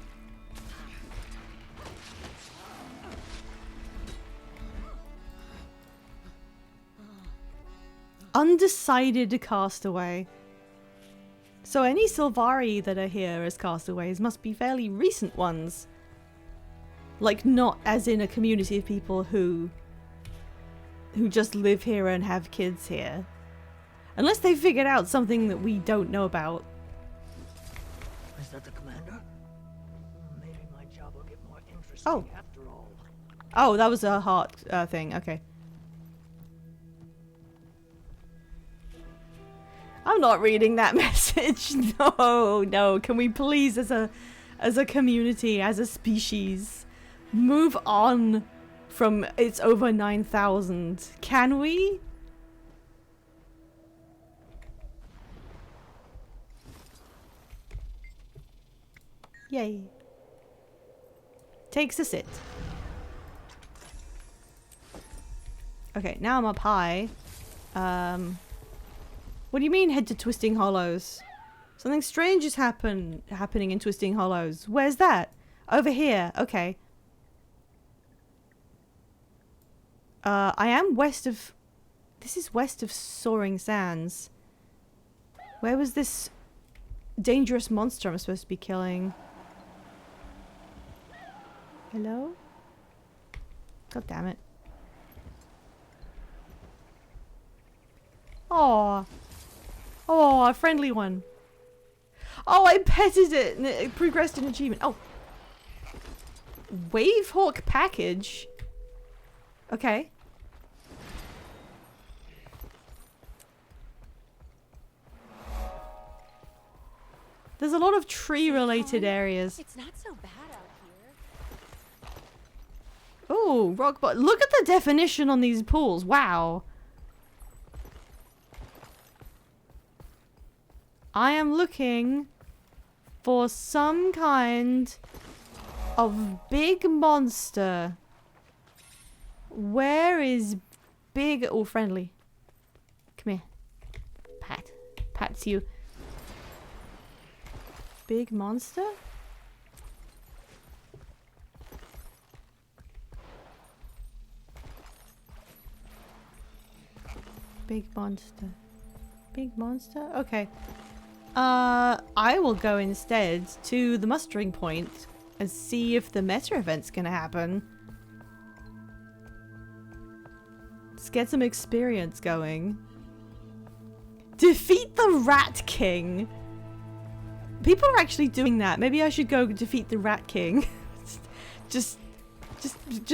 Undecided castaway. So any Sylvari that are here as castaways must be fairly recent ones. Like not as in a community of people who just live here and have kids here. Unless they figured out something that we don't know about. Is that the commander? Maybe my job will get more interesting after all. Oh, that was a heart thing. Okay. I'm not reading that message. No. Can we please, as a community, as a species, move on from it's over 9,000? Can we? Yay. Takes a sit. Okay, now I'm up high. What do you mean head to Twisting Hollows? Something strange is happening in Twisting Hollows. Where's that? Over here. Okay. I am west of... This is west of Soaring Sands. Where was this dangerous monster I'm supposed to be killing? Hello? God damn it. Aww. Oh, a friendly one. Oh, I petted it and it progressed an achievement. Oh. Wavehawk package? Okay. There's a lot of tree-related areas. It's not so bad out here. Oh, rock bottom. Look at the definition on these pools. Wow. I am looking for some kind of big monster. Where is big or friendly? Come here. Pat. Pat's you. Big monster? Big monster. Big monster? Okay. I will go instead to the mustering point and see if the meta event's gonna happen. Let's get some experience going. Defeat the Rat King! People are actually doing that. Maybe I should go defeat the Rat King. just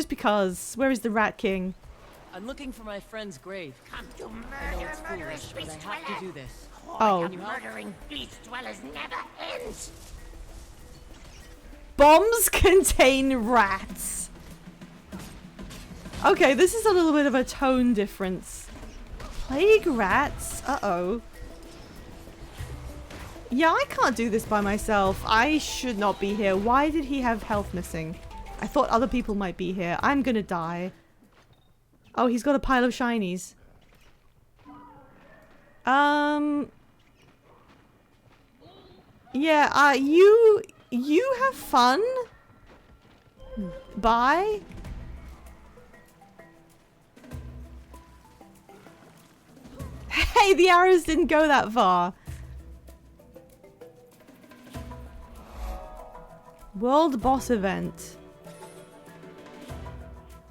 because. Where is the Rat King? I'm looking for my friend's grave. Come to I know murder it's a murderous foolish, beast but I have to dweller. do this. Oh. The murdering beast dwellers never ends. Bombs contain rats. Okay, this is a little bit of a tone difference. Plague rats? Uh-oh. Yeah, I can't do this by myself. I should not be here. Why did he have health missing? I thought other people might be here. I'm gonna die. Oh, he's got a pile of shinies. Yeah, you have fun? Bye? Hey, the arrows didn't go that far. World boss event.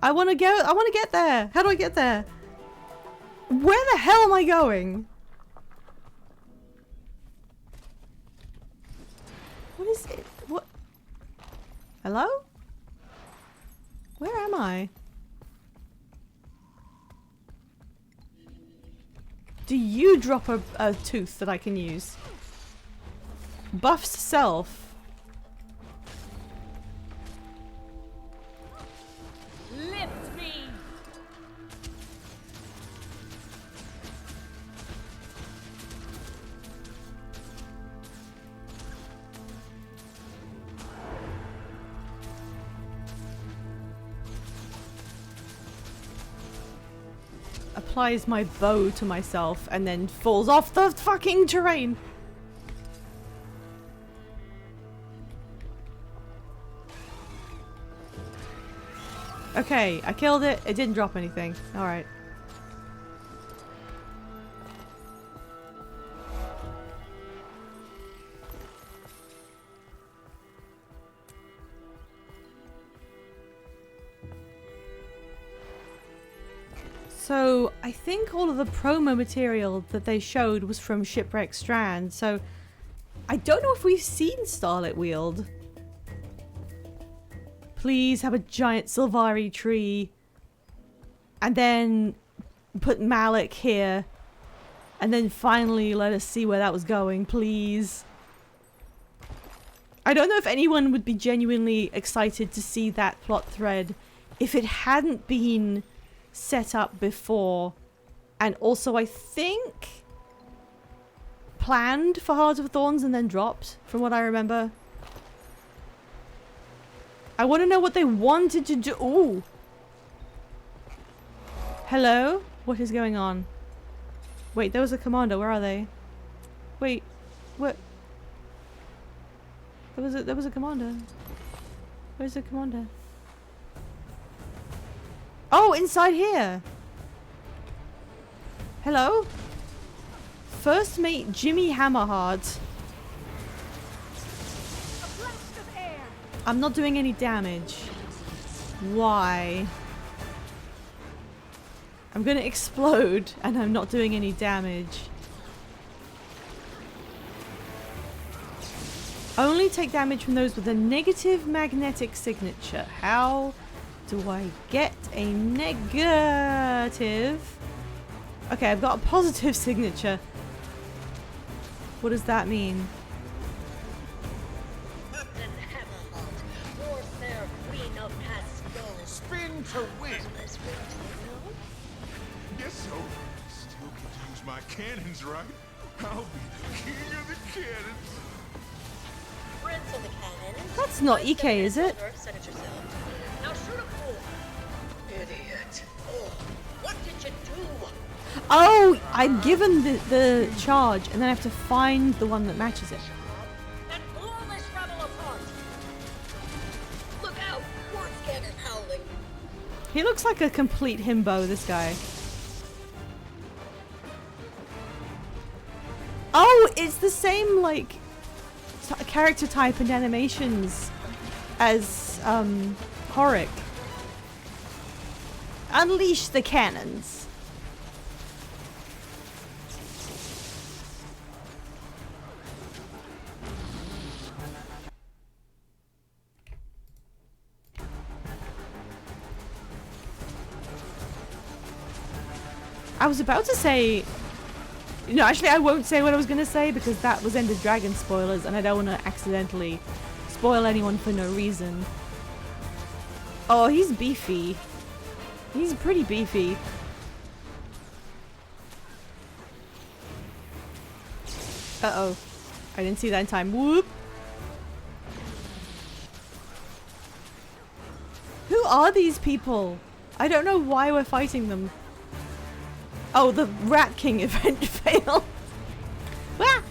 I want to get there. How do I get there? Where the hell am I going? What is it? What? Hello? Where am I? Do you drop a tooth that I can use? Buffs self. Lift me. Applies my bow to myself and then falls off the fucking terrain. Okay, I killed it. It didn't drop anything. Alright. So, I think all of the promo material that they showed was from Shipwreck Strand, so I don't know if we've seen Starlit Weald. Please have a giant Sylvari tree. And then put Malik here. And then finally let us see where that was going, please. I don't know if anyone would be genuinely excited to see that plot thread if it hadn't been set up before. And also, I think planned for Heart of Thorns and then dropped, from what I remember. I want to know what they wanted to do. Ooh. Hello? What is going on? Wait, there was a commander. Where are they? Wait. What? There was a commander. Where's the commander? Oh, inside here. Hello? First mate Jimmy Hammerheart. I'm not doing any damage. Why? I'm gonna explode and I'm not doing any damage. Only take damage from those with a negative magnetic signature. How do I get a negative? Okay, I've got a positive signature. What does that mean? Captain Hammerheart, Warfare Queen of Castor. Spin to win. Guess so. Still could use my cannons, right? I'll be the king of the cannons. Prince of the Cannons. That's not EK, is it? Now shoot a fool. Idiot. Oh, what did you do? Oh, I'm given the charge, and then I have to find the one that matches it. That blew all this rebel apart. Look out, Quartz Cannon howling. He looks like a complete himbo, this guy. Oh, it's the same, like, character type and animations as, Horik. Unleash the cannons. I was about to say... No, actually I won't say what I was going to say because that was Ender Dragon spoilers and I don't want to accidentally spoil anyone for no reason. Oh, he's beefy. He's pretty beefy. Uh-oh. I didn't see that in time. Whoop! Who are these people? I don't know why we're fighting them. Oh, the Rat King event failed. Ah!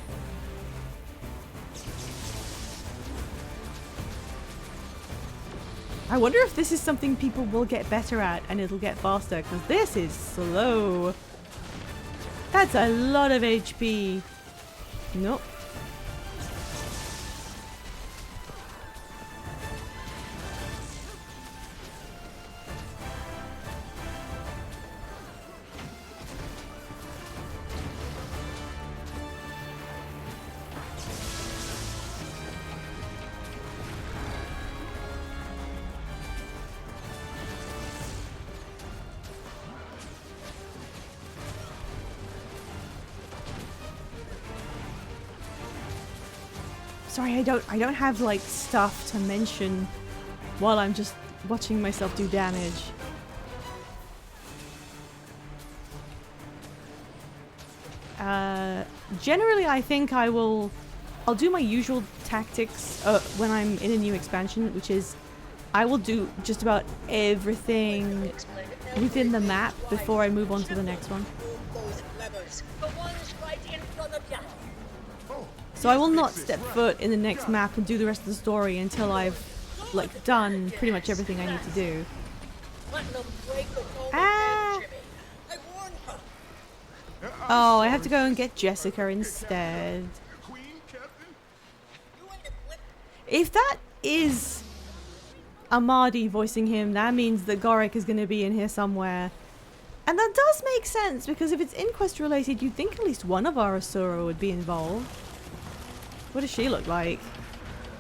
I wonder if this is something people will get better at and it'll get faster, because this is slow. That's a lot of HP. Nope. Sorry, I don't have like stuff to mention while I'm just watching myself do damage. Generally I think I'll do my usual tactics when I'm in a new expansion, which is I will do just about everything within the map before I move on to the next one. So I will not step foot in the next map and do the rest of the story until I've like done pretty much everything I need to do. Ah! Oh, I have to go and get Jessica instead. If that is Amadi voicing him, that means that Gorik is going to be in here somewhere. And that does make sense, because if it's Inquest related, you'd think at least one of our Asura would be involved. What does she look like?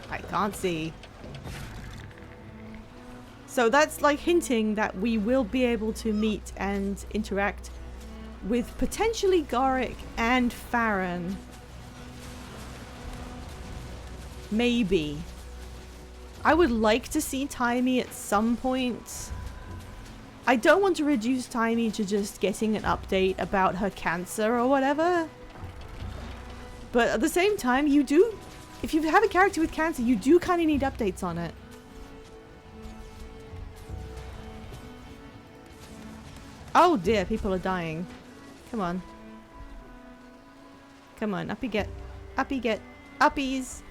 I can't see. So that's like hinting that we will be able to meet and interact with potentially Gorik and Farron. Maybe. I would like to see Taimi at some point. I don't want to reduce Taimi to just getting an update about her cancer or whatever. But at the same time, you do, if you have a character with cancer, you do kind of need updates on it. Oh dear, people are dying. Come on. Come on, uppy get. Uppy get. Uppies!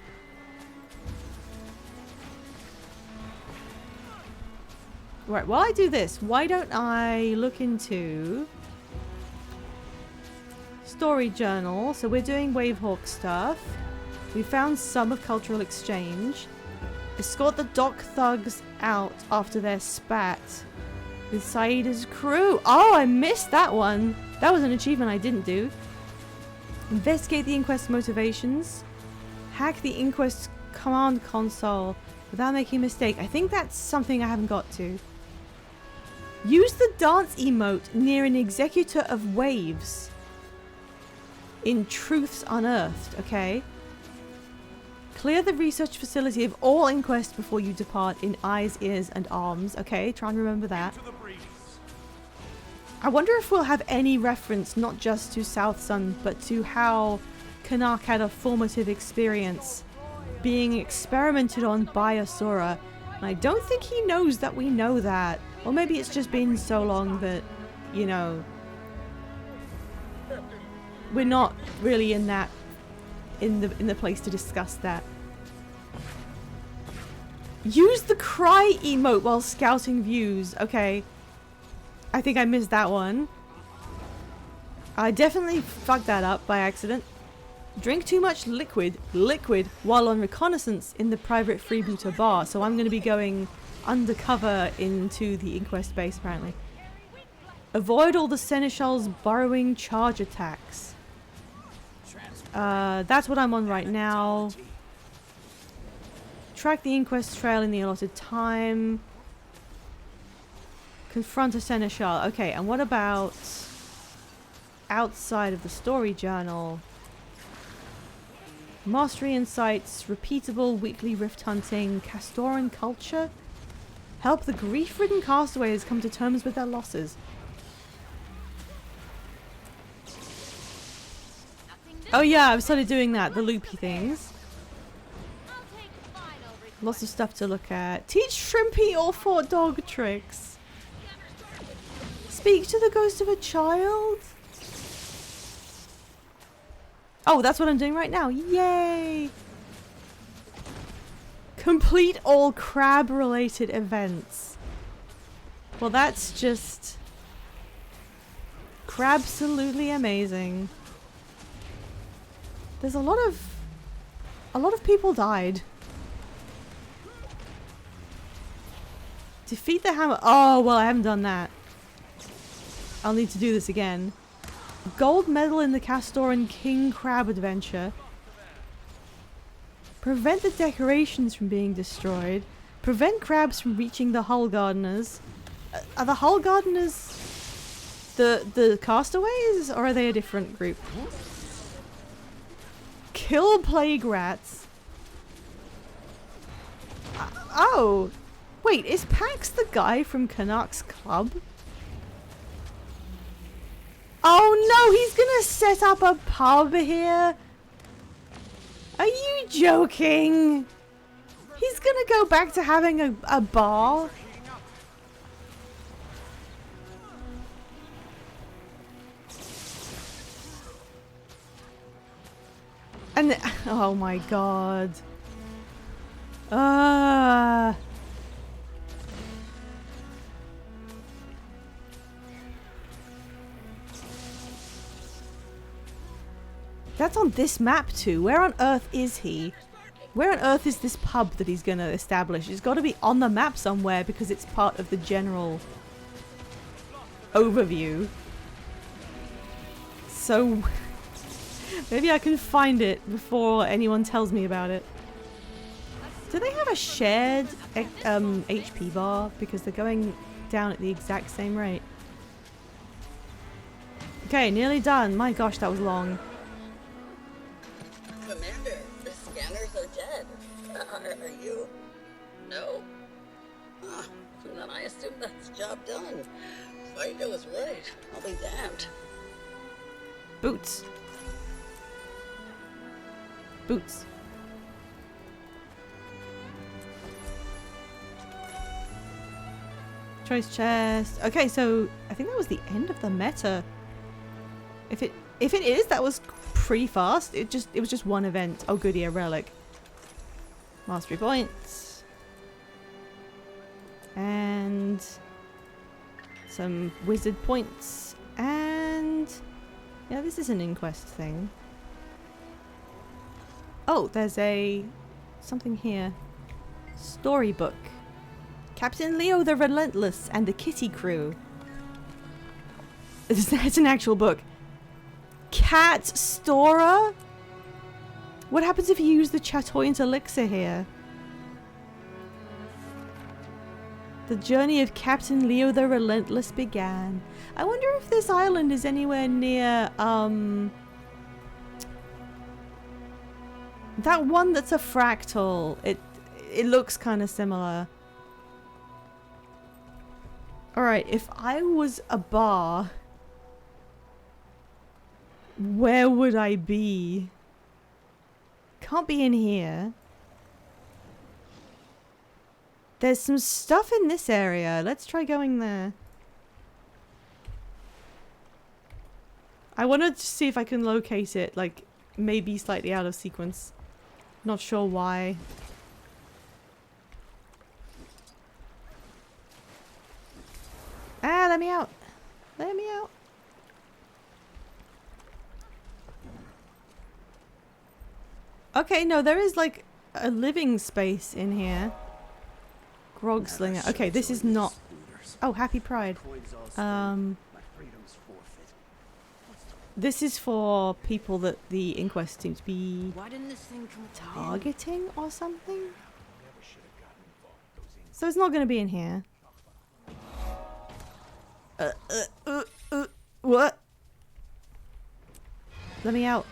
Right, while I do this, why don't I look into story journal? So we're doing Wavehawk stuff. We found some of Cultural Exchange. Escort the dock thugs out after their spat with Saida's crew. Oh, I missed that one. That was an achievement I didn't do. Investigate the Inquest's motivations. Hack the Inquest's command console without making a mistake. I think that's something I haven't got to. Use the dance emote near an executor of waves in Truths Unearthed, okay? Clear the research facility of all inquests before you depart in eyes, ears, and arms. Okay, try and remember that. I wonder if we'll have any reference not just to South Sun, but to how Canuck had a formative experience being experimented on by Asura. And I don't think he knows that we know that. Or maybe it's just been so long that, you know, we're not really in that in the place to discuss that. Use the cry emote while scouting views. Okay. I think I missed that one. I definitely fucked that up by accident. Drink too much liquid while on reconnaissance in the private freebooter bar. So I'm going to be going undercover into the Inquest base apparently. Avoid all the Seneschal's burrowing charge attacks. That's what I'm on right now. Track the Inquest trail in the allotted time. Confront a Seneschal. Okay, and what about outside of the story journal? Mastery insights, repeatable weekly rift hunting, Castoran culture. Help the grief-ridden castaways come to terms with their losses. Oh yeah, I've started doing that, the loopy things. Lots of stuff to look at. Teach Shrimpy all 4 dog tricks. Speak to the ghost of a child. Oh, that's what I'm doing right now. Yay! Complete all crab-related events. Well, that's just crab-absolutely amazing. There's a lot of people died. Defeat the hammer. Oh, well, I haven't done that. I'll need to do this again. Gold medal in the Castoran King Crab adventure. Prevent the decorations from being destroyed. Prevent crabs from reaching the Hull Gardeners. Are the Hull Gardeners the castaways, or are they a different group? Kill plague rats. Oh, wait, is Pax the guy from Canuck's club? Oh no, he's gonna set up a pub here. Are you joking? He's gonna go back to having a bar? And oh my god. That's on this map too. Where on earth is he? Where on earth is this pub that he's gonna establish? It's got to be on the map somewhere because it's part of the general overview. So maybe I can find it before anyone tells me about it. Do they have a shared HP bar? Because they're going down at the exact same rate. Okay, nearly done. My gosh, that was long. Commander, the scanners are dead. Are you? No. Then I assume that's job done. Fido was right. I'll be damned. Boots. Boots. Choice chest. Okay, so I think that was the end of the meta. If it is, that was pretty fast. It was just one event. Oh goody, a relic. Mastery points. And some wizard points. And yeah, this is an inquest thing. Oh, there's something here. Storybook. Captain Leo the Relentless and the Kitty Crew. It's an actual book. Cat Stora? What happens if you use the Chatoyant elixir here? The journey of Captain Leo the Relentless began. I wonder if this island is anywhere near, that one that's a fractal. It looks kind of similar. Alright, if I was a bar, where would I be? Can't be in here. There's some stuff in this area. Let's try going there. I wanted to see if I can locate it, like, maybe slightly out of sequence. Not sure why. Ah, let me out. Let me out. Okay, no, there is like a living space in here. Grogslinger. Okay, this is not... Oh, Happy Pride. This is for people that the inquest seems to be targeting or something? So it's not going to be in here. What? Let me out.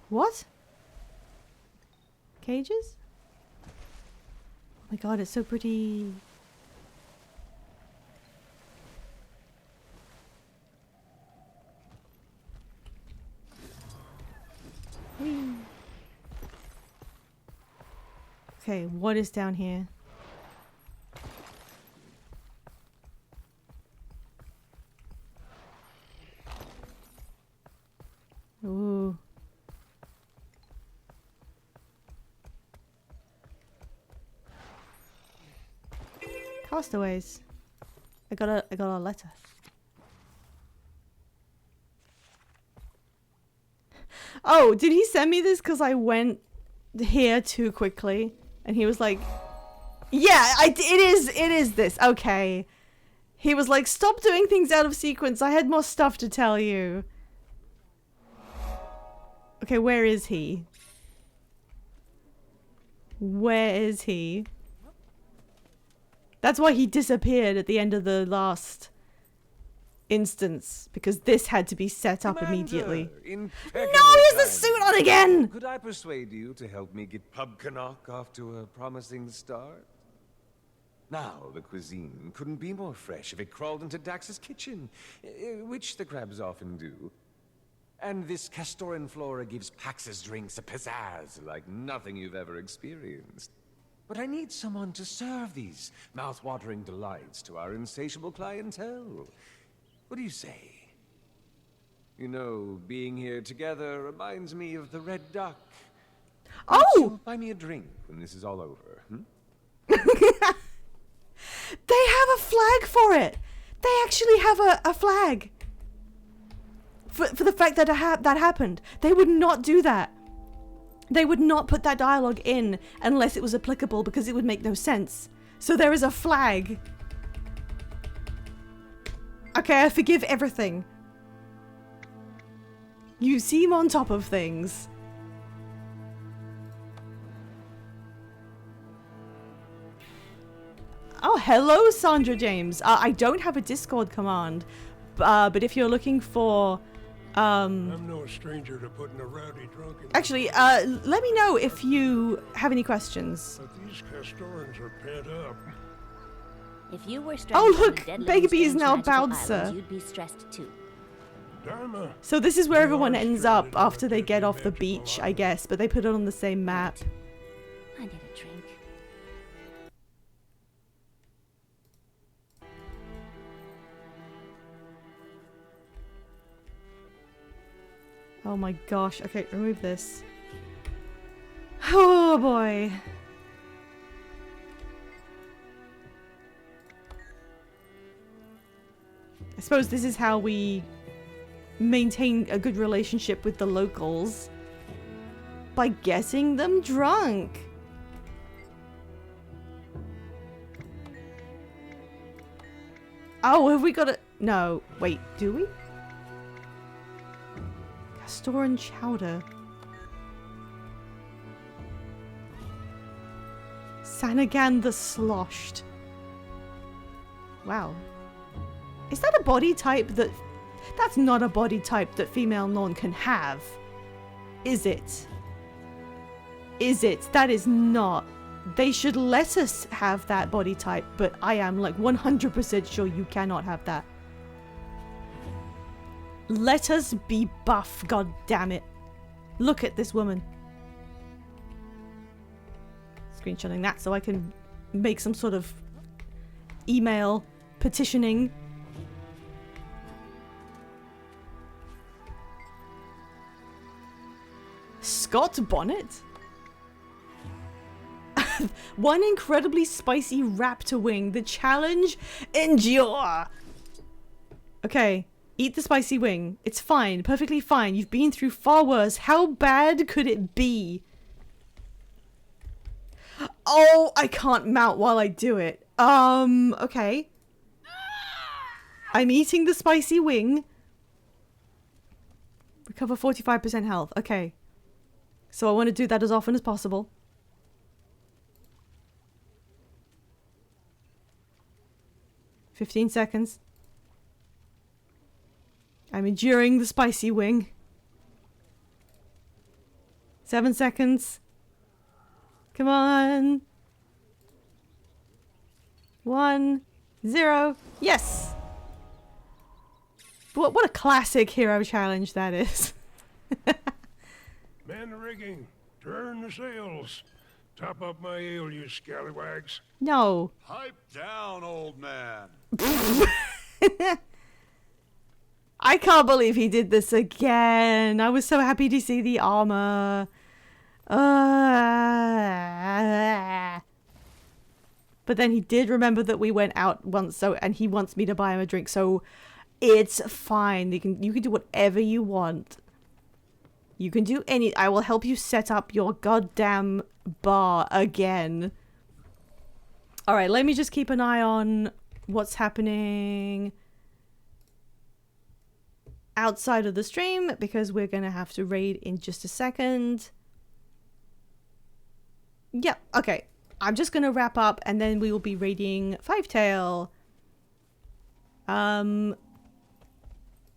What? Cages? Oh my god, it's so pretty. Whee. Okay, what is down here? Ooh. Castaways. I got a letter. Oh, did he send me this because I went here too quickly? And he was like, yeah, it is this. Okay. He was like, stop doing things out of sequence. I had more stuff to tell you. Okay, where is he? Where is he? That's why he disappeared at the end of the last instance, because this had to be set up immediately. No, he has the suit on again! Could I persuade you to help me get Pub Canuck off to a promising start? Now, the cuisine couldn't be more fresh if it crawled into Dax's kitchen, which the crabs often do. And this Castoran flora gives Pax's drinks a pizzazz like nothing you've ever experienced. But I need someone to serve these mouth-watering delights to our insatiable clientele. What do you say? You know, being here together reminds me of the Red Duck. Oh! Buy me a drink when this is all over, hmm? They have a flag for it! They actually have a flag! For the fact that that happened. They would not do that. They would not put that dialogue in unless it was applicable, because it would make no sense. So there is a flag. Okay, I forgive everything. You seem on top of things. Oh, hello, Sandra James. I don't have a Discord command, but if you're looking for... I'm no stranger to putting a rowdy drunk in. Actually, let me know if you have any questions. But these Castorans are pent up. If you were stressed, oh look, Baby is now Bouncer. You'd be stressed too. Dharma. So this is where everyone ends up after they get off the beach, I guess, but they put it on the same map. I need a drink. Oh my gosh. Okay, remove this. Oh boy. I suppose this is how we maintain a good relationship with the locals. By getting them drunk. Oh, have we got a... No, wait, do we? Store and chowder. Sanagan the Sloshed. Wow. Is that a body type that... That's not a body type that female Norn can have. Is it? Is it? That is not. They should let us have that body type, but I am like 100% sure you cannot have that. Let us be buff, god damn it. Look at this woman. Screenshotting that so I can make some sort of email petitioning. Scott Bonnet? One incredibly spicy raptor wing. The challenge? Endure! Okay. Eat the spicy wing. It's fine. Perfectly fine. You've been through far worse. How bad could it be? Oh, I can't mount while I do it. Okay. I'm eating the spicy wing. Recover 45% health. Okay. So I want to do that as often as possible. $15 seconds. I'm enduring the spicy wing. 7 seconds. Come on. 1, 0. Yes! What a classic hero challenge that is. Man the rigging. Turn the sails. Top up my ale, you scallywags. No. Pipe down, old man. I can't believe he did this again. I was so happy to see the armor. But then he did remember that we went out once, and he wants me to buy him a drink, so it's fine. You can do whatever you want. You can do any. I will help you set up your goddamn bar again. All right, let me just keep an eye on what's happening outside of the stream, because we're gonna have to raid in just a second. Yep, okay. I'm just gonna wrap up and then we will be raiding Fivetail. And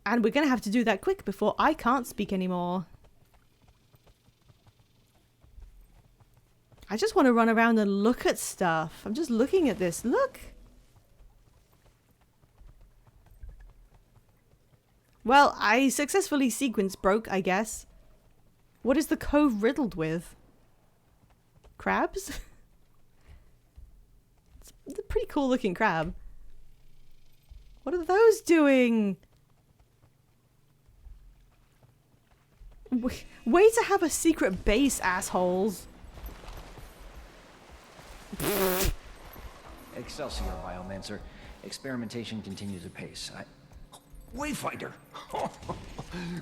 we're gonna have to do that quick before I can't speak anymore. I just want to run around and look at stuff. I'm just looking at this. Look! Well, I successfully sequence broke, I guess. What is the cove riddled with? Crabs? It's a pretty cool looking crab. What are those doing? Way to have a secret base, assholes. Excelsior, Biomancer. Experimentation continues apace. Wayfinder!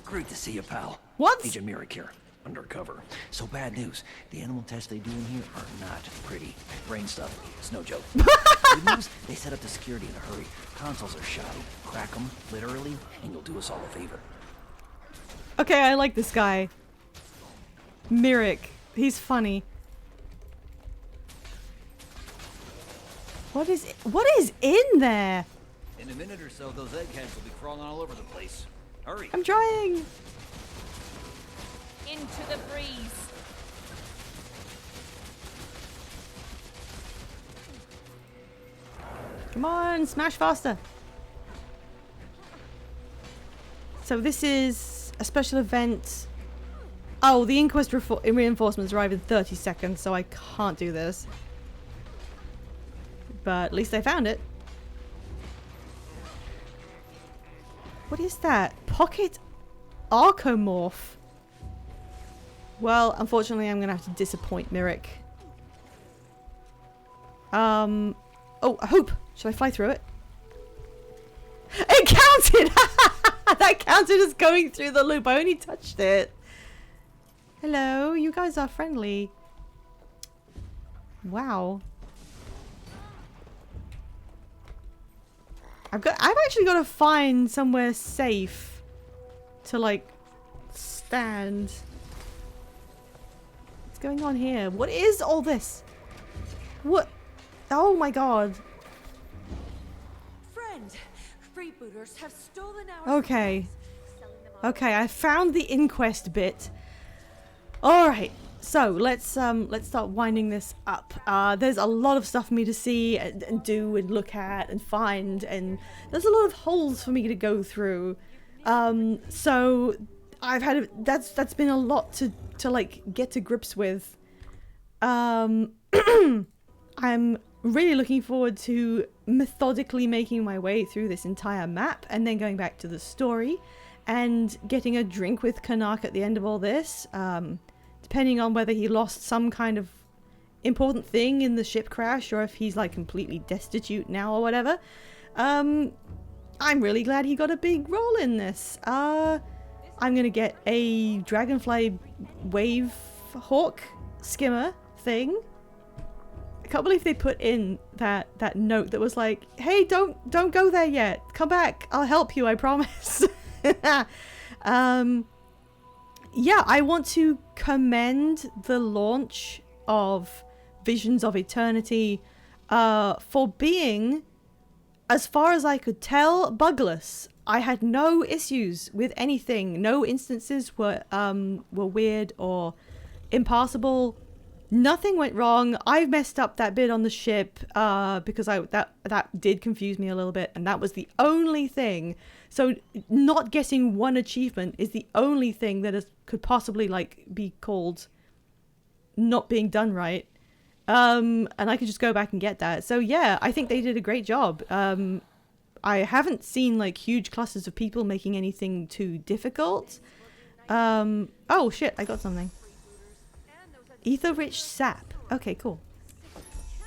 Great to see you, pal. What? Agent Merrick here. Undercover. So bad news. The animal tests they do in here are not pretty. Brain stuff. It's no joke. Good news? They set up the security in a hurry. Consoles are shoddy. Crack them, literally, and you'll do us all a favor. Okay, I like this guy. Merrick. He's funny. What is in there? In a minute or so, those eggheads will be crawling all over the place. Hurry. I'm trying. Into the breeze. Come on, smash faster. So this is a special event. Oh, the Inquest reinforcements arrive in 30 seconds, so I can't do this. But at least I found it. What is that? Pocket Archomorph. Well, unfortunately, I'm gonna have to disappoint Merrick. Oh, a hoop. Should I fly through it? It counted! That counted as going through the loop. I only touched it. Hello, you guys are friendly. Wow. I've actually got to find somewhere safe to like stand. What's going on here? What is all this? What? Oh my god. Friend, freebooters have stolen our Okay. Okay, I found the inquest bit. Alright, so let's start winding this up. There's a lot of stuff for me to see and do and look at and find, and there's a lot of holes for me to go through. So I've had that's been a lot to like get to grips with. I'm really looking forward to methodically making my way through this entire map and then going back to the story and getting a drink with Karnak at the end of all this, depending on whether he lost some kind of important thing in the ship crash or if he's like completely destitute now or whatever. I'm really glad he got a big role in this. I'm gonna get a dragonfly wave hawk skimmer thing. I can't believe they put in that note that was like, hey, don't go there yet, come back, I'll help you, I promise. Yeah, I want to commend the launch of Visions of Eternity for being, as far as I could tell, bugless. I had no issues with anything. No instances were weird or impassable. Nothing went wrong. I messed up that bit on the ship because that did confuse me a little bit, and that was the only thing. So not getting one achievement is the only thing that could possibly like be called not being done right. And I could just go back and get that. So yeah, I think they did a great job. I haven't seen like huge clusters of people making anything too difficult. Oh shit, I got something. Ether-rich sap. Okay, cool.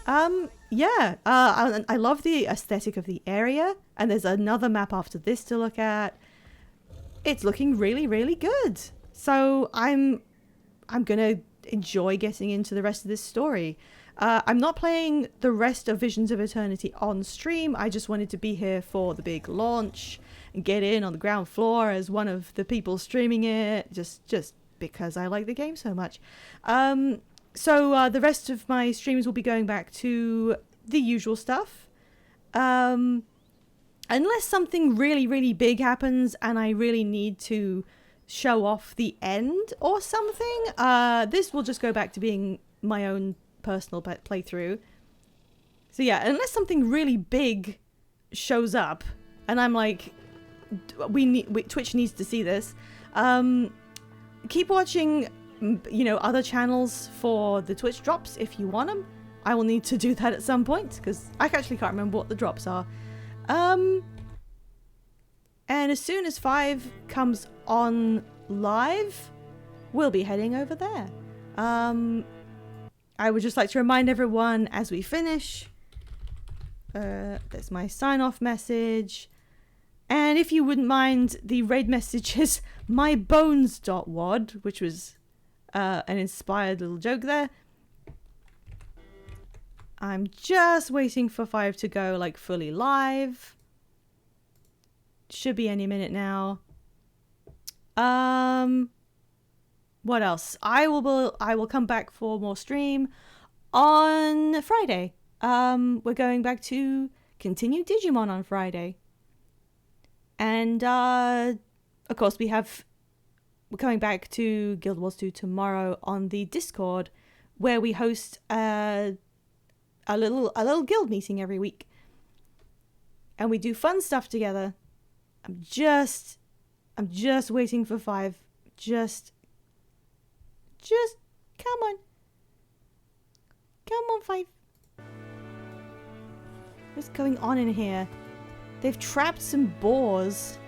Yeah, I love the aesthetic of the area, and there's another map after this to look at. It's looking really, really good. So I'm gonna enjoy getting into the rest of this story. I'm not playing the rest of Visions of Eternity on stream. I just wanted to be here for the big launch and get in on the ground floor as one of the people streaming it, just because I like the game so much. So the rest of my streams will be going back to the usual stuff. Unless something really, really big happens and I really need to show off the end or something, this will just go back to being my own personal playthrough. So yeah, unless something really big shows up and I'm like, Twitch needs to see this, keep watching, you know, other channels for the Twitch drops if you want them. I will need to do that at some point because I actually can't remember what the drops are. And as soon as 5 comes on live, we'll be heading over there. I would just like to remind everyone as we finish, there's my sign-off message. And if you wouldn't mind, the raid message is mybones.wad, which was an inspired little joke there. I'm just waiting for 5 to go like fully live. Should be any minute now. What else? I will come back for more stream on Friday. We're going back to continue Digimon on Friday. And of course we're coming back to Guild Wars 2 tomorrow on the Discord, where we host a little guild meeting every week. And we do fun stuff together. I'm just waiting for 5. Just come on. Come on, 5. What's going on in here? They've trapped some boars.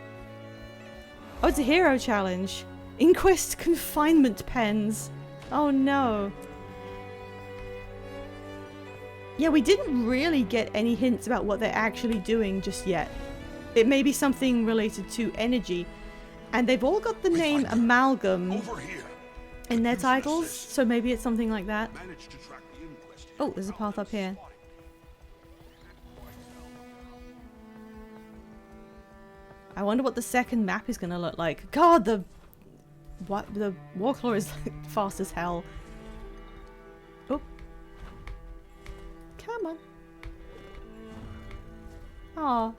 Oh, it's a hero challenge. Inquest confinement pens. Oh no. Yeah, we didn't really get any hints about what they're actually doing just yet. It may be something related to energy. And they've all got the name Amalgam in their titles, so maybe it's something like that. Oh, there's a path up here. I wonder what the second map is going to look like. God, the Warclaw is like, fast as hell. Oh. Come on. Aw.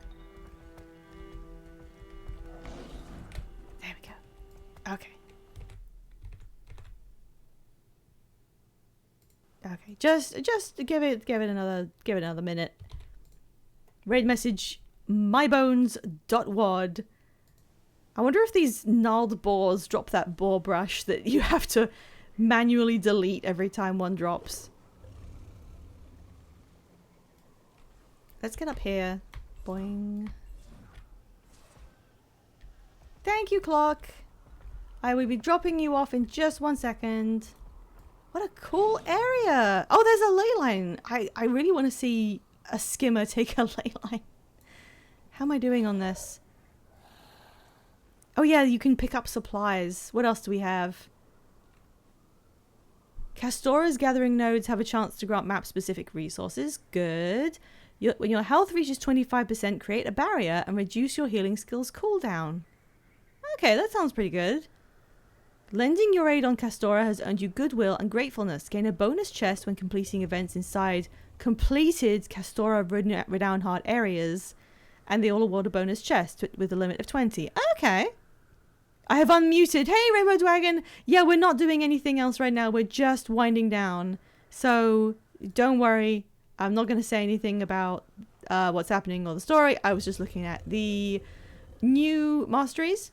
There we go. Okay. Okay, just give it another minute. Raid message mybones.wad. I wonder if these gnarled boars drop that boar brush that you have to manually delete every time one drops. Let's get up here. Boing. Thank you, clock. I will be dropping you off in just 1 second. What a cool area. Oh, there's a ley line. I really want to see a skimmer take a ley line. How am I doing on this? Oh yeah, you can pick up supplies. What else do we have? Castora's gathering nodes have a chance to grant map-specific resources. Good. When your health reaches 25%, create a barrier and reduce your healing skills cooldown. Okay, that sounds pretty good. Lending your aid on Castora has earned you goodwill and gratefulness. Gain a bonus chest when completing events inside completed Castora Renown Heart areas, and they all award a bonus chest with a limit of 20. Okay. I have unmuted. Hey, Rainbow Dragon. Yeah, we're not doing anything else right now. We're just winding down. So don't worry. I'm not going to say anything about what's happening or the story. I was just looking at the new masteries.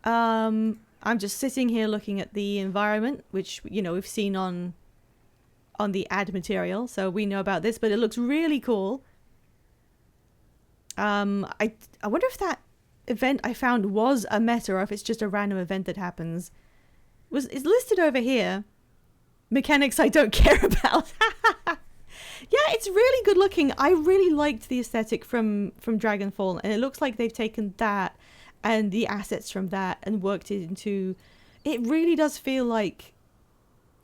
I'm just sitting here looking at the environment, which, you know, we've seen on the ad material, so we know about this, but it looks really cool. I wonder if that event I found was a meta or if it's just a random event that happens. It's listed over here. Mechanics I don't care about. Yeah, it's really good looking. I really liked the aesthetic from Dragonfall, and it looks like they've taken that and the assets from that and worked it into... It really does feel like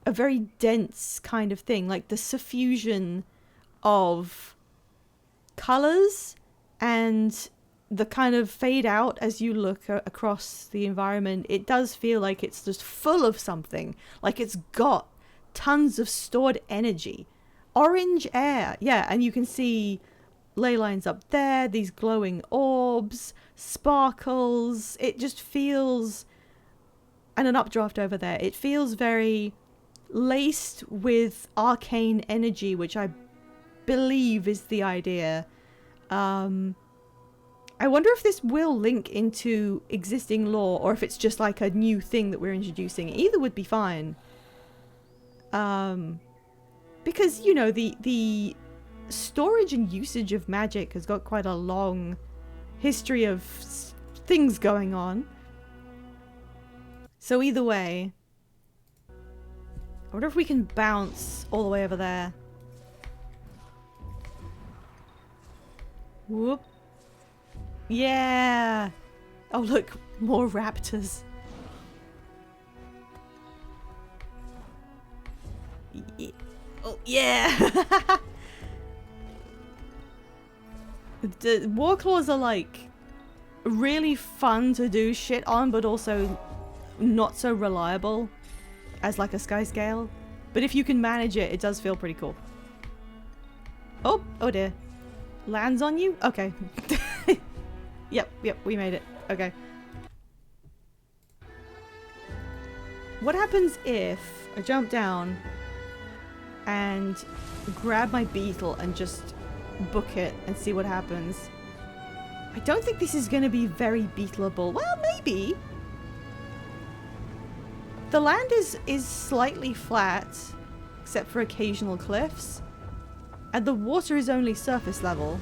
a very dense kind of thing, like the suffusion of colors and the kind of fade out as you look across the environment. It does feel like it's just full of something, like it's got tons of stored energy. Orange air, yeah, and you can see ley lines up there, these glowing orbs, sparkles. It just feels, and an updraft over there, it feels very laced with arcane energy, which I believe is the idea. I wonder if this will link into existing lore or if it's just like a new thing that we're introducing. Either would be fine. Because, you know, the storage and usage of magic has got quite a long history of things going on. So either way, I wonder if we can bounce all the way over there. Whoop. Yeah. Oh look, more raptors. Yeah. Oh yeah. The Warclaws are like really fun to do shit on, but also not so reliable as like a Skyscale. But if you can manage it, it does feel pretty cool. Oh dear. Lands on you? Okay. Yep, we made it. Okay. What happens if I jump down and grab my beetle and just book it and see what happens? I don't think this is going to be very beetleable. Well, maybe. The land is slightly flat, except for occasional cliffs. And the water is only surface level.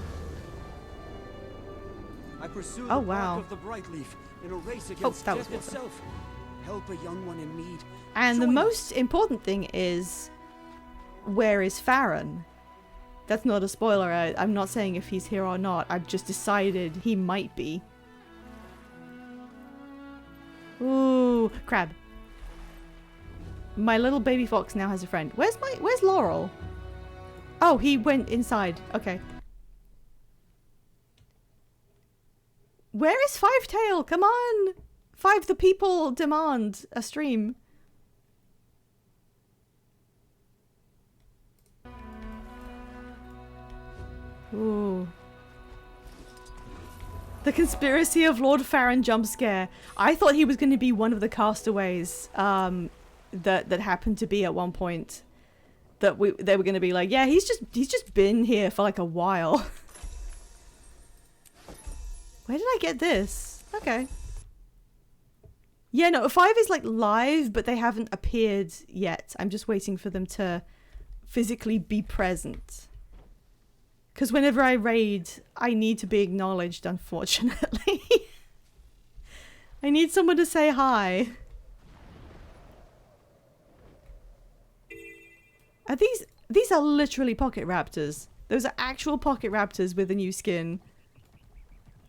I pursue oh the wow. Of the Brightleaf in a race against that was death awesome. itself. Help a young one in need. And the Join most important thing is, where is Farron? That's not a spoiler. I'm not saying if he's here or not. I've just decided he might be. Ooh, crab. My little baby fox now has a friend. Where's Laurel? Oh, he went inside. Okay. Where is Fivetail? Come on! Five, the people demand a stream. Ooh. The conspiracy of Lord Farron jump scare. I thought he was going to be one of the castaways that happened to be at one point. That they were going to be like, yeah, he's just been here for like a while. Where did I get this? Okay. Yeah, no, 5 is like live, but they haven't appeared yet. I'm just waiting for them to physically be present. Because whenever I raid, I need to be acknowledged, unfortunately. I need someone to say hi. Are these are literally pocket raptors. Those are actual pocket raptors with a new skin.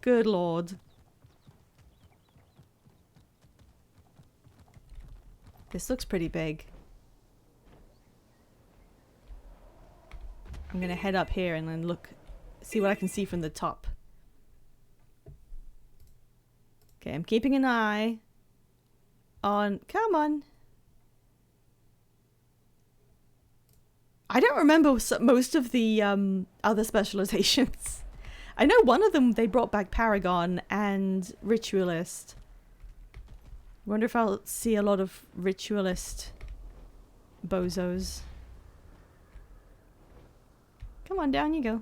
Good lord. This looks pretty big. I'm gonna head up here and then see what I can see from the top. Okay, I'm keeping an eye on, come on. I don't remember most of the other specializations. I know one of them, they brought back Paragon and Ritualist. Wonder if I'll see a lot of Ritualist bozos. Come on, down you go.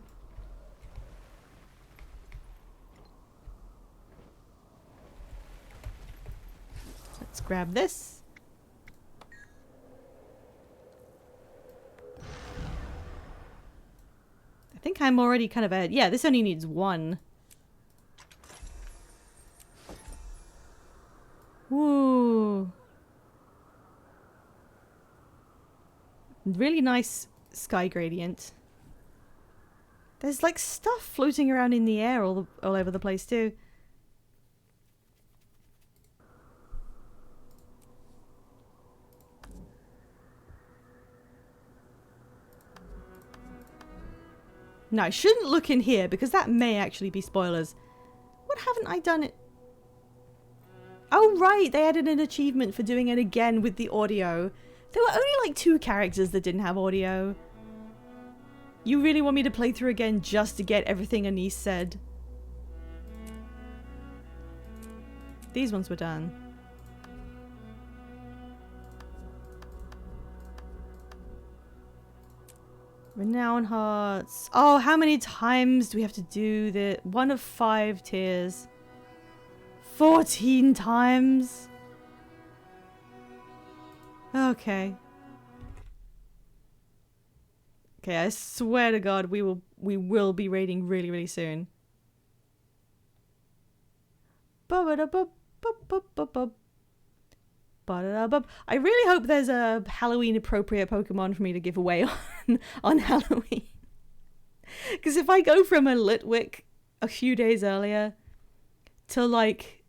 Let's grab this. I think I'm already kind of ahead. Yeah, this only needs 1. Woo. Really nice sky gradient. There's like stuff floating around in the air all over the place too. No, I shouldn't look in here because that may actually be spoilers. What haven't I done it? Oh right, they added an achievement for doing it again with the audio. There were only like 2 characters that didn't have audio. You really want me to play through again just to get everything Anise said? These ones were done. Renown Hearts. Oh, how many times do we have to do this? 1 of 5 tiers. 14 times? Okay. Okay, I swear to God, we will be raiding really, really soon. I really hope there's a Halloween appropriate Pokemon for me to give away on Halloween. Because if I go from a Litwick a few days earlier to like,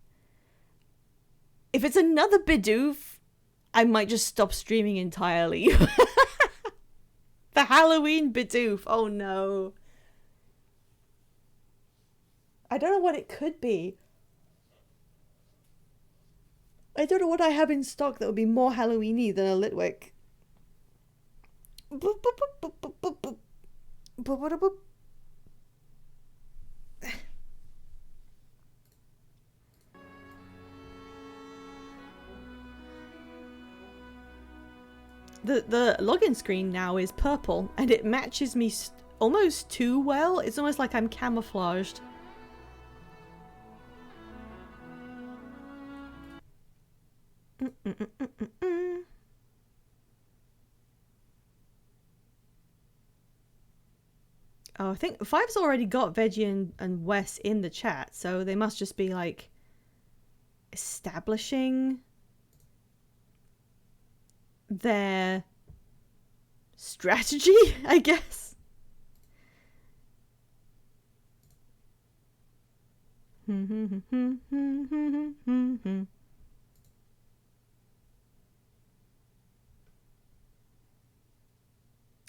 if it's another Bidoof, I might just stop streaming entirely. The Halloween Bidoof. Oh no. I don't know what it could be. I don't know what I have in stock that would be more Halloween-y than a Litwick. The login screen now is purple and it matches me almost too well. It's almost like I'm camouflaged. Oh, I think 5's already got Veggie and Wes in the chat, so they must just be like establishing their strategy, I guess.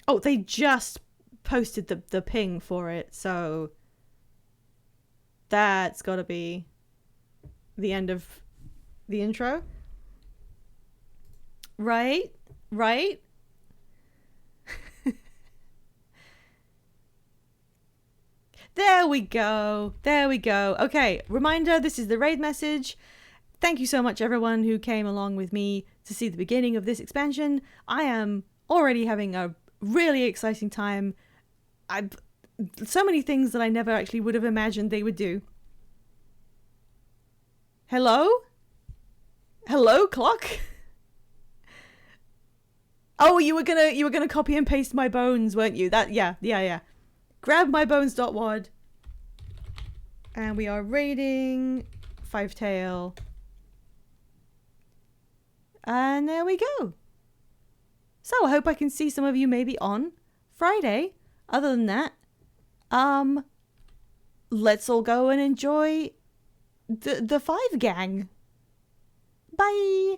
Oh, they just posted the ping for it, so that's gotta be the end of the intro. Right? Right? There we go. There we go. Okay, reminder, this is the raid message. Thank you so much everyone who came along with me to see the beginning of this expansion. I am already having a really exciting time. So many things that I never actually would have imagined they would do. Hello? Hello, clock? Oh, you were gonna copy and paste my bones, weren't you? Yeah. Grab my bones.wad. And we are raiding Fivetail. And there we go. So I hope I can see some of you maybe on Friday. Other than that, let's all go and enjoy the Five Gang. Bye.